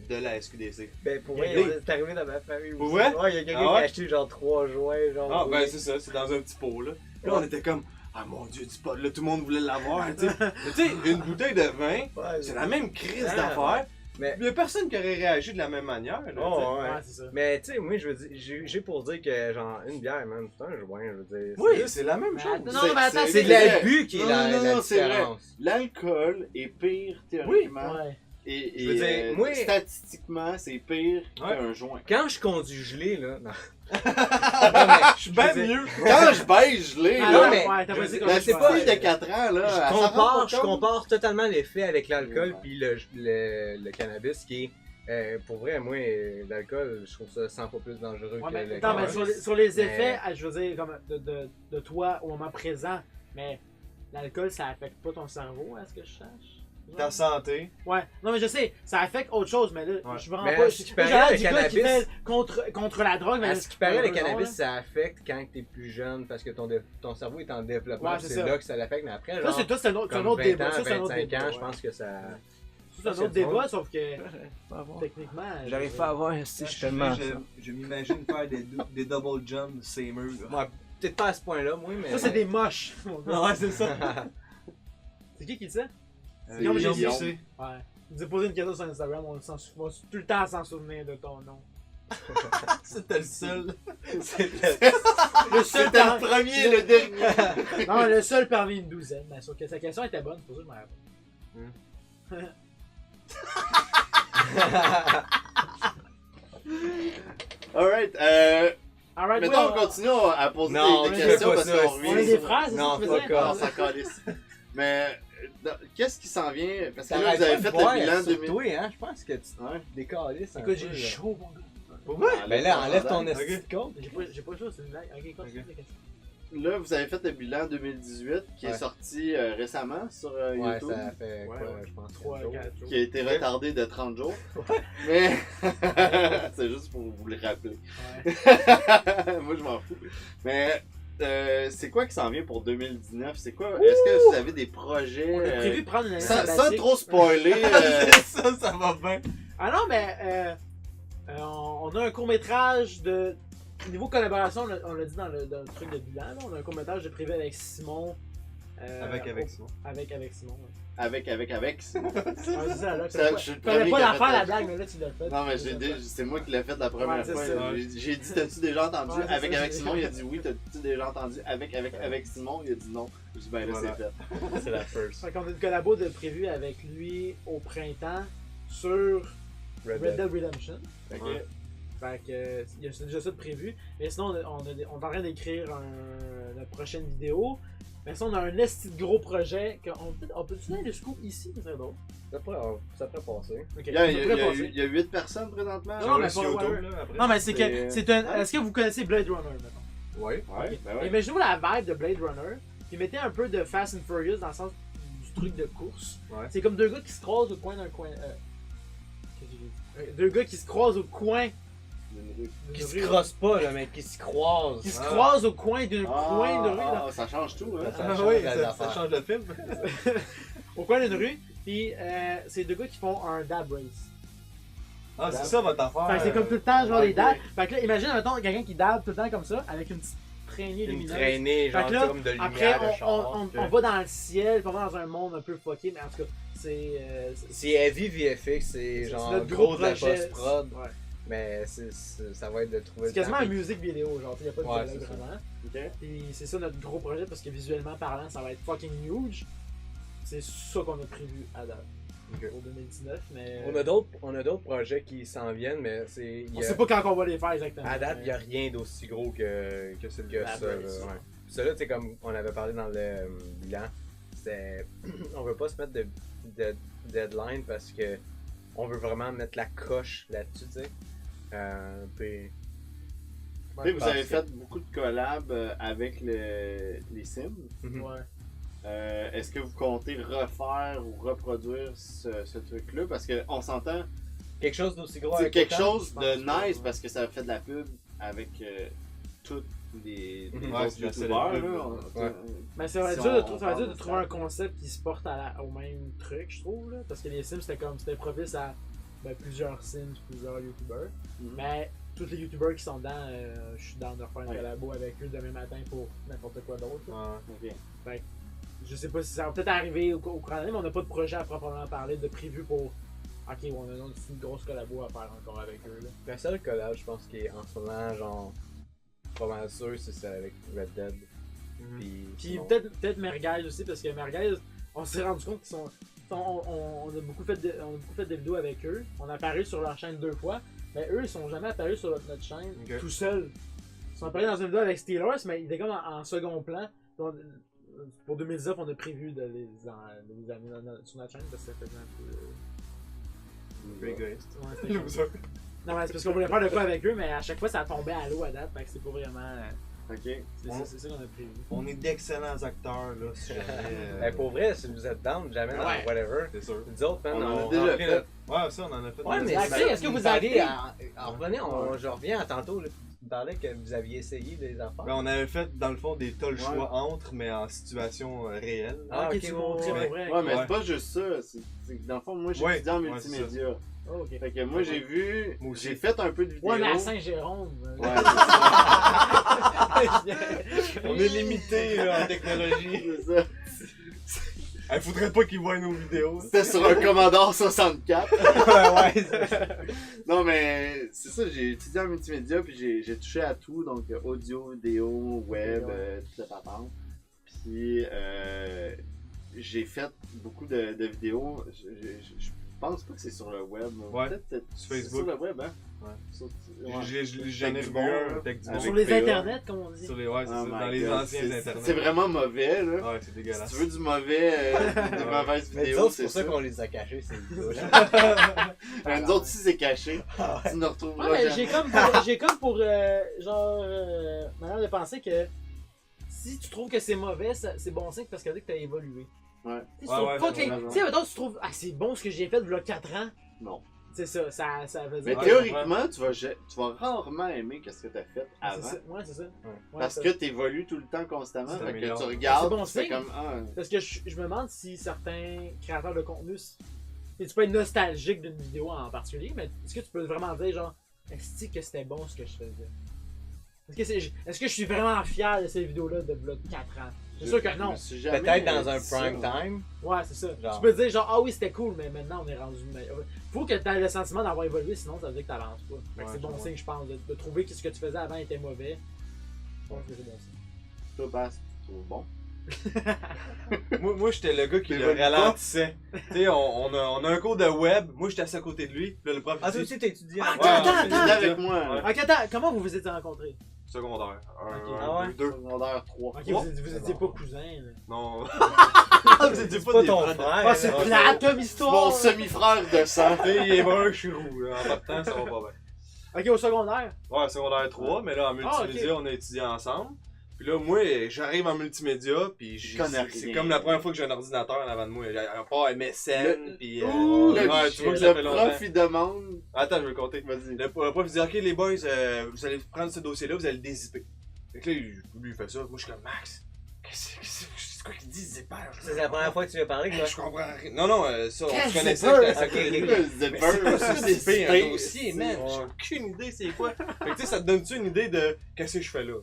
de la SQDC. Ben pour vrai, vrai, c'est arrivé dans ma famille. Pour aussi. vrai? Ouais, il y a quelqu'un Ah ouais? qui a acheté genre 3 joints, genre. Ah, ben c'est ça, c'est dans un petit pot là. Là, on était comme. Ah mon dieu, du pot, là, tout le monde voulait l'avoir, tu sais. Mais tu sais, une bouteille de vin, Ouais, c'est la même crise Ah, d'affaires. Mais- Il y a personne qui aurait réagi de la même manière, là, Oh, tu sais. ouais. Ouais, c'est ça. Mais tu sais, moi, je veux dire, j'ai pour dire que genre une bière, man, c'est un joint, je veux dire. Oui, c'est la même Mais chose. attends, non, mais attends, C'est de vrai. l'abus qui est Non, la non, c'est vrai. différence. L'alcool est pire théoriquement. Ouais. Et, Je veux dire, moi- statistiquement, c'est pire Ouais. qu'un joint. Quand je conduis gelé, là. Non. Je suis bien veux dire- mieux. Quand je baise gelé, Ah, là, non, mais ouais, t'as pas dit je comme la sais ça. pas, petite fille de 4 ans, là, elle s'en rend pas Je compte. compare totalement l'effet avec l'alcool Ouais. puis le cannabis qui est. Pour vrai, moi, l'alcool, je trouve ça 100 fois plus dangereux Ouais, que mais, le attends, mais cannabis. sur les Mais- effets, je veux dire, comme de toi au moment présent, mais l'alcool, ça affecte pas ton cerveau, est-ce que je cherche? Ta santé. Ouais, non, mais je sais, ça affecte autre chose, mais là, Ouais. je veux Mais vraiment pas. à ce qui J'ai paraît, l'air le du gars qui cannabis- fait contre la drogue, mais. À ce qui paraît, le non, cannabis, là. ça affecte quand t'es plus jeune parce que ton cerveau est en développement. Ouais, puis c'est c'est ça. là que ça l'affecte, mais après, Ça, genre, c'est un autre comme 20 débat. ans, Ça, c'est un autre 25 débat. ans, je ouais. pense que ça. Ça, c'est un c'est autre le débat, fun. sauf que techniquement. J'arrive pas à voir si je suis tellement. Je m'imagine faire des double jumps de ces murs. Ouais, peut-être pas à ce point-là, moi, mais. Ça, c'est des moches. mon gars. Ouais, c'est ça. C'est qui le sait? Guillaume Guillaume Guillaume. Busset. Ouais. Il nous a posé une question sur Instagram, on va tout le temps s'en souvenir de ton nom. C'était le seul. Le seul C'était par- le premier, le dernier. Non, le seul parmi une douzaine. Mais sauf que sa question était bonne, c'est pour ça que je me rappelle. Alright, Alright, maintenant oui, on continue à poser Non, des tu fais questions pas parce ça, qu'on On revient. est des frères, c'est Non, ça que tu fuck faisais? off. Non, ça calisse. Mais qu'est-ce qui s'en vient? Parce que là, T'arrêtes vous avez pas fait de boire le bilan sur 2000. toi, hein? Je pense que tu Ouais. décalisses un Écoute, peu, j'ai là. chaud, mon gars. Pour vrai? Ben là, enlève ton chandail. esti de côte. J'ai pas chaud, c'est une blague. Ok, continue Ok. la question. Là, vous avez fait le bilan 2018 qui est Ouais. sorti récemment sur Ouais, YouTube. ça fait quoi, Ouais. je pense? 3 jours. 4 jours. Qui a été retardé de 30 jours. Mais c'est juste pour vous le rappeler. Ouais. Moi, je m'en fous. Mais c'est quoi qui s'en vient pour 2019? C'est quoi? Est-ce que vous avez des projets? On a prévu de prendre une année Sans sabbatique. trop spoiler. Ça va bien. Ah non, mais on a un court-métrage de. Niveau collaboration, on l'a dit dans le truc de bilan, là, on a un court-métrage de prévu avec Simon. Avec Simon. Avec Simon, ouais. avec. Ouais, c'est ça, là. Ça, Je je suis le fallait premier pas qui a la fait faire la ça. blague, mais là tu l'as fait. Non, mais C'est ça. c'est moi qui l'ai fait la première Ouais, c'est fois. ça. J'ai dit, t'as-tu déjà entendu Ouais, c'est avec ça. Simon? Il a dit oui. T'as-tu déjà entendu avec Simon? Il a dit non. Je dis ben là, Voilà. c'est fait. C'est la first. Fait qu'on a une collabo de prévu avec lui au printemps sur Red Red Dead. Dead Redemption. Fait que, Ouais. il y a déjà ça de prévu. Mais sinon, on est en train d'écrire notre prochaine vidéo. Mais sinon, on a un esti de gros projet. On peut-tu donner le scoop ici? C'est drôle. Ça pourrait passer. Ok, Il y a, ça pourrait passer. il y a 8 personnes présentement. Non, mais Sur pas- YouTube, là, après. Non, mais c'est que. C'est- C'est un. Hein? Est-ce que vous connaissez Blade Runner, maintenant? Ouais. Ouais, ben ouais. Imaginez-vous la vibe de Blade Runner. Puis mettez un peu de Fast and Furious dans le sens du truc de course. Ouais. C'est comme deux gars qui se croisent au coin d'un coin. Qu'est-ce que j'ai dit? Deux gars qui se croisent au coin. Une rue. Qui se crossent pas, là, mais qui se croisent. Qui se Ah. croisent au coin d'un coin de rue. là. Ça change tout, hein. Ça Ah change oui, la ça affaire. change le film. Au coin d'une rue. Puis c'est deux gars qui font un dab race. Ah, c'est ça votre affaire. Fait que c'est comme tout le temps, genre ok. les dabs. Fait que là, imagine, mettons, quelqu'un qui dab tout le temps comme ça, avec une petite traînée Une lumineuse. traînée, genre, Fait que là, tu sais, comme de après, lumière de char. on va dans le ciel, puis on va dans un monde un peu fucké, mais en tout cas, c'est. C'est heavy VFX, c'est genre notre gros de la projet. post-prod. Ouais. Mais ça va être de trouver C'est quasiment le une temps. musique vidéo, genre, il n'y a pas de Ouais, dialogue c'est ça. vraiment. Ok. Puis c'est ça notre gros projet, parce que visuellement parlant, ça va être fucking huge. C'est ça qu'on a prévu à date. Pour 2019, mais. On a d'autres projets qui s'en viennent, mais c'est. On sait pas quand on va les faire exactement. À date, il n'y a mais- rien d'aussi gros que Que c'est ça. Là, Race. ouais. Puis ça, là, tu sais, comme on avait parlé dans le bilan, c'est on veut pas se mettre de deadline parce que on veut vraiment mettre la coche là-dessus, tu sais. Puis Tu sais, vous avez fait beaucoup de collabs avec les Sims. Mhm. Ouais. Est-ce que vous comptez refaire ou reproduire ce truc-là? Parce qu'on s'entend, quelque chose d'aussi gros. c'est avec quelque autant, chose je de pense que- nice parce que ça fait de la pub avec tous les Mhm. Ouais, autres c'est la youtubeurs. célèbre Là. pub. Ouais. Mais ça va Si être dur, on ça va être dur parle de de trouver ça. un concept qui se porte au même truc, je trouve. Là, parce que les Sims, c'était propice à plusieurs Sims, plusieurs YouTubers. Mhm. Mais tous les YouTubers qui sont dedans, je suis dans de refaire une Ouais. collabo avec eux demain matin pour n'importe quoi d'autre. là. Ouais. Ok. Je sais pas si ça va peut-être arriver au courant de l'année, mais on n'a pas de projet à proprement parler, de prévu pour. Ok, on a une grosse collabo à faire encore avec eux. Là. Le seul collab, je pense, qui est en ce moment, genre, pas mal sûr, c'est avec Red Dead. Puis Puis sinon- peut-être Merguez aussi, parce que Merguez, on s'est rendu compte qu'ils sont. On a beaucoup fait des vidéos avec eux. On a apparu sur leur chaîne 2 fois, mais eux, ils sont jamais apparus sur notre chaîne Ok. tout seuls. Ils sont apparus dans une vidéo avec Steelers, mais ils étaient comme en second plan. Donc, pour 2019, on a prévu de les amener sur notre chaîne parce que ça faisait un peu. Un peu égoïste. Ouais, c'était comme- non, mais c'est parce qu'on voulait faire de quoi avec eux, mais à chaque fois, ça tombait à l'eau à date, fait que c'est pas vraiment. Ok. C'est ça qu'on a prévu. On est d'excellents acteurs, là. Si jamais, Ben, pour vrai, si vous êtes down, jamais dans Ouais. whatever. c'est sûr. Nous autres, man, On en a on déjà remplit fait. notre- Ouais, ça, on en a fait. Ouais, mais Est-ce que- est-ce que vous avez- je reviens à tantôt, là, tu me parlais que vous aviez essayé des affaires. Ben, on avait fait, dans le fond, des tas le Ouais. choix entre, mais en situation réelle. Ah, ok, ok, tu ouais, montrais ouais. pour vrai. Ouais, mais Ouais. c'est pas juste ça. C'est que dans le fond, moi, j'ai Ouais, étudié en ouais, multimédia. Oh, ok. Fait que moi, j'ai vu, Moi aussi. j'ai fait un peu de vidéos. Ouais, mais à Saint-Jérôme. Ouais, c'est ça. On est limité là, en technologie. C'est ça. Il faudrait pas qu'ils voient nos vidéos. C'était sur un Commodore 64. ouais, Non, mais c'est ça, j'ai étudié en multimédia, puis j'ai touché à tout, donc audio, vidéo, web, toute la patente. Puis j'ai fait beaucoup de vidéos. Je pense pas que c'est sur le web. Ouais, Peut-être sur c'est Facebook. sur le web, hein? Ouais. Ouais. J'en ai Tech du vu bon, un, là. Tech du Ah, bon. Sur avec les PA. internets, comme on dit. Sur les, ouais, c'est Oh ça, my dans les God, anciens c'est- internets. C'est vraiment mauvais, là. Ouais, c'est dégueulasse. Si tu veux du mauvais, des mauvaises Mais vidéos, c'est c'est pour ça ça. qu'on les a cachés, ces vidéos-là. Nous autres, si c'est caché, tu ne Ouais, retrouveras mais jamais. j'ai comme pour genre manière de penser que si tu trouves que c'est mauvais, c'est bon signe parce que tu as évolué. Ouais. Tu sais, Ouais, tu trouves ouais, pas c'est que. vrai. Tu sais, mettons, tu trouves. Ah, c'est bon ce que j'ai fait il y a 4 ans. Non. C'est ça, ça veut Mais dire. théoriquement, tu vas rarement aimer ce que tu as fait C'est avant. ça. Ouais, c'est ça. Ouais, Parce ça- que tu évolues tout le temps constamment. Ça Fait que améliore. tu regardes, C'est bon tu fais signe. comme. Ah, Parce que je me demande si certains créateurs de contenu. Tu peux être nostalgique d'une vidéo en particulier, mais est-ce que tu peux vraiment dire, genre, est-ce que c'était bon ce que je faisais? Est-ce que je suis vraiment fier de ces vidéos-là de 4 ans? C'est sûr que non. Peut-être dans un prime time. Ouais, c'est ça. Genre. Tu peux te dire, genre, ah oui, c'était cool, mais maintenant on est rendu meilleur. Faut que tu aies le sentiment d'avoir évolué, sinon ça veut dire que t'avances pas. Fait que Ouais, c'est bon je signe, je pense, de trouver que ce que tu faisais avant était mauvais. Je pense que c'est bon signe. Toi, passe, tu trouves bon. Moi j'étais le gars qui T'es le bonne ralentissait. Tu sais, on a un cours de web. Moi, j'étais assis à côté de lui. Puis là, le prof, Ah, il toi dit aussi, t'es étudiant. Ah, Ouais, attends, Viens attends! avec moi. Ouais. Ok, attends, comment vous vous étiez rencontrés? secondaire. Ok. Ah ouais? Deux. Secondaire 3. Ok, vous étiez pas cousins. là. Non. C'est étiez pas des ton frères. frère. Ah, c'est là. plate comme Mon histoire! semi-frère de sang. Tu sais, il est brun, je suis roux. Là. En partant, ça va pas bien. Ok, au secondaire. Ouais, secondaire 3, mais là, en multimédia, on a étudié ensemble. Puis là, moi, j'arrive en multimédia, puis Je connais c'est rien. comme la première fois que j'ai un ordinateur en avant de moi. À part MSN, puis... Ouh, ouais, tu vois que ça fait le longtemps. prof, il demande. Attends, je vais le compter. Vas-y. Le prof il dit, ok les boys, vous allez prendre ce dossier-là, vous allez le dézipper. Fait que là, lui il fait ça, moi je suis comme Max, c'est quoi qu'il dit, zipper? C'est la première fois que tu lui as parlé, quoi. Je comprends rien. Non, ça, on Quel se connaissait, zipper? j'étais à Ok, côté de lui. Le Mais zipper, c'est quoi ça, c'est zipper un zipper, dossier, c'est- man? J'ai aucune idée c'est quoi. Fait que tu sais, ça te donne-tu une idée de qu'est-ce que je fais là?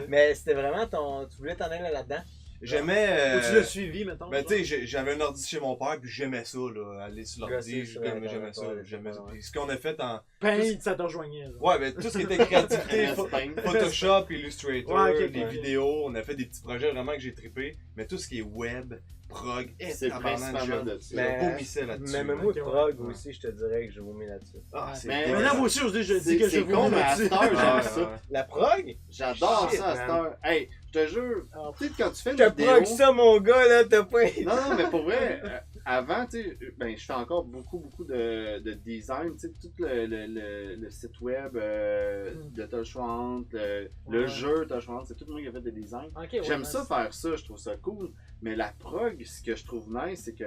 Mais c'était vraiment ton. Tu voulais t'en aller là-dedans? J'aimais. Ou tu l'as suivi, mettons. Ben tu sais, j'avais un ordi chez mon père, puis j'aimais ça, là, aller sur Gosser l'ordi, sur j'aimais Internet, ça, ouais, j'aimais ça. ouais. Puis ce qu'on a fait en... Pain, ça te rejoignait. genre. Ouais, ben tout ce qui était créativité, Reste Photoshop, Illustrator, Ouais, ok, des ok. vidéos, on a fait des petits projets vraiment que j'ai trippé. Mais tout ce qui est web, prog. C'est principalement de ça. Mais- Je vomissais là-dessus. Mais même man. moi, Ok, prog ouais. aussi, je te dirais que je vomis là-dessus. Ah, c'est Mais- dégueulasse. Maintenant, moi aussi, je dis que je C'est con, mais à cette heure, Ouais, j'aime ouais, ça. ouais. La prog? J'adore Shit, ça à cette man. heure. Hey, je te jure, Ah, peut-être quand tu fais une T'as vidéo... prog ça, mon gars, là, t'as pas... Non, non, mais pour vrai, avant, tu sais, ben, je fais encore beaucoup de design, tu sais, tout le site web de Touch Hunt, le Ouais. jeu Touch Hunt, c'est tout le monde qui a fait des designs. Ok, ouais, J'aime nice. ça faire ça, je trouve ça cool, mais la prog, ce que je trouve nice, c'est que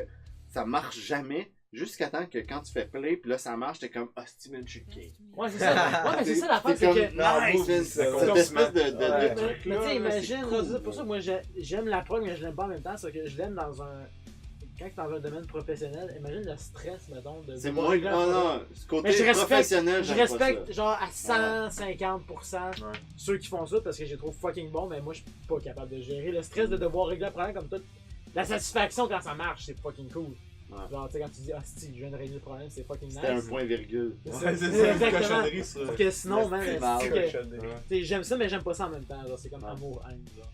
ça marche jamais jusqu'à temps que quand tu fais play, puis là ça marche, t'es comme, ah, Steven, je suis gay. Ouais, c'est ça. Ouais, mais c'est ça l'affaire, T'es c'est comme, que. nice, man, ça, cette complètement. espèce de Ouais. Mais truc-là. tu sais, là, imagine, c'est cool, c'est pour ça que moi j'aime la prog, mais je l'aime pas en même temps. C'est que je l'aime dans un. Quand t'es dans un domaine professionnel, imagine le stress, mettons, de. C'est devoir moins. régler un Non, problème. non, ce côté Mais je respecte- professionnel, Je j'aime pas respecte ça. genre à 150% Ouais. ceux qui font ça parce que je les trouve fucking bons, mais moi je suis pas capable de gérer le stress de devoir régler un problème comme tout. La satisfaction quand ça marche, c'est fucking cool. Ouais. Genre, tu sais, quand tu dis, ah, si, je viens de régler le problème, c'est fucking nice. C'était un point virgule. C'est Ouais, ça. c'est ça, une Exactement. cochonnerie, ça. Parce que sinon, man, C'est c'est mal. que- Cochonnerie. Ouais. tu sais, j'aime ça, mais j'aime pas ça en même temps. Genre, c'est comme Ouais. amour-haine. Genre.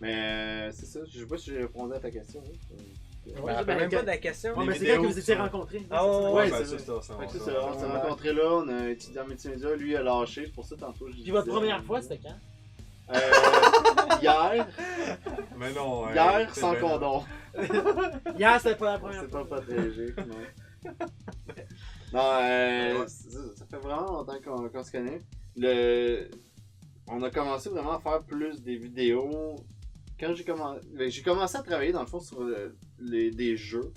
Mais c'est ça, je sais pas si j'ai répondu à ta question. hein. Je me rappelle même pas de la question. Ouais, Les mais c'est quand que vidéos, vous étiez ça. rencontrés. Ah, ouais, Ouais, ben, c'est ça, ça. ça, Fait que ça, c'est ça, ça. on s'est rencontrés là, on a étudié en multimédia, lui il a lâché, c'est pour ça tantôt je Puis votre disais- première fois, c'était quand? Hier, Mais non, hier c'est sans bien, condom. Hier, c'était pas la première C'est fois. pas protégé, non. Non, ça fait vraiment longtemps qu'on se connaît. On a commencé vraiment à faire plus des vidéos. Quand j'ai commencé à travailler dans le fond sur des jeux.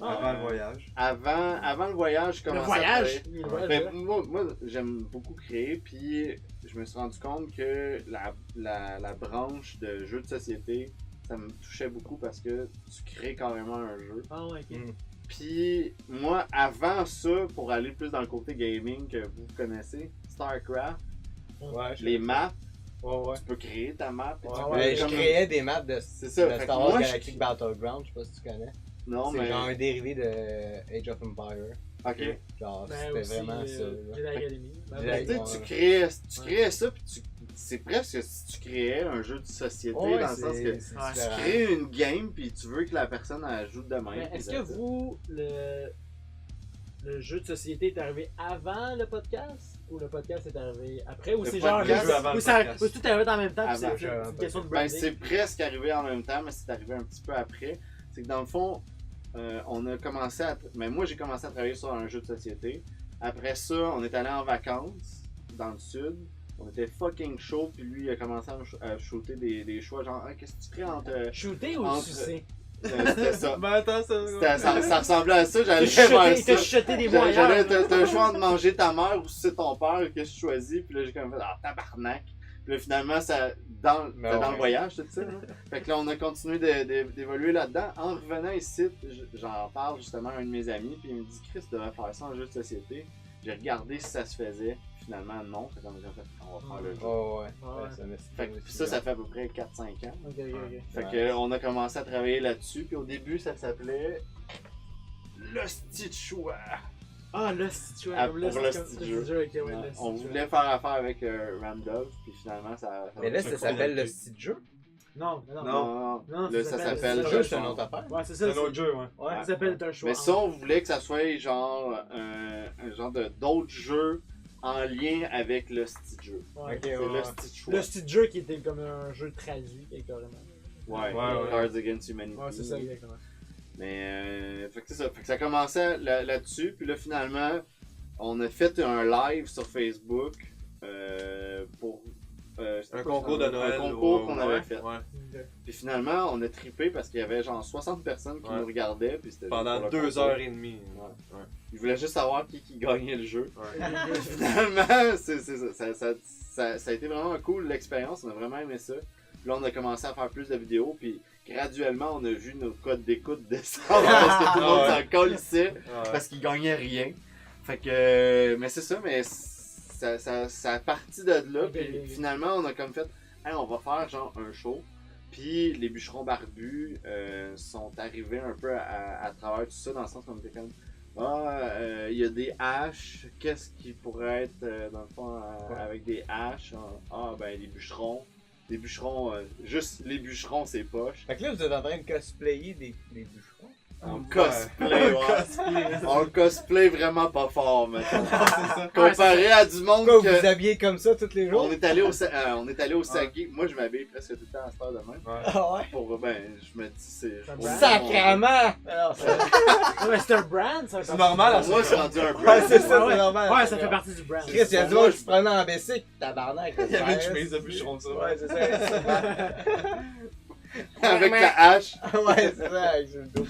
Avant le voyage. Avant le voyage, je Le commençais à voyage? travailler. Le voyage, Ben, ouais. moi j'aime beaucoup créer, puis je me suis rendu compte que la branche de jeux de société, ça me touchait beaucoup parce que tu crées carrément un jeu. Ah ouais, ok. Puis moi, avant ça, pour aller plus dans le côté gaming que vous connaissez, StarCraft, Ouais, les maps, Ouais, tu peux créer ta map. et tu Ouais, peux ouais. Je comme- créais des maps de C'est ça, fait que Star Wars moi, Galactic Battleground, je sais pas si tu connais. Non, C'est mais. genre un dérivé de Age of Empire. Ok. Genre, Ben, c'était aussi, vraiment ça. là. Jedi Academy. Ben, Jedi- Mais tu sais, Ouais. tu créais ça, puis c'est presque si tu créais un jeu de société, Ouais, dans le sens que c'est Ouais. tu différent. crées une game, puis tu veux que la personne elle joue de même. Mais puis est-ce that's que it. vous, le jeu de société est arrivé avant le podcast? Ou le podcast est arrivé après? Ou Le c'est genre podcast- Le jeu avant ou le ça, podcast. ou tout est arrivé en même temps? puis Avant. c'est une question de Ben, branding? c'est presque arrivé en même temps, mais c'est arrivé un petit peu après. C'est que dans le fond, on a commencé à. Mais moi, j'ai commencé à travailler sur un jeu de société. Après ça, on est allé en vacances dans le sud. On était fucking chaud, puis lui, il a commencé à shooter des choix genre, ah, qu'est-ce que tu ferais entre. Shooter ou entre- sucer? C'était ça. Ben attends, Ça ressemblait à ça, j'allais Il faire t'a ça. chuté des mots J'allais, ailleurs. t'as le choix de manger ta mère ou c'est ton père, qu'est-ce que tu choisis? Puis là, j'ai comme fait, ah, tabarnak. Puis là, finalement, ça, dans le voyage, tout ça. Là. Fait que là, on a continué d'évoluer là-dedans. En revenant ici, j'en parle justement à un de mes amis, puis il me dit, Chris, tu devrais faire ça en jeu de société. J'ai regardé si ça se faisait. Finalement, non. Fait qu'on a fait, on va faire le jeu. Oh, ouais. Ouais. Ouais, ça me Fait que ça fait à peu près 4-5 ans. Ok, ok. Fait Ouais. que on a commencé à travailler là-dessus. Puis au début, ça s'appelait l'hostie de choix. Ah, là, si tu Ah, comme pour là, le c'est style comme- jeu. ok, ouais, Ouais. là, On si tu voulait faire affaire avec Randolph, puis finalement, ça. Mais là, Ça ça s'appelle le style jeu. Non, non, Non, Non, là, ça ça s'appelle- s'appelle. Le Le jeu, jeu, c'est une autre affaire. Ouais, c'est C'est ça. un autre jeu, ouais. Ouais. Ça s'appelle un choix. Mais ça, on voulait que ça soit genre un genre d'autres jeux en lien avec le style jeu. Ouais. Ok, C'est ouais, le ouais. style choix. Le style de jeu qui était comme un jeu traduit, carrément. Ouais, Ouais. Cards Against Humanity. Ouais, c'est ça, exactement. Mais fait que c'est ça. Fait que ça commençait là-dessus. Puis là, finalement, on a fait un live sur Facebook pour c'était Un quoi, concours de Noël. Un concours qu'on ouais, avait fait. ouais. Puis finalement, on a trippé parce qu'il y avait genre 60 personnes qui Ouais. nous regardaient. Puis c'était Pendant juste pour le 2h30. concours. Ouais. Ils voulaient juste savoir qui gagnait le jeu. Ouais. Finalement, ça a été vraiment cool l'expérience. On a vraiment aimé ça. Puis là, on a commencé à faire plus de vidéos. Puis graduellement, on a vu nos codes d'écoute descendre parce que tout le monde s'en colissait. Ouais. Parce qu'ils gagnaient rien. Fait que. Mais c'est ça, mais ça a parti de là. Ok, Puis ok. finalement, on a comme fait, hey, on va faire genre un show. Puis les bûcherons barbus sont arrivés un peu à travers tout ça, dans le sens qu'on était comme, il y a des haches, qu'est-ce qui pourrait être dans le fond avec des haches? Ah, ben les bûcherons. des bûcherons, juste les bûcherons, c'est poche. Fait que là, vous êtes en train de cosplayer des bûcherons. On cosplay, ouais. On cosplay vraiment pas fort, maintenant. Comparé à du monde Pourquoi que... vous habillez comme ça tous les jours? On est allé au Saguy. Moi, je m'habille presque tout le temps à cette heure de même. Ah ouais? Pour, je me dis, c'est... Ça pour me moi, Sacrement! Alors, ça... Ouais, mais c'est un brand, ça. C'est normal, Pour moi, c'est rendu un brand. Ouais, c'est ça, Ouais. c'est normal. Ouais, ça fait partie du brand. Chris, il y a du monde qui se prenait en bicycle, tabarnak. Il y avait une chemise de bûcheron, ça. Ouais, c'est ça. Avec la hache. Ouais, c'est ça, avec le dos.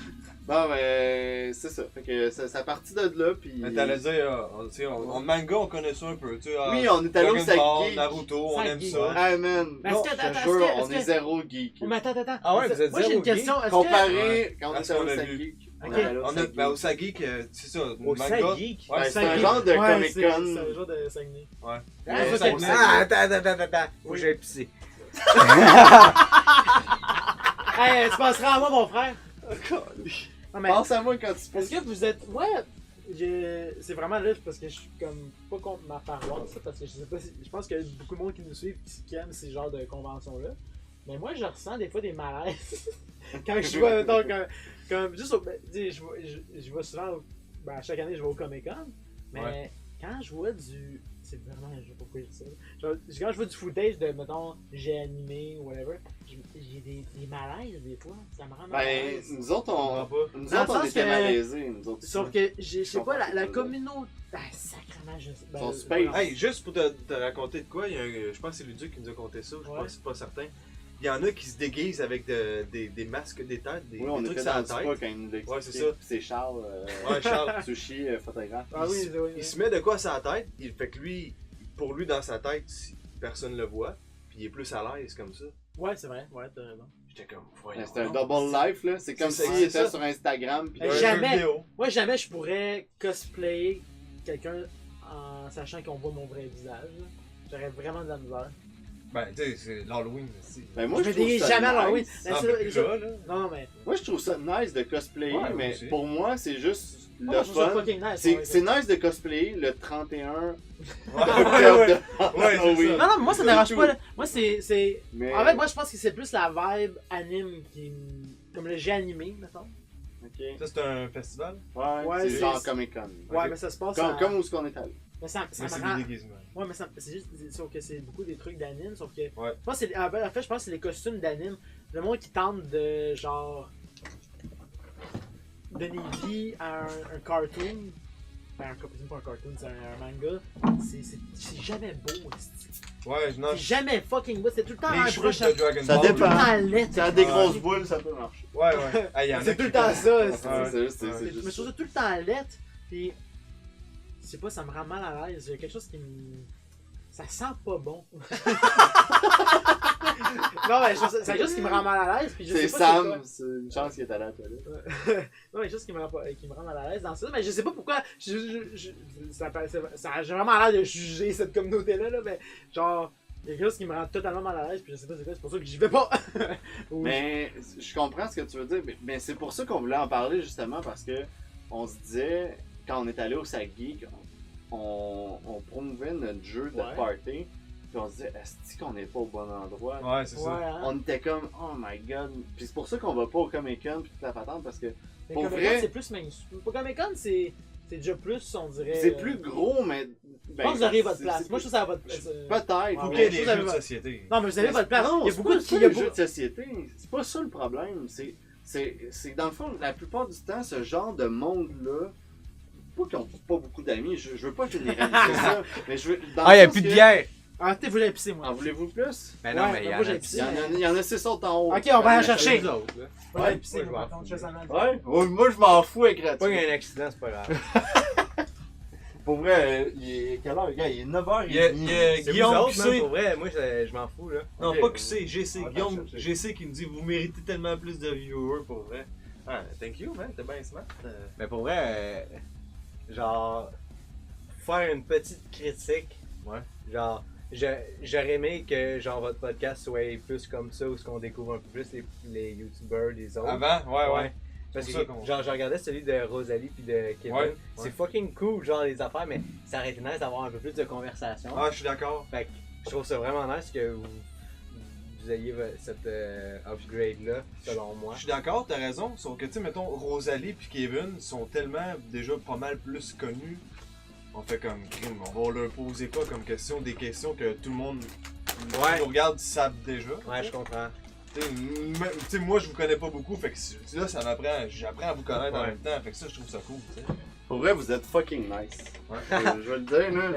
Non, mais c'est ça. Fait que ça a parti de là, puis... Mais t'allais dire, en manga, on connaît ça un peu, tu sais. Oui, on est allé au Dragon Ball, Saguy. Naruto, on aime Saguy, ça. Ah, man. Mais Non, est-ce que- je te attends, jure, est-ce on que- est zéro geek. Oh, mais attends. Ah ouais, vous êtes Moi, j'ai zéro une question. Est-ce que... Comparé, quand on Parce était qu'on au a Saguy. vu. On Ok. est allé au On a, Saguy. ben, au Saguy, c'est ça, Au manga. Saguy? Ouais, c'est un genre de Ouais, Comic-Con. C'est un genre de Saguenay. Ouais. Ah, Ouais, ok. Saguenay. Attends. Faut que j'aille pisser. Hey, tu passeras à moi, mon frère. Non, mais Pense à moi quand tu est-ce que vous êtes... Ouais, c'est vraiment là parce que je suis comme pas contre ma paroisse, parce que je sais pas si... Je pense qu'il y a beaucoup de monde qui nous suivent qui aiment ces genres de conventions-là. Mais moi, je ressens des fois des malaises. Quand je vois, mettons, comme juste au... Je vais souvent... Ben, chaque année, je vais au Comic-Con. Mais Ouais. quand je vois du... C'est vraiment... Je sais pas pourquoi je dis ça. Quand je vois du footage de, mettons, j'ai animé ou whatever, j'ai des malaises des fois. Ça me rend mal à Ben, l'aise. nous autres, comprends pas. nous Dans le autres, on sens était que- malaisés, nous autres. Sauf que, je sais pas, la comprends pas. communauté... Ah, sacrément, je sais... Son space. Hey, juste pour te raconter de quoi, il y a je pense que c'est Luduc qui nous a conté ça, je Ouais. suis pas certain. Il y en a qui se déguisent avec des masques, des têtes, des Oui, on trucs était sur dans la le spa quand tête. il nous l'a Ouais, c'est expliqué. ça. Puis c'est Charles, Ouais, Charles. sushi, photographe. Ah oui, oui. Il se met de quoi sur la tête, il fait que lui, pour lui dans sa tête, personne le voit, puis il est plus à l'aise comme ça. Ouais, c'est vrai. Ouais, t'as raison. J'étais comme, voyons. C'est un donc. double life, là. C'est comme C'est s'il ça. était sur Instagram. Puis Hey, Un jeu jamais. vidéo. Moi, jamais je pourrais cosplayer quelqu'un en sachant qu'on voit mon vrai visage. là. J'aurais vraiment de la misère. Ben, tu sais, c'est l'Halloween aussi. Ben, moi, je me trouve déguise ça jamais à nice. l'Halloween. Non, mais plus là, là. Non, mais. Moi, je trouve ça nice de cosplayer, Ouais, moi mais aussi. pour moi, c'est juste Moi, le je trouve ça fun. fucking nice. C'est ouais. c'est nice de cosplayer le 31 Ouais, octobre ouais. de Ouais, c'est Halloween. Non, non, mais moi, ça me C'est dérange tout. pas. Là. Moi, c'est. Mais... En fait, moi, je pense que c'est plus la vibe anime qui me. Comme le jeu animé, mettons. Ok. Ça, c'est un festival? Ouais, Ouais, c'est c'est- genre Comic-Con. Ouais, Ok. mais ça se passe. Comme où est-ce qu'on est allé. Mais ça Mais c'est me rend. des déguisements. Ouais, mais c'est juste. Sauf que c'est beaucoup des trucs d'anime. Sauf que. Ouais. Je pense que en fait, je pense que c'est les costumes d'anime. Le monde qui tente de genre. Donner vie à un cartoon. Ben, c'est pas un cartoon, c'est un manga. C'est jamais beau. Ouais, non. C'est jamais fucking beau. C'est tout le temps un Les cheveux brush de up. Dragon Ça Ball. dépend. Tout le temps laid. Ça a des Ouais. grosses boules, ça peut marcher. Ouais, ouais. Ah, y en a C'est qui- tout le temps ça. Ouais. C'est Ouais. Je me trouve ça tout le temps laid. Puis. Je sais pas, ça me rend mal à l'aise. Il y a quelque chose qui me. Ça sent pas bon. Non, mais c'est quelque chose qui me rend mal à l'aise. Puis je C'est sais pas quoi. Sam, c'est une chance qu'il est allé à la toilette. Non, mais juste qui me rend mal à l'aise dans ça. Mais je sais pas pourquoi. J'ai vraiment l'air de juger cette communauté-là. Là, mais genre, il y a quelque chose qui me rend totalement mal à l'aise. Puis je sais pas c'est quoi. C'est pour ça que j'y vais pas. Ou- Mais je comprends ce que tu veux dire. Mais c'est pour ça qu'on voulait en parler justement parce que on se disait, quand on est allé au Saguy, on promouvait notre jeu de Ouais. party. Puis on se disait, est-ce qu'on n'est pas au bon endroit? Ouais, c'est Ouais, ça. hein. On était comme, oh my god. Puis c'est pour ça qu'on va pas au Comic-Con puis toute la patente parce que Mais pour Comic-Con, vrai- c'est plus mainstream. Pour Comic-Con, c'est déjà plus, on dirait. c'est plus gros, mais. Je pense que vous aurez votre place. Moi, je trouve que ça a votre place. Peut-être. Faut Ouais, qu'il y ait je des trouve jeux de que- société. Non, mais vous avez votre place. Non, Il y a c'est beaucoup pas de ça, il y a les jeux beaucoup- de société. C'est pas ça le problème. C'est dans le fond, la plupart du temps, ce genre de monde-là, pas qu'ils ont pas beaucoup d'amis, je veux pas généraliser ça, mais je veux. dans Ah, le y'a sens plus de que- bière! Ah, t'es voulu pisser, moi. En voulez-vous plus? Ben non, Ouais, mais il y moi, en j'ai a pissé. Il y en a 6 autres en haut. Ok, on va aller Ouais, chercher. les autres, là. Ouais, Ouais, pisser, moi, je moi, m'en quand fous. je fais ça mal. Ouais, moi je m'en fous avec Pas gratuit. qu'il y ait un accident, c'est pas grave. Pour vrai, il est quelle heure, gars? Il est 9h30. Il y a C'est Guillaume vous autres, QC. man, pour vrai, moi je m'en fous là. Non, Ok. pas QC, GC. On va Guillaume chercher. GC qui nous dit vous méritez tellement plus de viewers pour vrai. Ah, thank you, man. T'es bien smart. Mais pour vrai, genre, faire une petite critique. Ouais. Genre, j'aurais aimé que genre votre podcast soit plus comme ça, où ce qu'on découvre un peu plus les youtubeurs des autres. Avant, ouais. Parce C'est que, pour ça qu'on- genre, je regardais celui de Rosalie puis de Kevin. Ouais, C'est ouais. fucking cool, genre, les affaires, mais ça aurait été nice d'avoir un peu plus de conversation. Ah, je suis d'accord. Fait que je trouve ça vraiment nice que vous vous ayez cette upgrade-là, selon moi. Je suis d'accord, t'as raison, sauf que tu sais, mettons, Rosalie puis Kevin sont tellement déjà pas mal plus connus. On fait comme crime, on va leur poser quoi comme question, des questions que tout le monde qui nous regarde savent déjà. Ouais, je comprends. Tu sais, moi je vous connais pas beaucoup, fait que là ça m'apprend, j'apprends à vous connaître en même temps, fait que ça je trouve ça cool, tu sais. Pour vrai, vous êtes fucking nice. Ouais. Je vais le dire, là.